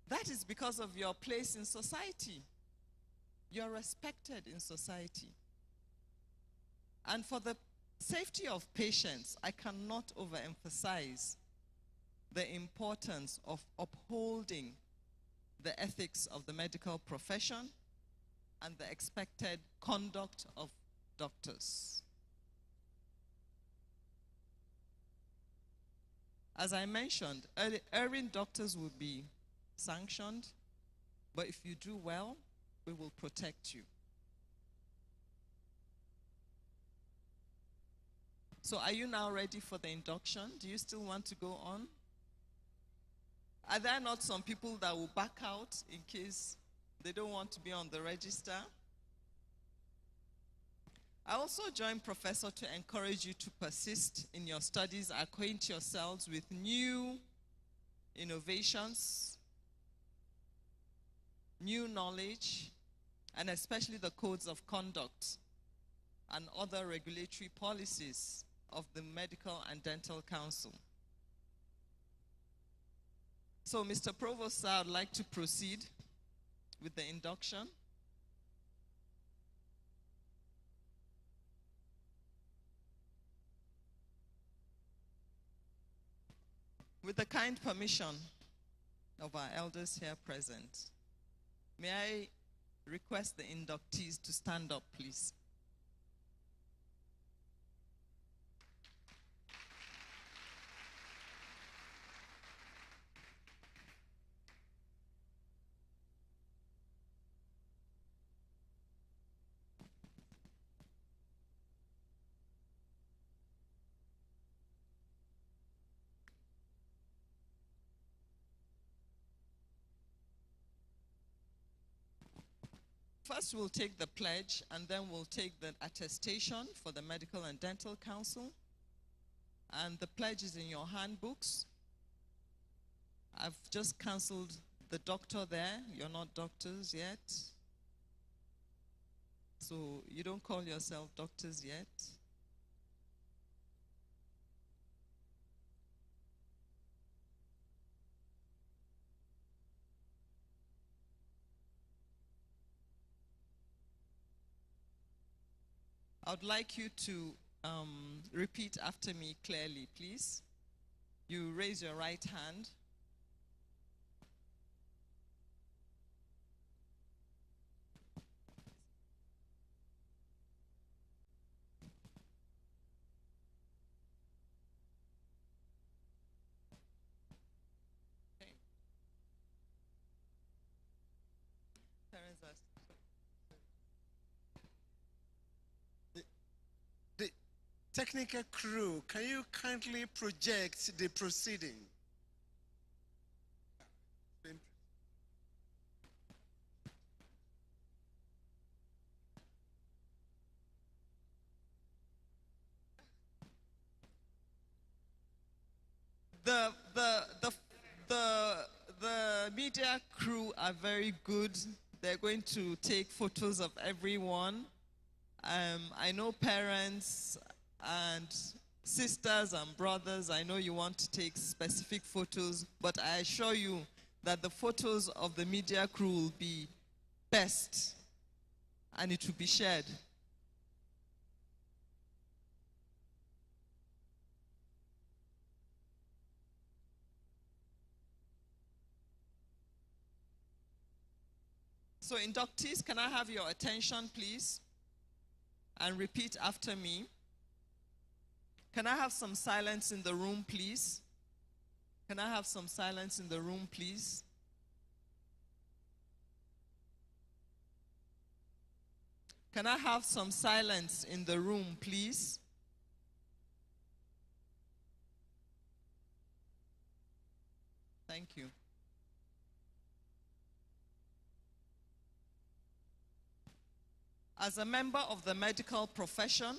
That is because of your place in society. You're respected in society. And for the safety of patients, I cannot overemphasize the importance of upholding the ethics of the medical profession and the expected conduct of doctors. As I mentioned, erring doctors will be sanctioned, but if you do well, we will protect you. So are you now ready for the induction? Do you still want to go on? Are there not some people that will back out in case they don't want to be on the register? I also joined Professor to encourage you to persist in your studies, acquaint yourselves with new innovations, new knowledge, and especially the codes of conduct and other regulatory policies of the Medical and Dental Council. So, Mr. Provost, I would like to proceed with the induction. With the kind permission of our elders here present, may I request the inductees to stand up, please. First, we'll take the pledge, and then we'll take the attestation for the Medical and Dental Council. And the pledge is in your handbooks. I've just canceled the doctor there. You're not doctors yet. So you don't call yourself doctors yet. I would like you to repeat after me clearly, please. You raise your right hand. Okay. The technical crew, can you kindly project the proceeding? The media crew are very good. They're going to take photos of everyone. I know parents and sisters and brothers, I know you want to take specific photos, but I assure you that the photos of the media crew will be best and it will be shared. So inductees, can I have your attention, please? And repeat after me. Can I have some silence in the room, please? Can I have some silence in the room, please? Can I have some silence in the room, please? Thank you. As a member of the medical profession,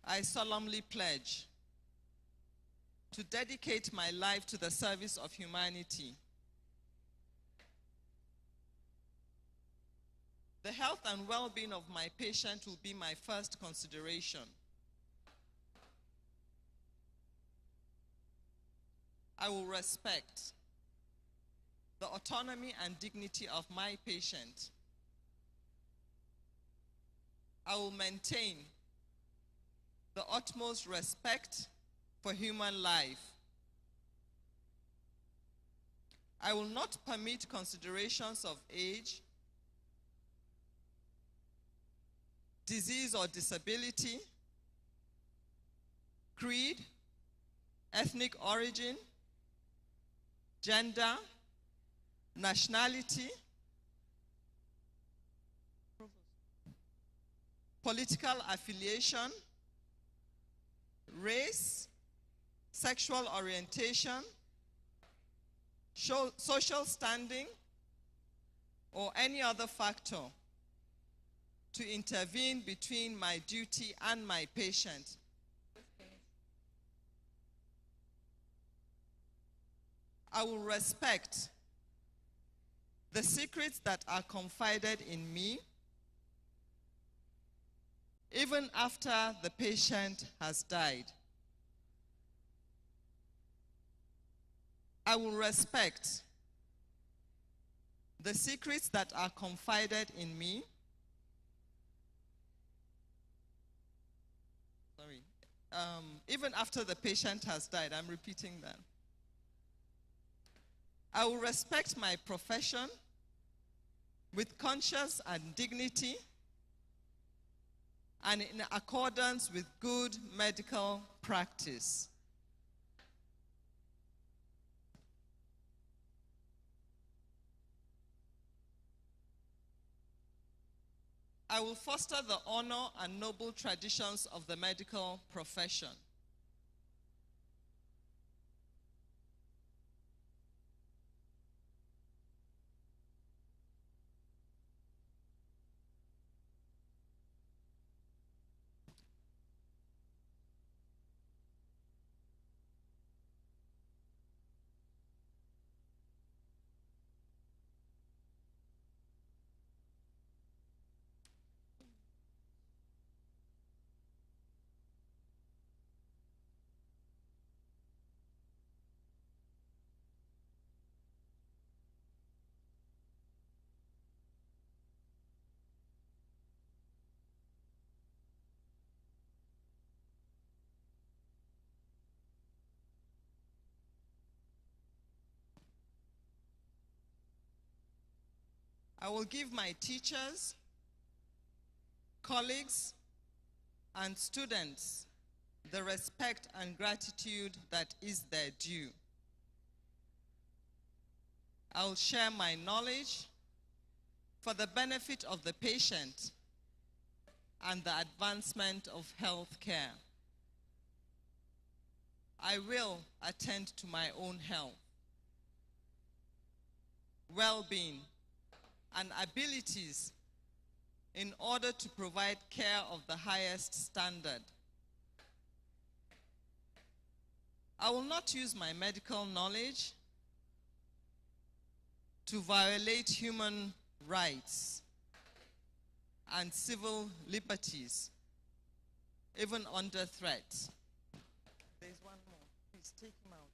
I solemnly pledge to dedicate my life to the service of humanity. The health and well-being of my patient will be my first consideration. I will respect the autonomy and dignity of my patient. I will maintain the utmost respect for human life. I will not permit considerations of age, disease or disability, creed, ethnic origin, gender, nationality, political affiliation, race, sexual orientation, social standing, or any other factor to intervene between my duty and my patient. I will respect the secrets that are confided in me even after the patient has died. I will respect the secrets that are confided in me even after the patient has died. I'm repeating that. I will respect my profession with conscience and dignity and in accordance with good medical practice. I will foster the honor and noble traditions of the medical profession. I will give my teachers, colleagues, and students the respect and gratitude that is their due. I will share my knowledge for the benefit of the patient and the advancement of health care. I will attend to my own health, well-being, and abilities in order to provide care of the highest standard. I will not use my medical knowledge to violate human rights and civil liberties, even under threat. There's one more. Please take him out.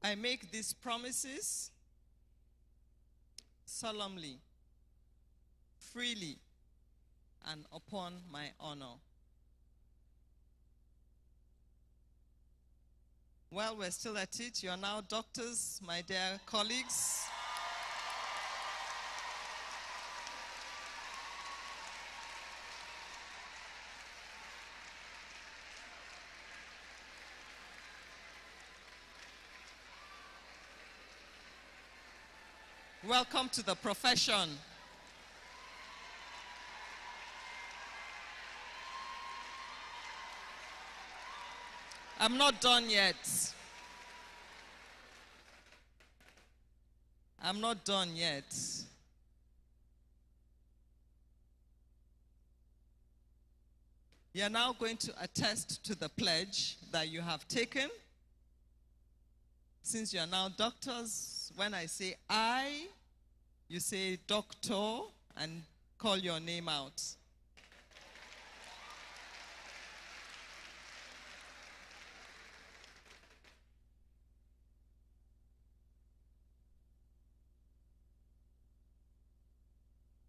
I make these promises solemnly, freely, and upon my honor. While we're still at it, you are now doctors, my dear colleagues. Welcome to the profession. I'm not done yet. I'm not done yet. You're now going to attest to the pledge that you have taken. Since you are now doctors, when I say I, you say doctor and call your name out.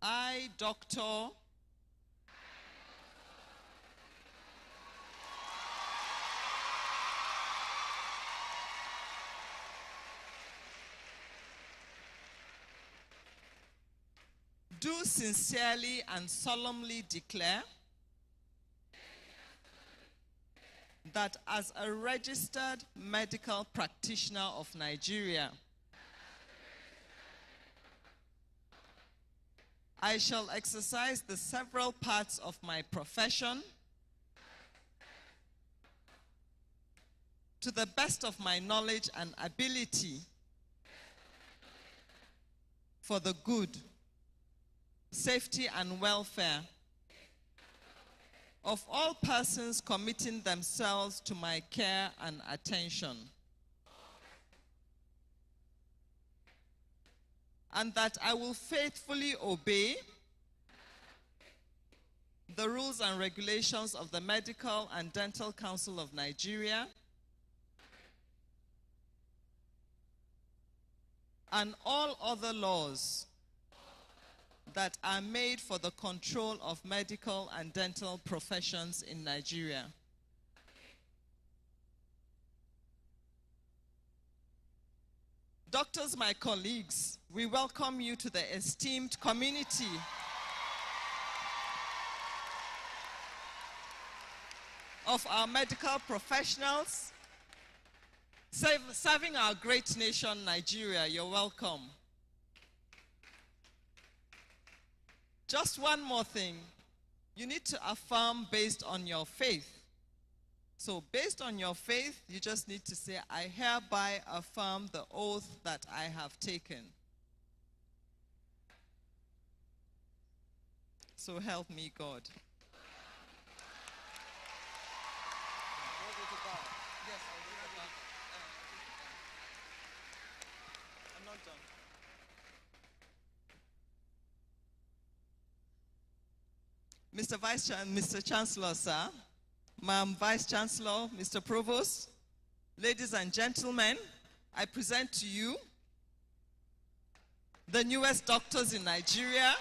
I, doctor, do sincerely and solemnly declare that as a registered medical practitioner of Nigeria, I shall exercise the several parts of my profession to the best of my knowledge and ability for the good, safety, and welfare of all persons committing themselves to my care and attention. And that I will faithfully obey the rules and regulations of the Medical and Dental Council of Nigeria and all other laws that are made for the control of medical and dental professions in Nigeria. Doctors, my colleagues, we welcome you to the esteemed community of our medical professionals serving our great nation, Nigeria. You're welcome. Just one more thing. You need to affirm based on your faith. So based on your faith, you just need to say, I hereby affirm the oath that I have taken. So help me God. I'm not done. Mr. Chancellor, sir, Ma'am Vice Chancellor, Mr. Provost, ladies and gentlemen, I present to you the newest doctors in Nigeria,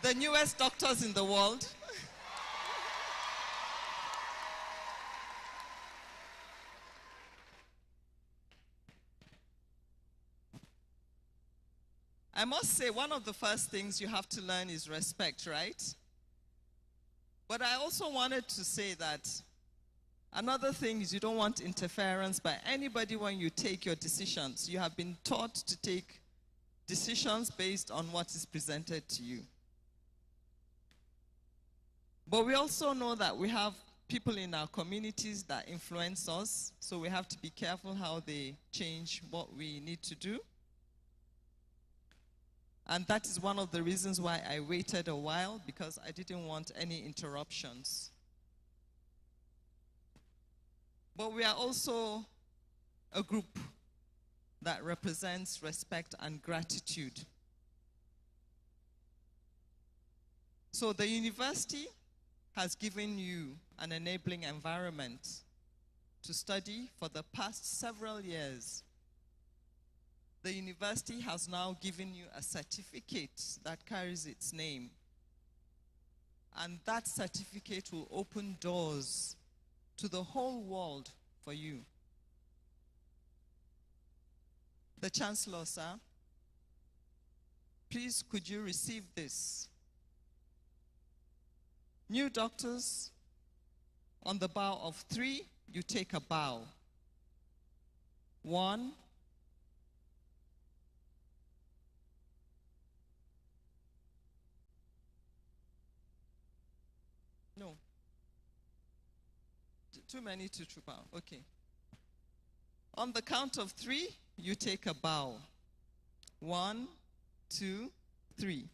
the newest doctors in the world, I must say, one of the first things you have to learn is respect, right? But I also wanted to say that another thing is you don't want interference by anybody when you take your decisions. You have been taught to take decisions based on what is presented to you. But we also know that we have people in our communities that influence us, so we have to be careful how they change what we need to do. And that is one of the reasons why I waited a while, because I didn't want any interruptions. But we are also a group that represents respect and gratitude. So the university has given you an enabling environment to study for the past several years. The university has now given you a certificate that carries its name. And that certificate will open doors to the whole world for you. The Chancellor, sir, please could you receive this? New doctors, on the bow of 3, you take a bow. 1, no, too many to troop out. Okay. On the count of 3, you take a bow. 1, 2, 3.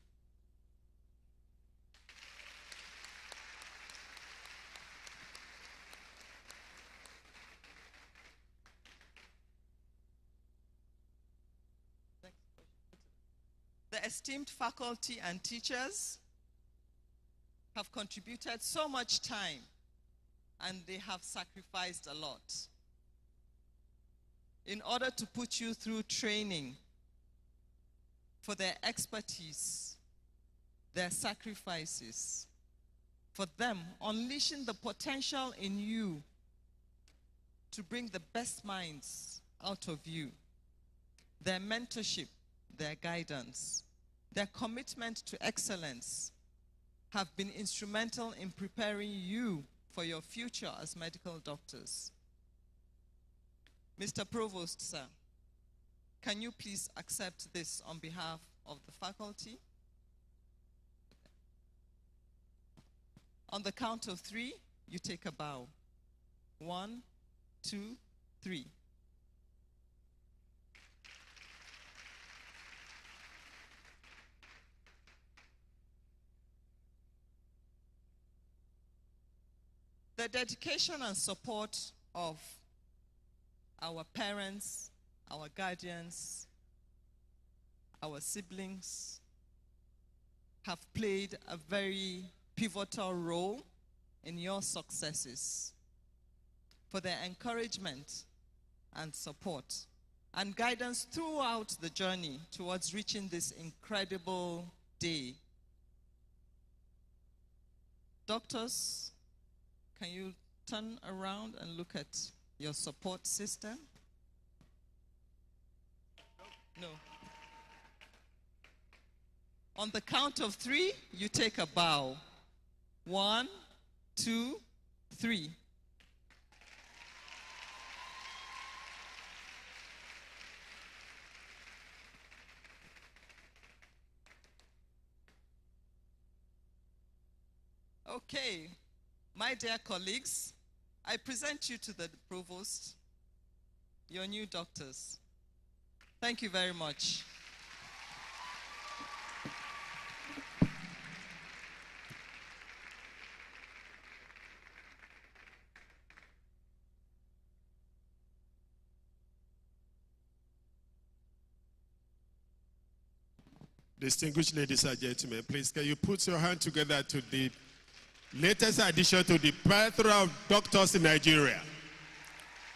The esteemed faculty and teachers have contributed so much time, and they have sacrificed a lot in order to put you through training. For their expertise, their sacrifices, for them unleashing the potential in you to bring the best minds out of you, their mentorship, their guidance, their commitment to excellence have been instrumental in preparing you for your future as medical doctors. Mr. Provost, sir, can you please accept this on behalf of the faculty? On the count of 3, you take a bow. 1, 2, 3. The dedication and support of our parents, our guardians, our siblings have played a very pivotal role in your successes. For their encouragement and support and guidance throughout the journey towards reaching this incredible day. Doctors, can you turn around and look at your support system? No. On the count of 3, you take a bow. 1, 2, 3. Okay, my dear colleagues, I present you to the Provost, your new doctors. Thank you very much. Distinguished ladies and gentlemen, please can you put your hand together to the latest addition to the plethora of doctors in Nigeria,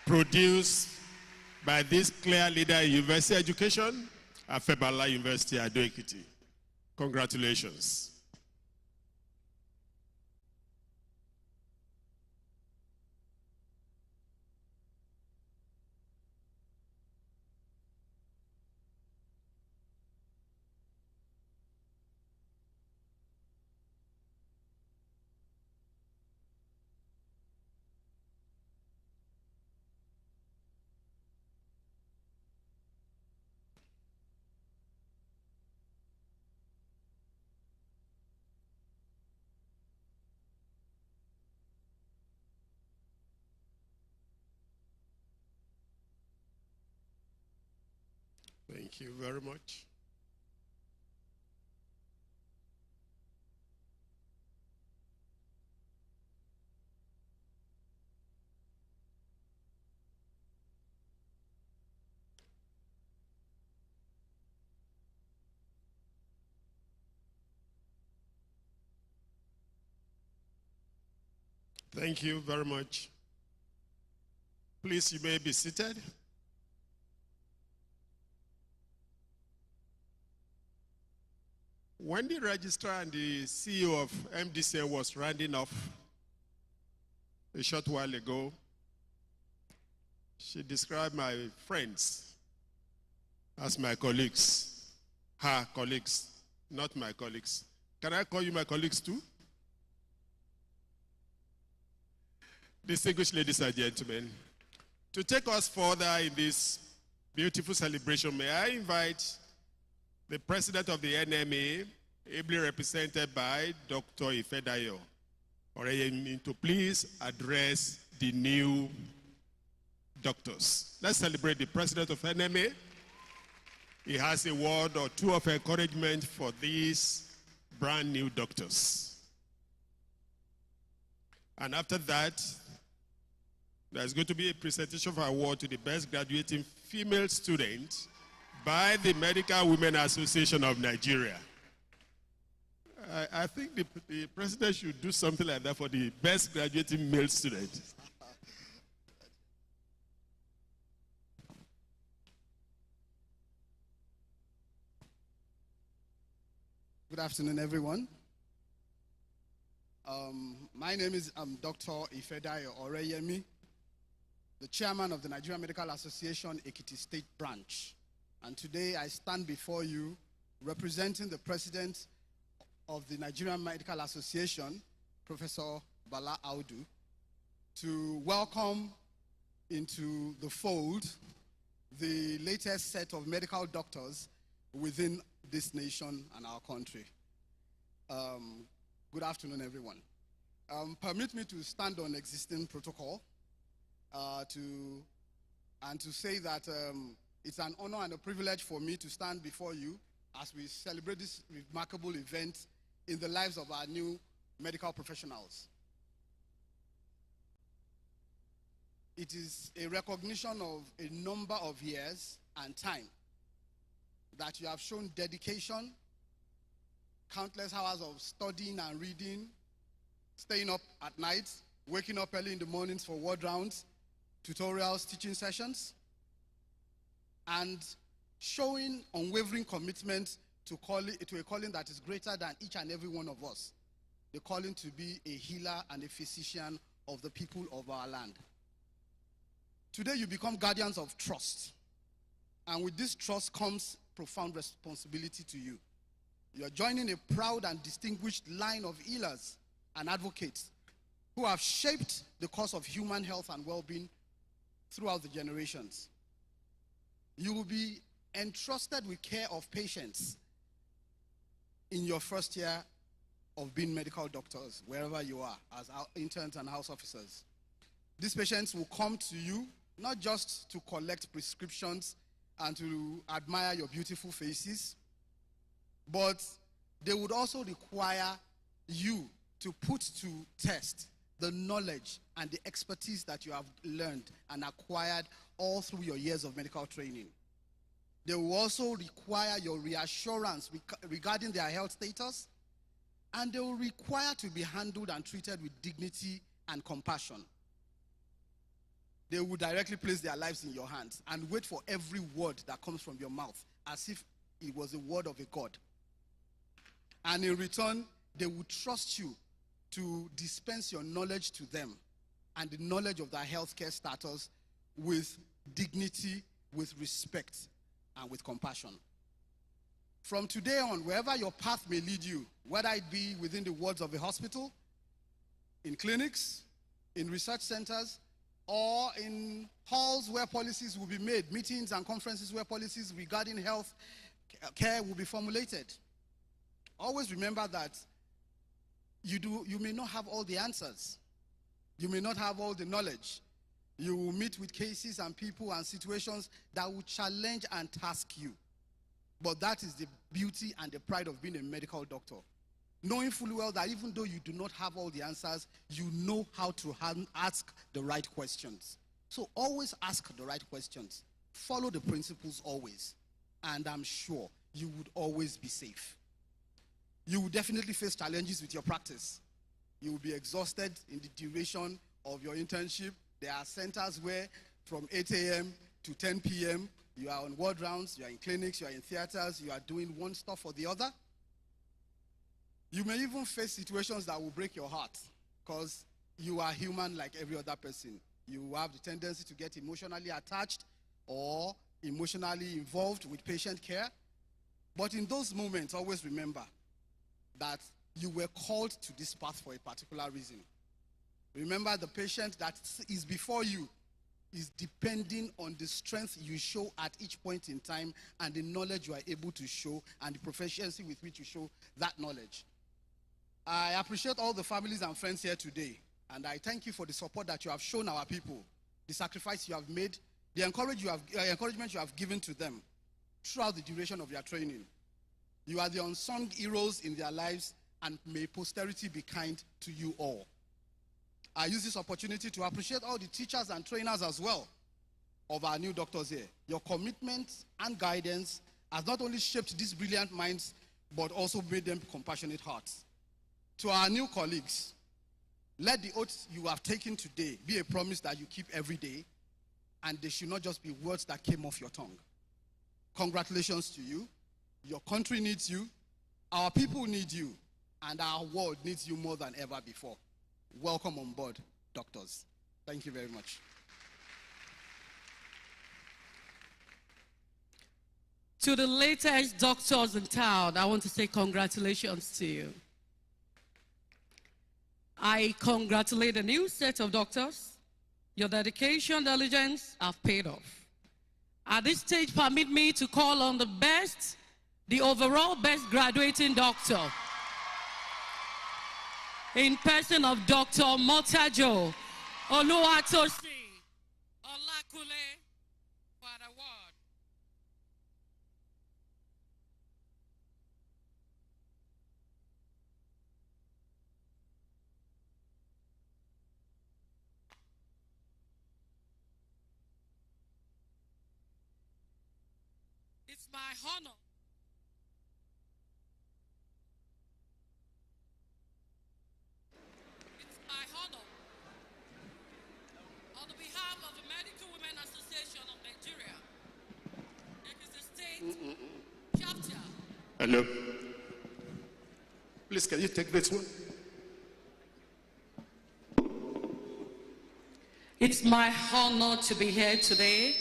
produced by this clear leader in university education at Febala University, Ado-Ekiti. Congratulations. Thank you very much. Thank you very much. Please, you may be seated. When the registrar and the CEO of MDC was rounding off a short while ago, she described my friends as my colleagues, her colleagues, not my colleagues. Can I call you my colleagues too? Distinguished ladies and gentlemen, to take us further in this beautiful celebration, may I invite the president of the NMA, ably represented by Dr. Ifedayo Oreyemi, to please address the new doctors. Let's celebrate the president of NMA. He has a word or two of encouragement for these brand new doctors. And after that, there's going to be a presentation of award to the best graduating female student by the Medical Women Association of Nigeria. I think the president should do something like that for the best graduating male student. Good afternoon, everyone. My name is Dr. Ifedayo Oreyemi, the chairman of the Nigerian Medical Association, Ekiti State Branch. And today I stand before you representing the president of the Nigerian Medical Association, Professor Bala Audu, to welcome into the fold the latest set of medical doctors within this nation and our country. Good afternoon, everyone. Permit me to stand on existing protocol to say that it's an honor and a privilege for me to stand before you as we celebrate this remarkable event in the lives of our new medical professionals. It is a recognition of a number of years and time that you have shown dedication, countless hours of studying and reading, staying up at night, waking up early in the mornings for ward rounds, tutorials, teaching sessions, and showing unwavering commitment to a calling that is greater than each and every one of us, the calling to be a healer and a physician of the people of our land. Today you become guardians of trust, and with this trust comes profound responsibility to you. You are joining a proud and distinguished line of healers and advocates who have shaped the cause of human health and well-being throughout the generations. You will be entrusted with care of patients in your first year of being medical doctors, wherever you are, as our interns and house officers. These patients will come to you not just to collect prescriptions and to admire your beautiful faces, but they would also require you to put to test the knowledge and the expertise that you have learned and acquired all through your years of medical training. They will also require your reassurance regarding their health status, and they will require to be handled and treated with dignity and compassion. They will directly place their lives in your hands and wait for every word that comes from your mouth as if it was a word of a God. And in return, they will trust you to dispense your knowledge to them and the knowledge of their healthcare status with dignity, with respect, and with compassion. From today on, wherever your path may lead you, whether it be within the walls of a hospital, in clinics, in research centers, or in halls where policies will be made, meetings and conferences where policies regarding health care will be formulated, always remember that you may not have all the answers. You may not have all the knowledge. You will meet with cases and people and situations that will challenge and task you. But that is the beauty and the pride of being a medical doctor. Knowing fully well that even though you do not have all the answers, you know how to ask the right questions. So always ask the right questions. Follow the principles always. And I'm sure you would always be safe. You will definitely face challenges with your practice. You will be exhausted in the duration of your internship. There are centers where from 8 a.m. to 10 p.m., you are on ward rounds, you are in clinics, you are in theaters, you are doing one stuff or the other. You may even face situations that will break your heart because you are human like every other person. You have the tendency to get emotionally attached or emotionally involved with patient care. But in those moments, always remember that you were called to this path for a particular reason. Remember, the patient that is before you is depending on the strength you show at each point in time and the knowledge you are able to show and the proficiency with which you show that knowledge. I appreciate all the families and friends here today, and I thank you for the support that you have shown our people, the sacrifice you have made, the encouragement you have given to them throughout the duration of your training. You are the unsung heroes in their lives, and may posterity be kind to you all. I use this opportunity to appreciate all the teachers and trainers as well of our new doctors here. Your commitment and guidance has not only shaped these brilliant minds, but also made them compassionate hearts. To our new colleagues, let the oaths you have taken today be a promise that you keep every day, and they should not just be words that came off your tongue. Congratulations to you. Your country needs you, our people need you, and our world needs you more than ever before. Welcome on board, doctors. Thank you very much. To the latest doctors in town, I want to say congratulations to you. I congratulate the new set of doctors. Your dedication and diligence have paid off. At this stage, permit me to call on the overall best graduating doctor, in person of Dr. Motajo Oluwatosi Olakule for the award. It's my honor on behalf of the Medical Women Association of Nigeria, it is the state chapter. Hello. Please, can you take this one? It's my honor to be here today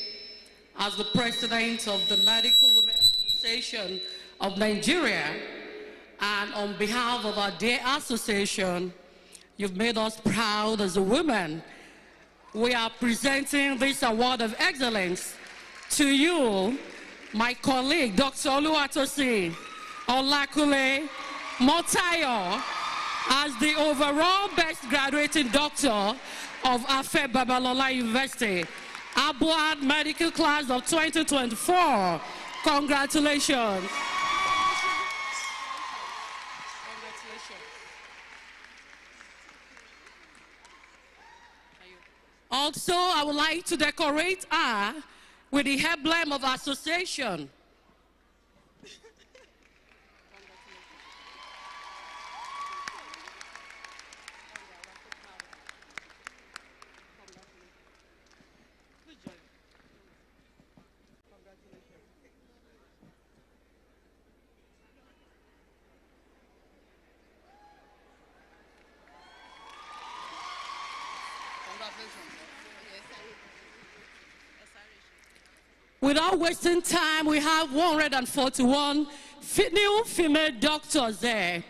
as the president of the Medical Women Association of Nigeria, and on behalf of our dear association, you've made us proud as a woman. We are presenting this award of excellence to you, my colleague, Dr. Oluwatosi Olakule Motayo, as the overall best graduating doctor of Afe Babalola University, Abuad Medical Class of 2024. Congratulations. Also, I would like to decorate her with the emblem of association. Without wasting time, we have 141 new female doctors there.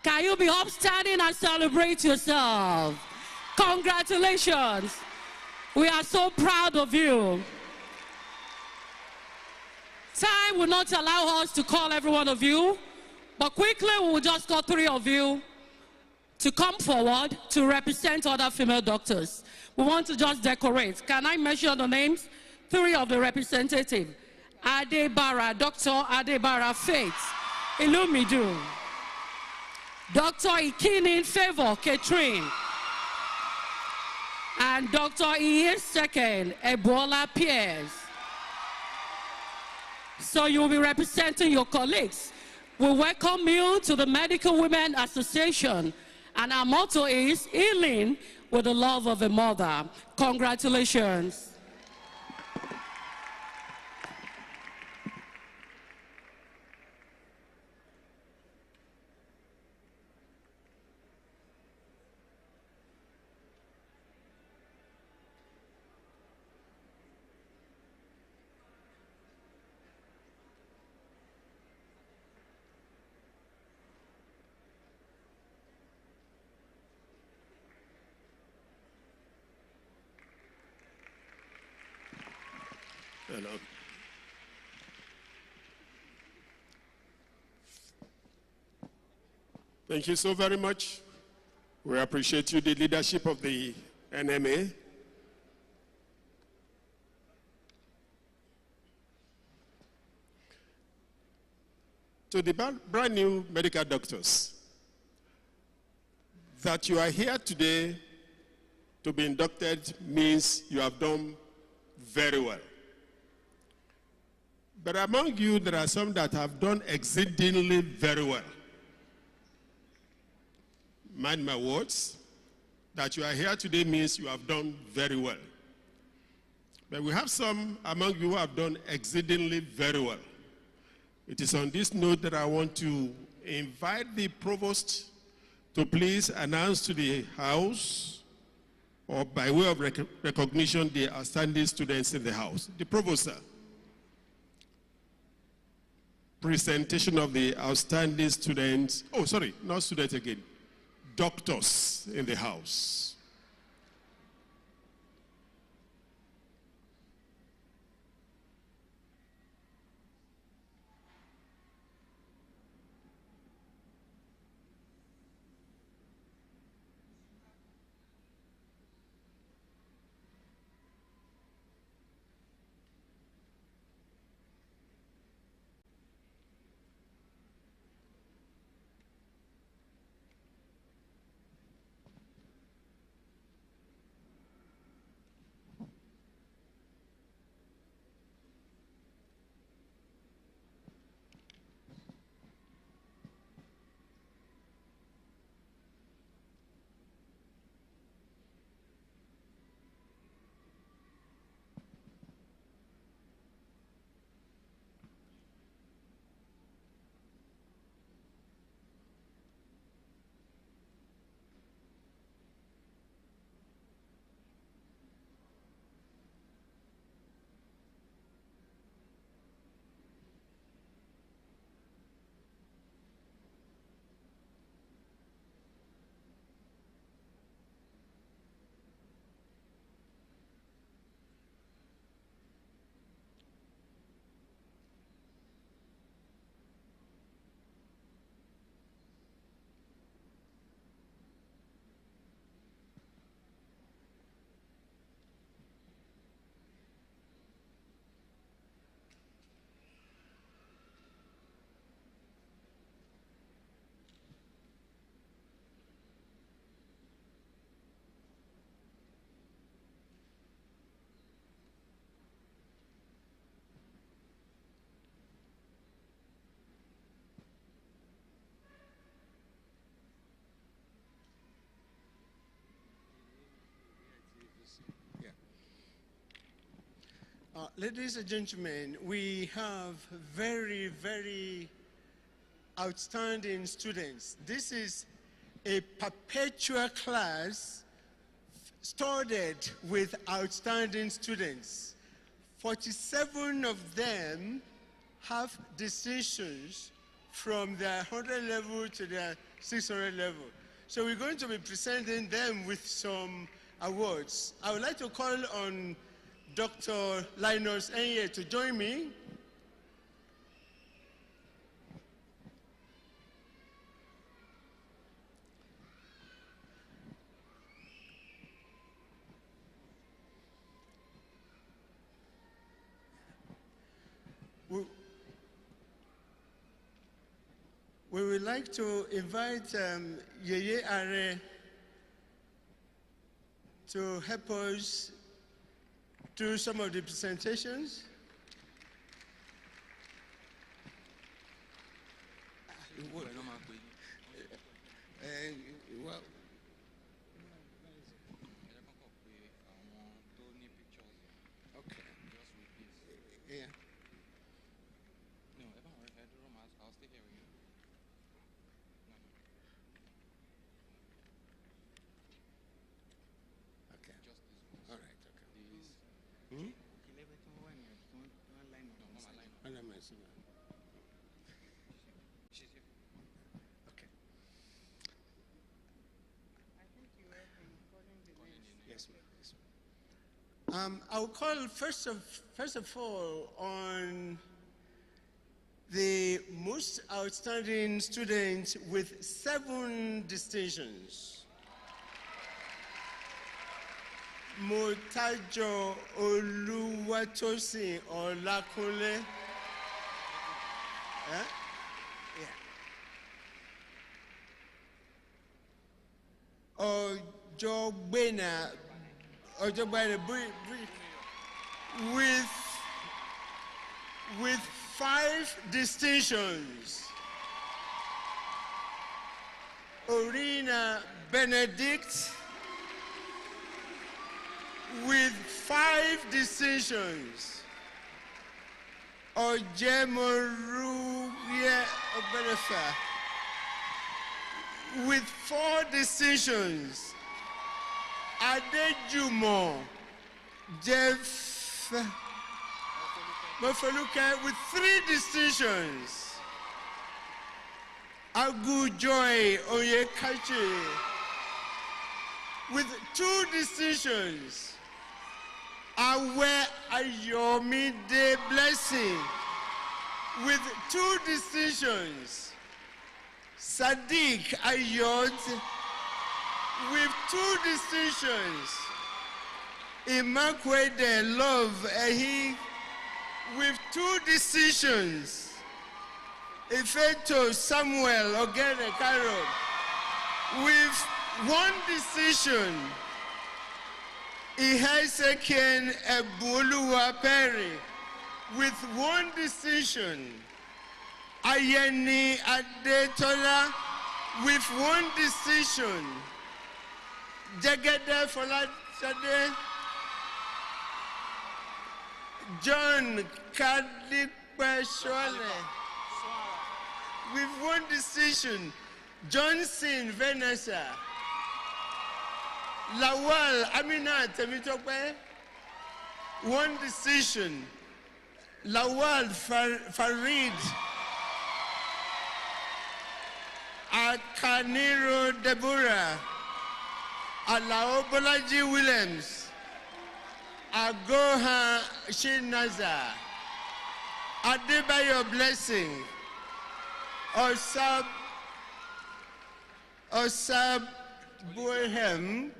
Can you be upstanding and celebrate yourself? Congratulations. We are so proud of you. Time will not allow us to call every one of you, but quickly we will just call 3 of you to come forward to represent other female doctors. We want to just decorate. Can I mention the names? 3 of the representatives. Adebara, Dr. Adebara Faith Ilumidu, Dr. Ikinin Favor Catherine, and Dr. Iyeseken Ebola Pierce. So you will be representing your colleagues. We welcome you to the Medical Women Association And our motto is healing with the love of a mother. Congratulations. Hello. Thank you so very much. We appreciate you, the leadership of the NMA. To the brand new medical doctors, that you are here today to be inducted means you have done very well. But among you, there are some that have done exceedingly very well. Mind my words, that you are here today means you have done very well. But we have some among you who have done exceedingly very well. It is on this note that I want to invite the Provost to please announce to the House, or by way of recognition, the outstanding students in the House. The Provost, sir. Presentation of the outstanding students, oh sorry, not students again, doctors in the House. Ladies and gentlemen, we have very, very outstanding students. This is a perpetual class studded with outstanding students. 47 of them have distinctions from their 100 level to their 600 level. So we're going to be presenting them with some awards. I would like to call on Dr. Linus Enye to join me. We would like to invite Yeye Are to help us do some of the presentations. I'll call first of all on the most outstanding student with 7 distinctions. Motajo Oluwatosin Olakunle. Ojogbena with 5 distinctions. Orina Benedict with 5 distinctions. Ojemoruye Obenefa with 4 distinctions. Adejumo Jeff Mofoluke with 3 distinctions. Agujoy Oyekachi with 2 distinctions. Awe Ayomide Blessing with 2 distinctions. Sadiq Ayot with 2 distinctions. Immaculate Love Ehi with 2 distinctions. Ifeto Samuel Ogene Carol with 1 distinction. Ihaisekien Ebuluwa Perry with 1 distinction. Ayeni Adetola with 1 distinction. Jagede Folashade, John Kadipeshole with 1 distinction. Johnson Vanessa, Lawal Aminat Temitope, 1 distinction. Lawal Farid Akaniro Deborah, Alao Bolaji Williams, Agoha Shinaza, Adebayo Blessing, Osab Bohem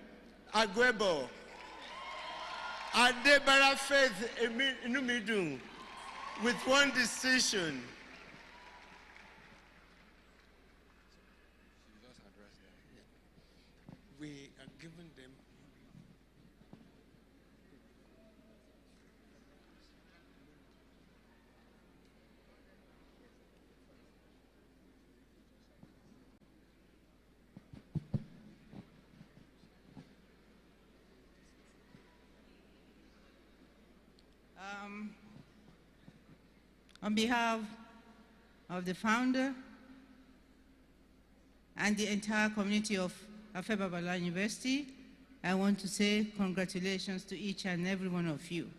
Agwebo, Adebara Faith Inumidung with 1 distinction. We are giving them on behalf of the founder and the entire community of Afeba Bala University, I want to say congratulations to each and every one of you,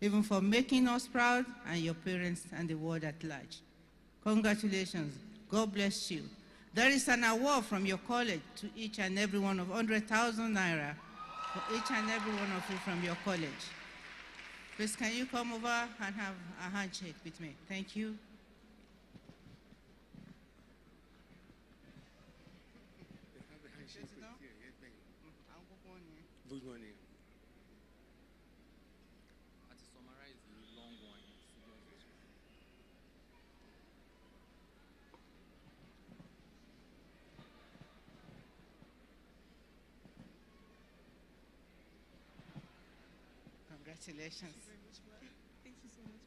even for making us proud and your parents and the world at large. Congratulations. God bless you. There is an award from your college to each and every one of 100,000 naira for each and every one of you from your college. Please, can you come over and have a handshake with me? Thank you. good morning. Congratulations. Thank you so much.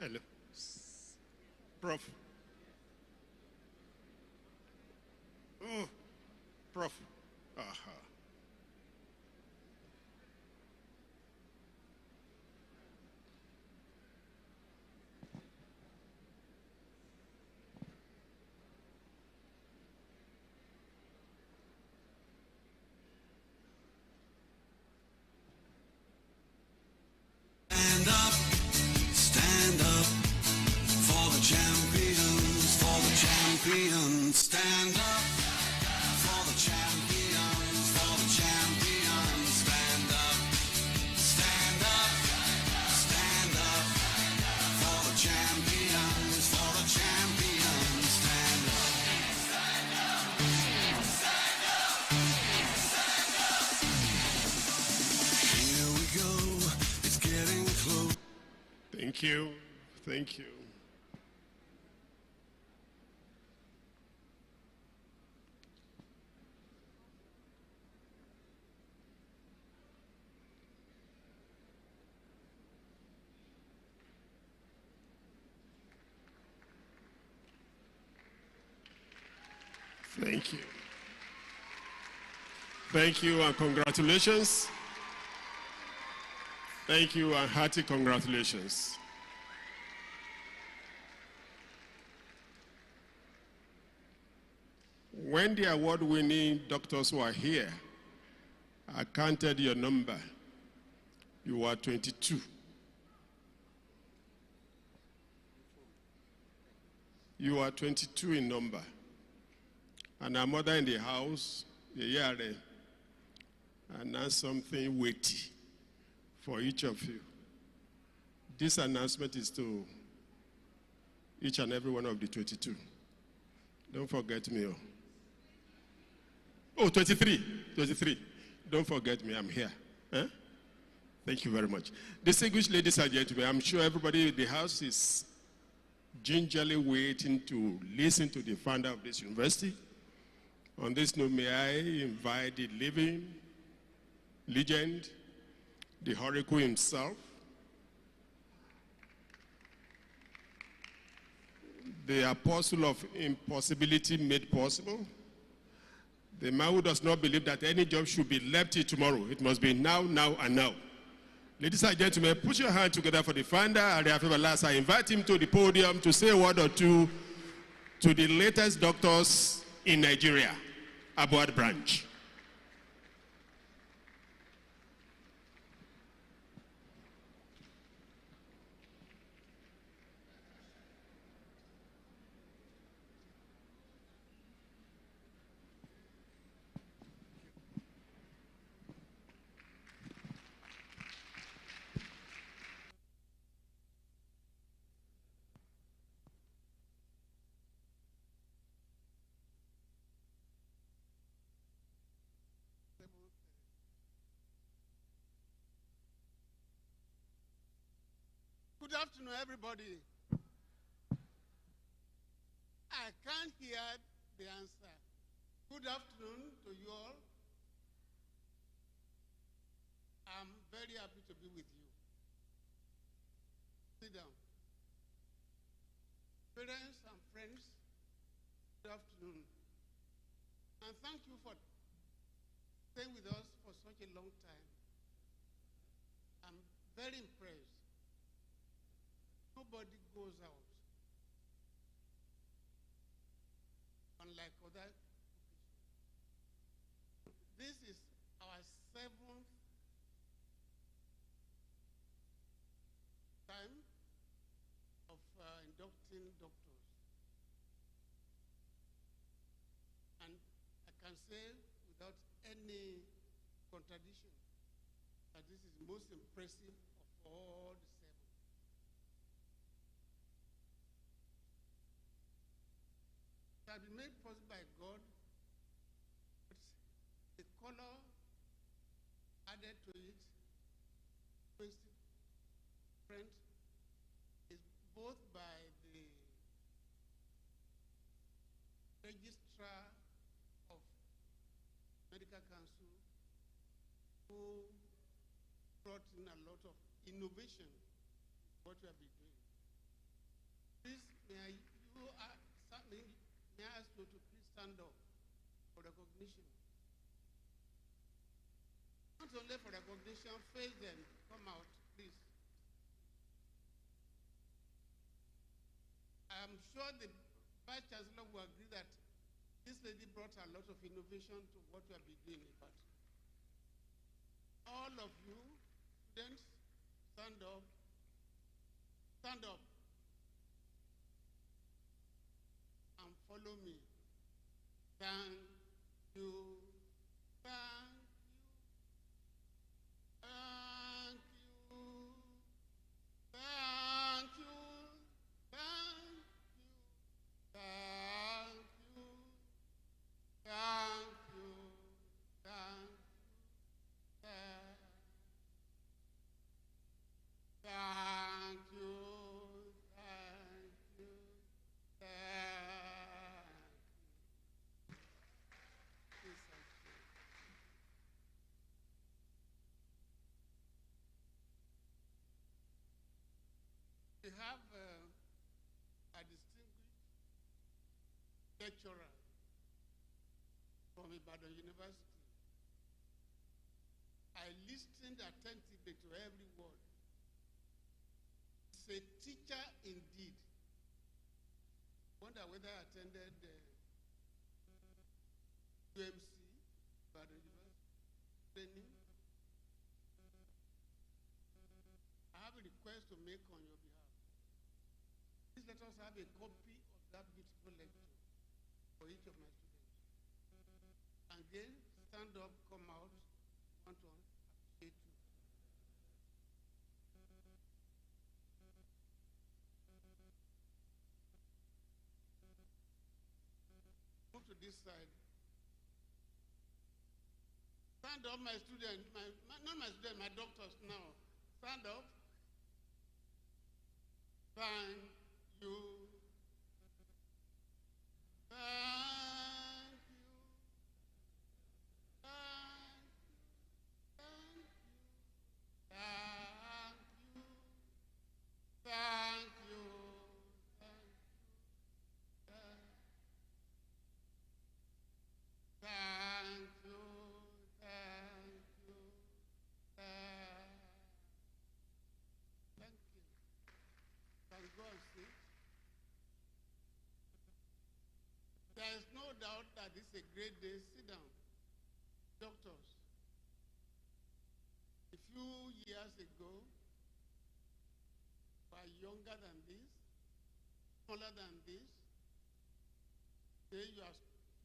Hello. Prof. Oh, Prof. Aha. Stand up for the champions, stand up for the champions, stand up, stand up, stand up for the champions, stand up. Here we go, it's getting close. Thank you. Thank you. Thank you. Thank you and congratulations. Thank you and hearty congratulations. When the award-winning doctors were here, I counted your number. You were 22. You are 22 in number. And our mother in the house, Yeyare, announced something weighty for each of you. This announcement is to each and every one of the 22. Don't forget me. Oh, 23. 23. Don't forget me, I'm here. Eh? Thank you very much. Distinguished ladies and gentlemen, I'm sure everybody in the house is gingerly waiting to listen to the founder of this university. On this note, may I invite the living legend, the oracle himself, the apostle of impossibility made possible, the man who does not believe that any job should be left till tomorrow. It must be now, now, and now. Ladies and gentlemen, put your hand together for the founder, Ari Afebalas. I invite him to the podium to say a word or two to the latest doctors in Nigeria, Abuad branch. Good afternoon, everybody. I can't hear the answer. Good afternoon to you all. I'm very happy to be with you. Sit down. Parents and friends, good afternoon. And thank you for staying with us for such a long time. I'm very impressed. Nobody goes out. Unlike other. This is our 7th time of inducting doctors. And I can say without any contradiction that this is the most impressive of all the 7. It has been made possible by God, but the color added to it, makes it different, is both by the registrar of Medical Council, who brought in a lot of innovation in what we have been doing. May I ask you to please stand up for recognition? Not only for recognition, face them. Come out, please. I'm sure the Vice Chancellor will agree that this lady brought a lot of innovation to what we have been doing. But all of you, students, stand up. Stand up. And follow me. Thank you. Thank you. Thank you. Thank you. Thank you. Thank you. Thank you. Thank you. We have a distinguished lecturer from Ibadan University. I listened attentively to every word. He's a teacher indeed. Wonder whether I attended UMC, Ibadan University, training. I have a request to make on your behalf. Please let us have a copy of that beautiful lecture for each of my students. Again, stand up, come out. I want to appreciate you. Move to this side. Stand up, my student, not my student, my doctors now. Stand up. Thank you. Thank you. Thank you. Thank you. Thank you. Thank you. Thank you. Can go and sit. There is no doubt that this is a great day. Sit down. Doctors, a few years ago, you are younger than this, smaller than this. Today you are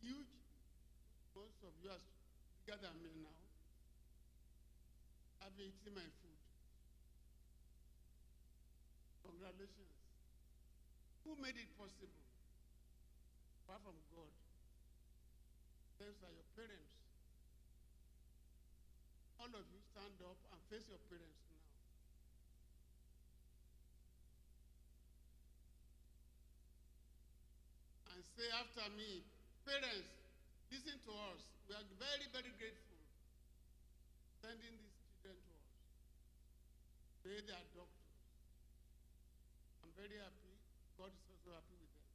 huge. Most of you are bigger than me now. I've been eating my food. Congratulations. Who made it possible? Apart from God. Those are your parents. All of you stand up and face your parents now. And say after me, parents, listen to us. We are very, very grateful sending these children to us. They are doctors. I'm very happy. God is also happy with them.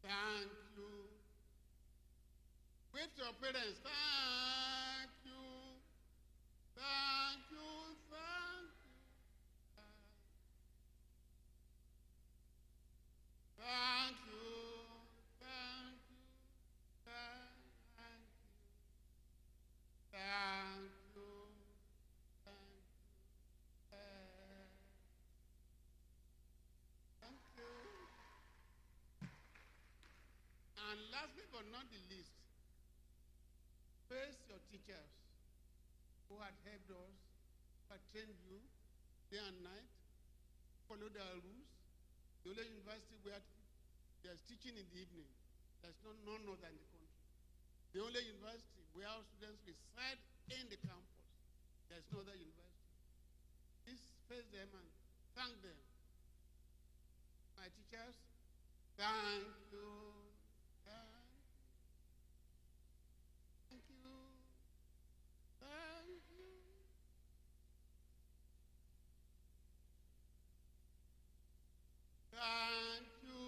Thank you. Wave to your parents. Thank you. Thank you. Thank you. Thank you. Thank you. Thank you. Thank you. Thank you. Thank you. And lastly but not the least, face your teachers who had helped us, who had trained you day and night, follow their rules. The only university where there's teaching in the evening, there's none other in the country. The only university where our students reside in the campus, there's no other university. Please face them and thank them. My teachers, thank you. Thank you. Thank you. Thank you.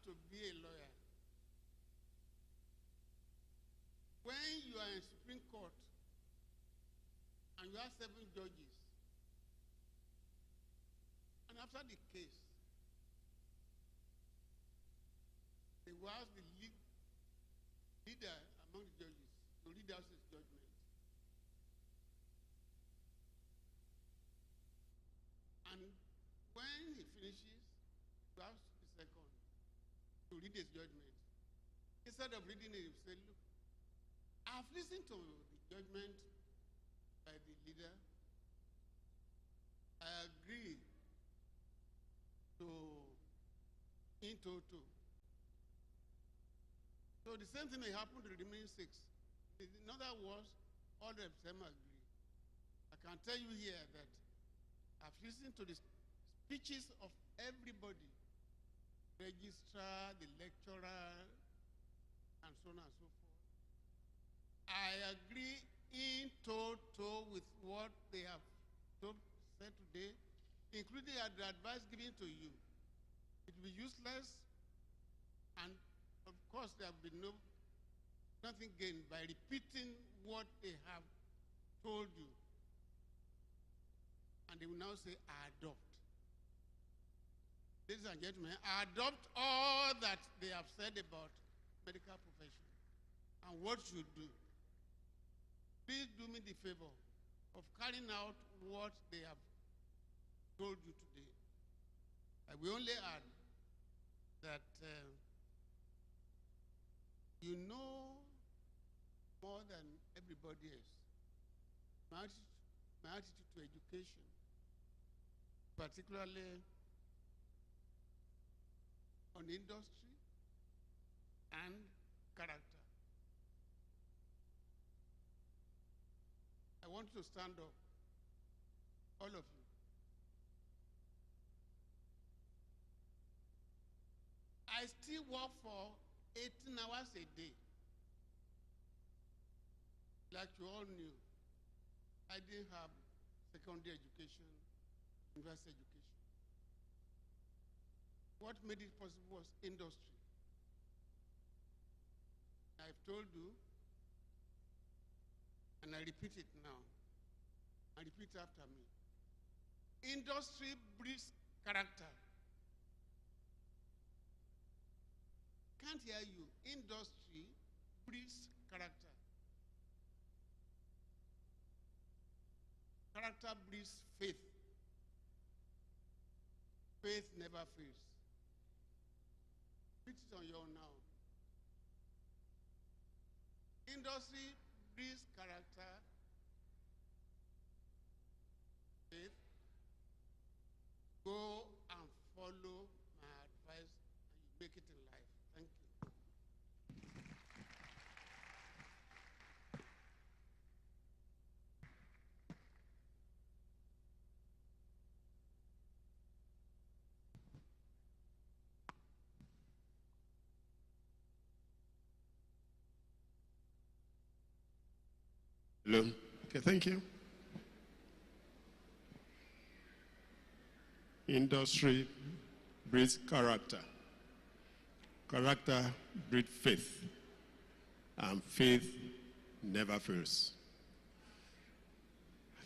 to be a lawyer. When you are in Supreme Court and you have 7 judges, and after the case, they will ask the leader among the judges to read out his judgment. And when he finishes, you ask the second to read his judgment. Instead of reading it, you say, look, I've listened to the judgment by the leader. I agree to in total. So the same thing may happen to the remaining 6. In other words, all of them agree. I can tell you here that I've listened to the speeches of everybody, registrar, the lecturer, and so on and so forth. I agree in total with what they have said today, including the advice given to you. It will be useless, and of course there will be nothing gained by repeating what they have told you. And they will now say, adopt. Ladies and gentlemen, adopt all that they have said about medical profession and what you do. Please do me the favor of carrying out what they have told you today. I will only add that you know more than everybody else. My attitude to education, particularly on industry and character. I want to stand up, all of you. I still work for 18 hours a day. Like you all knew, I didn't have secondary education, university education. What made it possible was industry. I've told you, and I repeat it now, and repeat after me. Industry breeds character. Can't hear you. Industry breeds character. Character breeds faith. Faith never fails. Put it on your own now. Industry breeds character, faith. Go and follow my advice and you make it in life. Thank you. Hello. Okay, thank you. Industry breeds character. Character breeds faith. And faith never fails.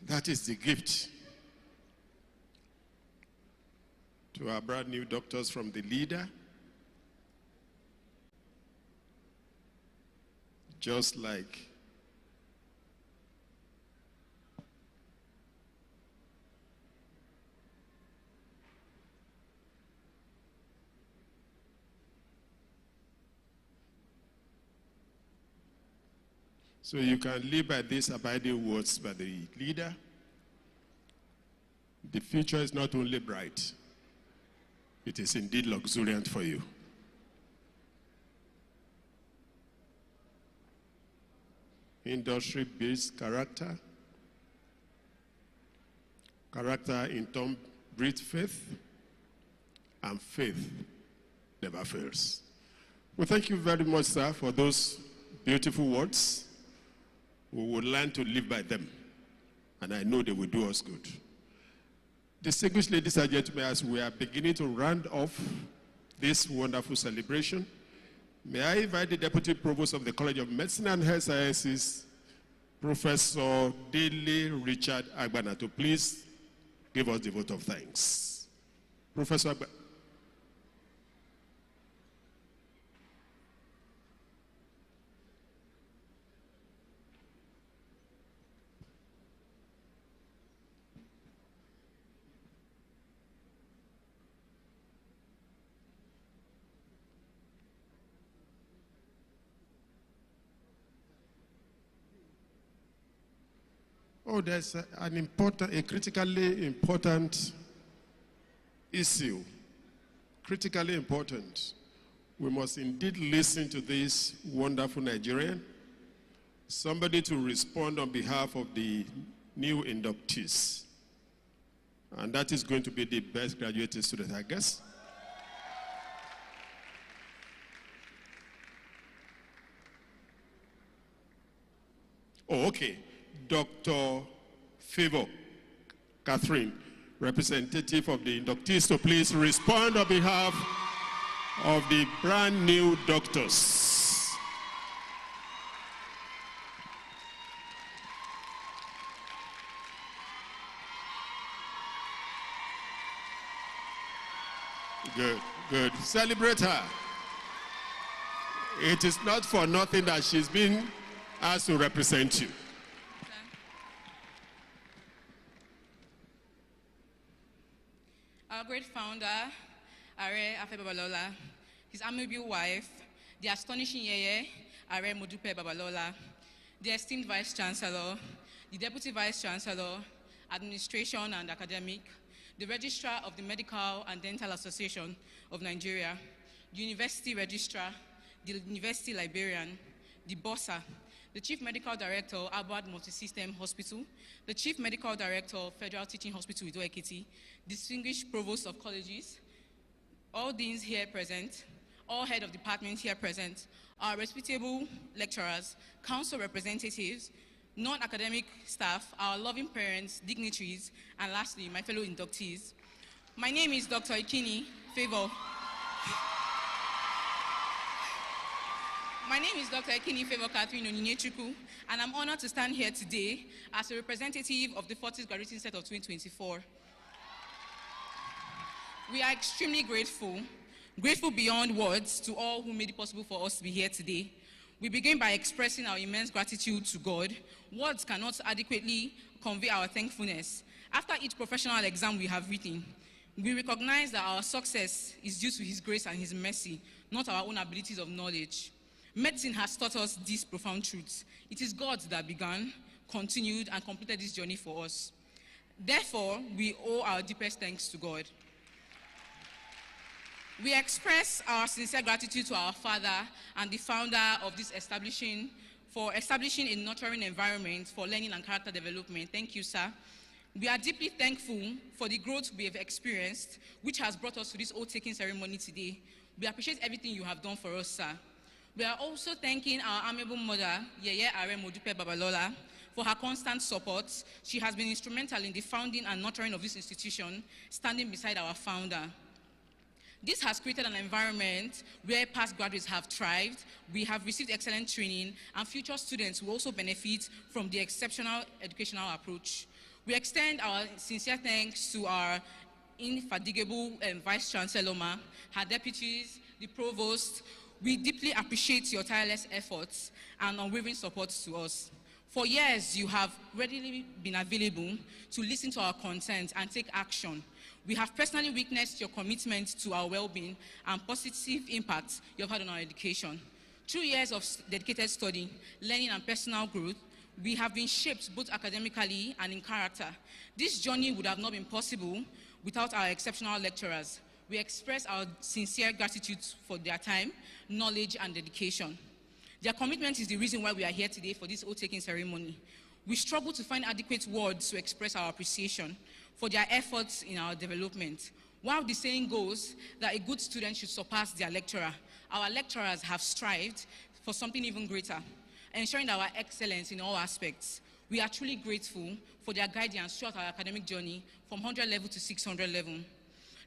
That is the gift to our brand new doctors from the leader. Just like so you can live by these abiding words by the leader. The future is not only bright, it is indeed luxuriant for you. Industry builds character. Character in turn breeds faith. And faith never fails. Well, thank you very much, sir, for those beautiful words. We will learn to live by them. And I know they will do us good. Distinguished ladies and gentlemen, as we are beginning to round off this wonderful celebration. May I invite the Deputy Provost of the College of Medicine and Health Sciences, Professor Dele Richard Agbana, to please give us the vote of thanks. Professor Agbana. Oh, there's a critically important issue. Critically important. We must indeed listen to this wonderful Nigerian. Somebody to respond on behalf of the new inductees. And that is going to be the best graduating student, I guess. Oh, okay. Dr. Favor Catherine, representative of the inductees, to please respond on behalf of the brand new doctors. Good, good. Celebrate her. It is not for nothing that she's been asked to represent you. Our great founder, Are Afe Babalola, his amiable wife, the astonishing Yeye, Are Modupe Babalola, the esteemed Vice Chancellor, the Deputy Vice Chancellor, Administration and Academic, the Registrar of the Medical and Dental Association of Nigeria, the University Registrar, the University Librarian, the BOSA, the Chief Medical Director, Abuad Multisystem Hospital, the Chief Medical Director, Federal Teaching Hospital, Ido Ekiti, distinguished Provost of Colleges, all deans here present, all head of departments here present, our respectable lecturers, council representatives, non-academic staff, our loving parents, dignitaries, and lastly, my fellow inductees. My name is Dr. Ikini Favor. My name is Dr. Ikini Favor Catherine Onyinyechuku, and I'm honored to stand here today as a representative of the 40th graduating set of 2024. We are extremely grateful beyond words to all who made it possible for us to be here today. We begin by expressing our immense gratitude to God. Words cannot adequately convey our thankfulness. After each professional exam we have written, we recognize that our success is due to His grace and His mercy, not our own abilities of knowledge. Medicine has taught us these profound truths. It is God that began, continued, and completed this journey for us. Therefore, we owe our deepest thanks to God. We express our sincere gratitude to our father and the founder of this for establishing a nurturing environment for learning and character development. Thank you, sir. We are deeply thankful for the growth we have experienced, which has brought us to this oath-taking ceremony today. We appreciate everything you have done for us, sir. We are also thanking our amiable mother, Yeye Are Modupe Babalola, for her constant support. She has been instrumental in the founding and nurturing of this institution, standing beside our founder. This has created an environment where past graduates have thrived, we have received excellent training, and future students will also benefit from the exceptional educational approach. We extend our sincere thanks to our indefatigable Vice Chancellor, her deputies, the Provost. We deeply appreciate your tireless efforts and unwavering support to us. For years, you have readily been available to listen to our content and take action. We have personally witnessed your commitment to our well-being and positive impact you have had on our education. Through years of dedicated study, learning, and personal growth, we have been shaped both academically and in character. This journey would have not been possible without our exceptional lecturers. We express our sincere gratitude for their time, knowledge, and dedication. Their commitment is the reason why we are here today for this oath-taking ceremony. We struggle to find adequate words to express our appreciation for their efforts in our development. While the saying goes that a good student should surpass their lecturer, our lecturers have strived for something even greater, ensuring our excellence in all aspects. We are truly grateful for their guidance throughout our academic journey from 100 level to 600 level.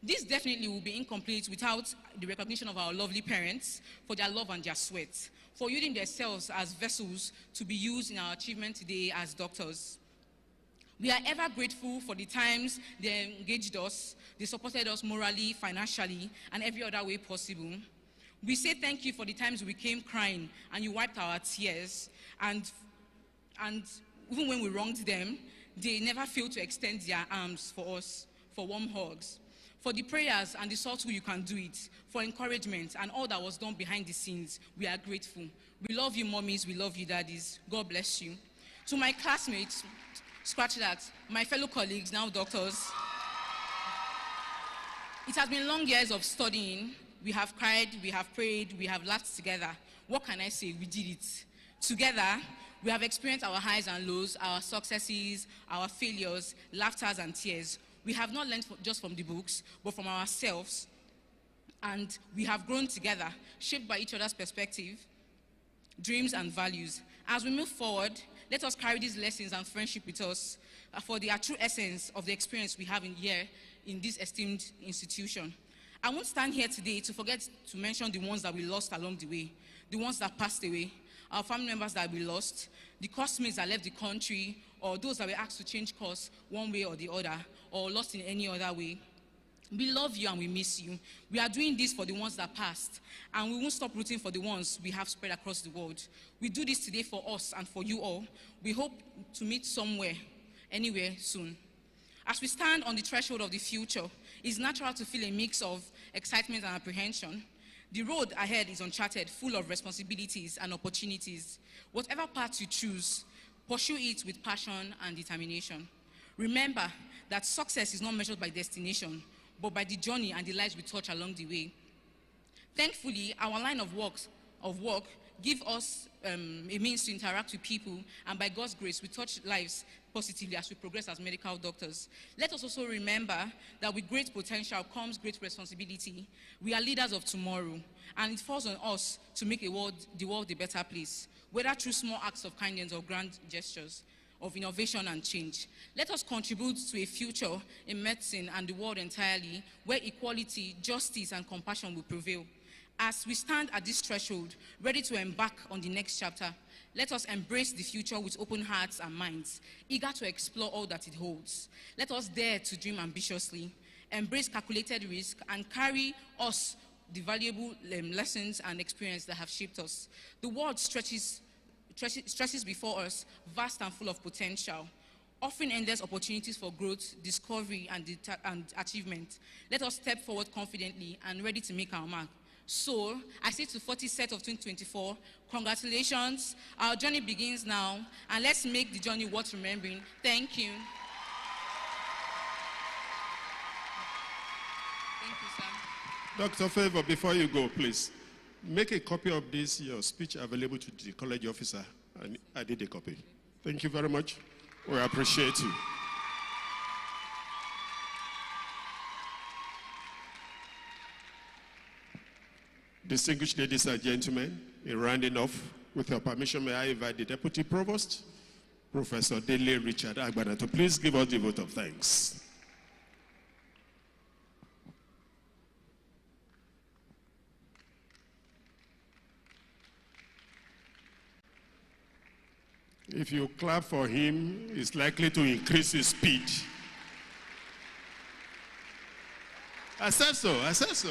This definitely will be incomplete without the recognition of our lovely parents for their love and their sweat, for using themselves as vessels to be used in our achievement today as doctors. We are ever grateful for the times they engaged us, they supported us morally, financially, and every other way possible. We say thank you for the times we came crying and you wiped our tears, and even when we wronged them, they never failed to extend their arms for us, for warm hugs, for the prayers and the subtle you can do it, for encouragement and all that was done behind the scenes. We are grateful. We love you, mommies. We love you, daddies. God bless you. To my classmates, scratch that, my fellow colleagues, now doctors, it has been long years of studying. We have cried, we have prayed, we have laughed together. What can I say? We did it. Together, we have experienced our highs and lows, our successes, our failures, laughters and tears. We have not learned just from the books, but from ourselves. And we have grown together, shaped by each other's perspective, dreams and values. As we move forward, let us carry these lessons and friendship with us for the true essence of the experience we have in this esteemed institution. I won't stand here today to forget to mention the ones that we lost along the way, the ones that passed away, our family members that we lost, the classmates that left the country, or those that were asked to change course one way or the other, or lost in any other way. We love you and we miss you. We are doing this for the ones that passed, and we won't stop rooting for the ones we have spread across the world. We do this today for us and for you all. We hope to meet somewhere, anywhere soon. As we stand on the threshold of the future, it's natural to feel a mix of excitement and apprehension. The road ahead is uncharted, full of responsibilities and opportunities. Whatever path you choose, pursue it with passion and determination. Remember that success is not measured by destination, but by the journey and the lives we touch along the way. Thankfully, our line of work give us a means to interact with people, and by God's grace, we touch lives positively as we progress as medical doctors. Let us also remember that with great potential comes great responsibility. We are leaders of tomorrow, and it falls on us to make the world a better place, whether through small acts of kindness or grand gestures of innovation and change. Let us contribute to a future in medicine and the world entirely, where equality, justice, and compassion will prevail. As we stand at this threshold, ready to embark on the next chapter, let us embrace the future with open hearts and minds, eager to explore all that it holds. Let us dare to dream ambitiously, embrace calculated risk, and carry us the valuable lessons and experience that have shaped us. The world stretches before us, vast and full of potential, offering endless opportunities for growth, discovery, and achievement. Let us step forward confidently and ready to make our mark. So, I say to 40th set of 2024, congratulations, our journey begins now, and let's make the journey worth remembering. Thank you. Thank you, sir. Dr. Favor, before you go, please, make a copy of this, your speech, available to the college officer. I did a copy. Thank you very much. We appreciate you. Distinguished ladies and gentlemen, in rounding off, with your permission, may I invite the Deputy Provost, Professor Dele Richard Agbana, to please give us the vote of thanks. If you clap for him, it's likely to increase his speed. I said so, I said so.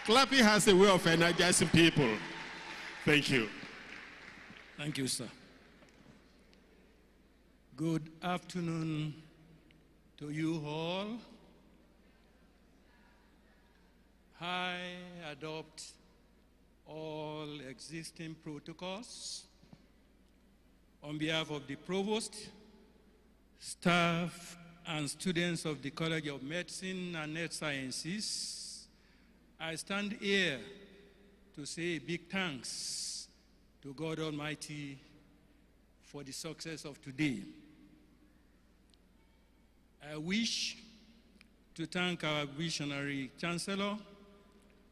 Clapping has a way of energizing people. Thank you. Thank you, sir. Good afternoon to you all. I adopt all existing protocols on behalf of the Provost, staff, and students of the College of Medicine and Health Sciences. I stand here to say a big thanks to God Almighty for the success of today. I wish to thank our visionary Chancellor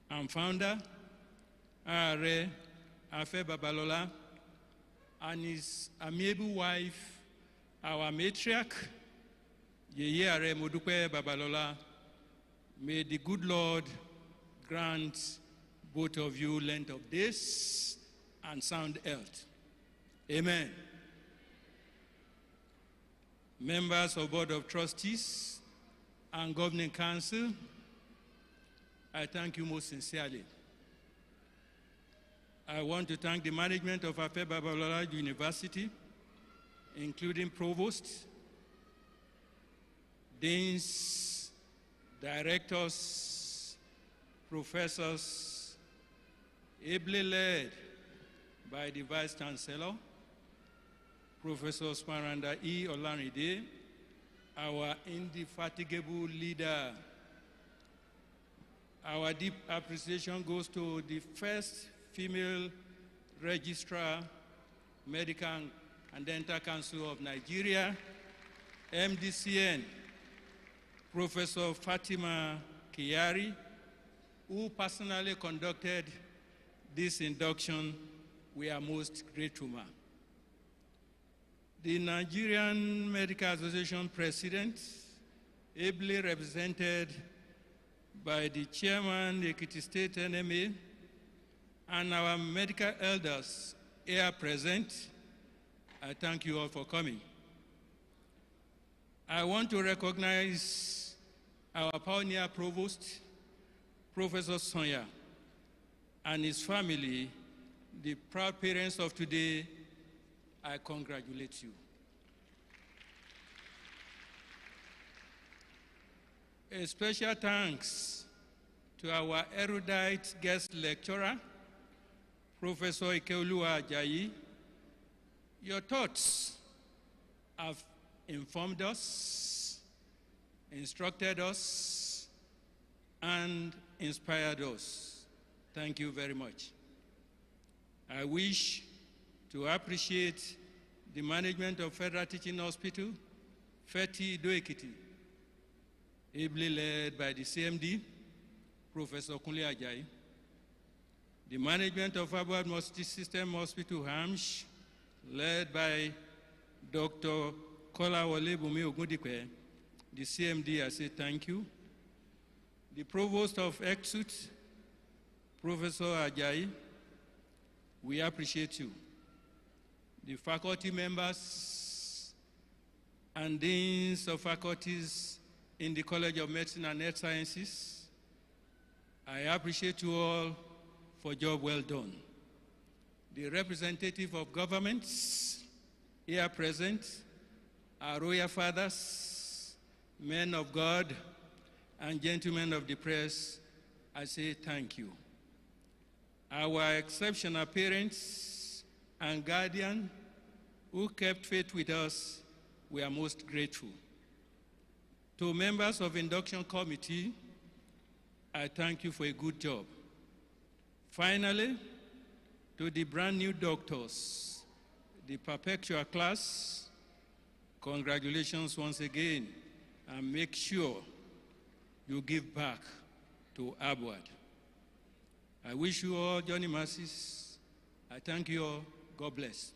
and founder, Are Afe Babalola, and his amiable wife, our matriarch, Yeye Are Modupe Babalola. May the good Lord grant both of you length of days and sound health. Amen. Members of Board of Trustees and Governing Council, I thank you most sincerely. I want to thank the management of Afe Babalola University, including Provost, deans, directors, professors, ably led by the Vice Chancellor, Professor Smaranda E. Olanide, our indefatigable leader. Our deep appreciation goes to the first female registrar, Medical and Dental Council of Nigeria, MDCN, Professor Fatima Kiyari, who personally conducted this induction. We are most grateful, ma'am. The Nigerian Medical Association President, ably represented by the Chairman, Ekiti State NMA, and our medical elders here present, I thank you all for coming. I want to recognize our pioneer Provost, Professor Sonia, and his family, the proud parents of today. I congratulate you. A special thanks to our erudite guest lecturer, Professor Ikeolua Ajayi. Your thoughts have informed us, instructed us, and inspired us. Thank you very much. I wish to appreciate the management of Federal Teaching Hospital, FETI Ido-Ekiti, ably led by the CMD, Professor Kunle Ajayi, the management of Abuad Multi-System Hospital, Hamsh, led by Dr. Kolawole Bumi Ogundipe, the CMD, I say thank you. The Provost of EXUT, Professor Ajayi, we appreciate you. The faculty members and deans of faculties in the College of Medicine and Health Sciences, I appreciate you all for job well done. The representative of governments here present, our royal fathers, men of God, and gentlemen of the press, I say thank you. Our exceptional parents and guardians who kept faith with us, we are most grateful. To members of induction committee, I thank you for a good job. Finally, to the brand new doctors, the perpetual class, congratulations once again, and make sure you give back to Abuad. I wish you all Johnny Masses. I thank you all. God bless.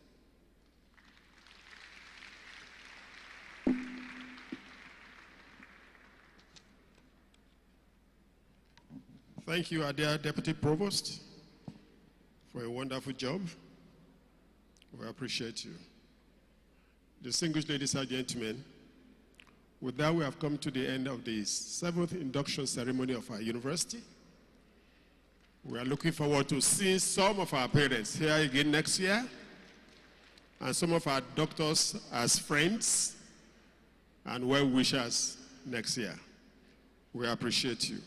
Thank you, our dear Deputy Provost, for a wonderful job. We appreciate you. Distinguished ladies and gentlemen, with that, we have come to the end of the 7th induction ceremony of our university. We are looking forward to seeing some of our parents here again next year, and some of our doctors as friends and well-wishers next year. We appreciate you.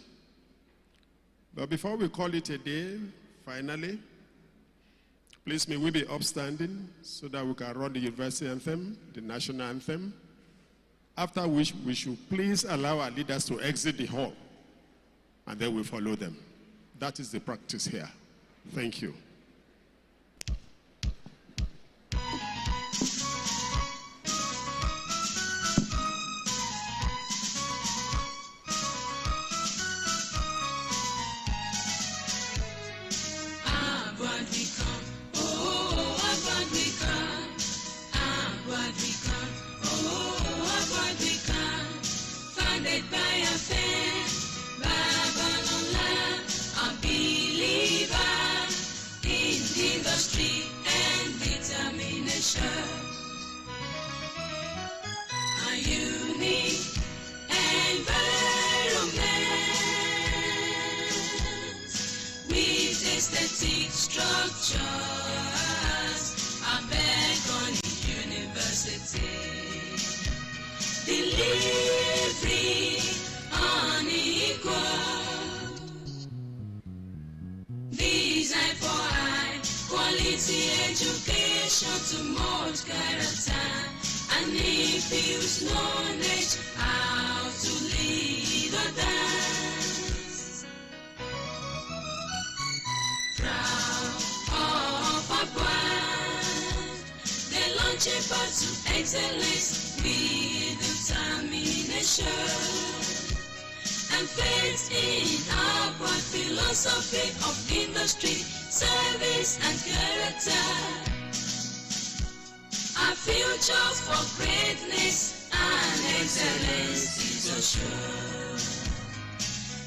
But before we call it a day, finally, please may we be upstanding so that we can run the university anthem, the national anthem, after which we should please allow our leaders to exit the hall, and then we follow them. That is the practice here. Thank you. Founded by a faith, by aesthetic structures are beckoning university. Delivery unequal, design for high quality education to mold character and infuse knowledge how to lead others. Proud of Abuad, the launching pad to excellence with determination and faith in Abuad philosophy of industry, service and character. Our future for greatness and excellence is assured.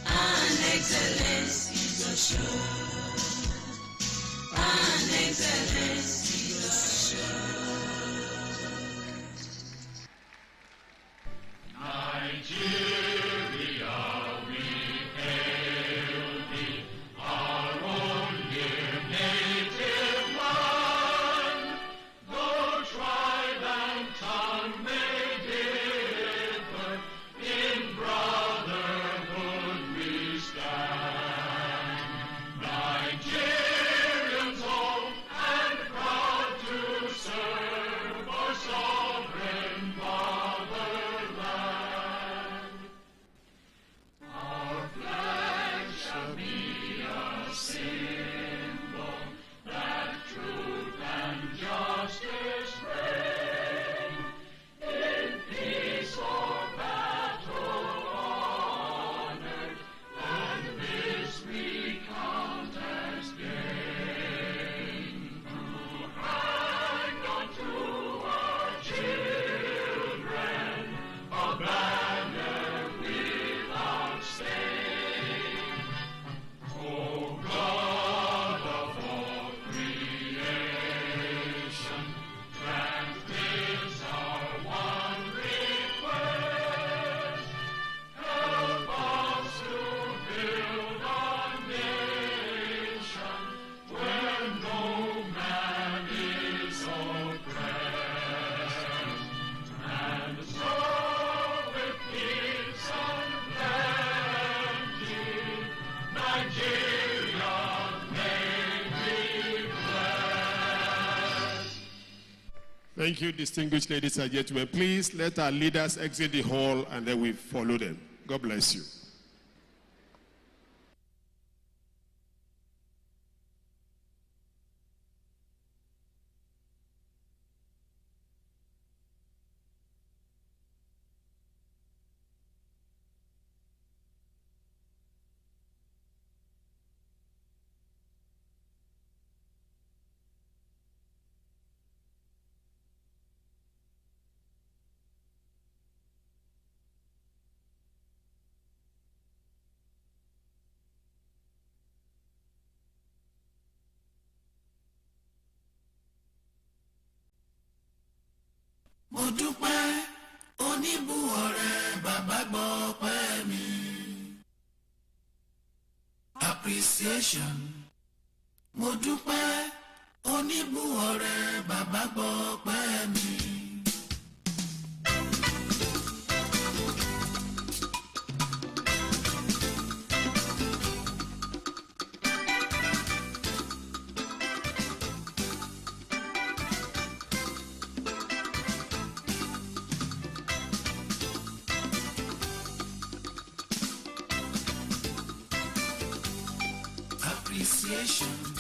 And excellence is assured. And excellence is assured. Nigeria, we hail thee, our own dear native land. Though tribe and tongue may differ, in brotherhood we stand. Nigerians old and proud to serve our sovereign fatherland. Our flag shall be a symbol that truth and justice reign. In peace or battle honored, and this we count as gain. To hang unto our children a banner without stain. O God of all creation, grant this our one request. Help us to build our nation where no man is oppressed. And so with peace and plenty, Nigeria may be blessed. Thank you, distinguished ladies and gentlemen. Please let our leaders exit the hall and then we follow them. God bless you. Mo dúpẹ́ oníbùwọ̀rẹ́ bàbá gbọ́ pẹ́ mi. Appreciation. Mo dúpẹ́ oníbùwọ̀rẹ́ bàbá gbọ́ pẹ́ mi. Appreciation.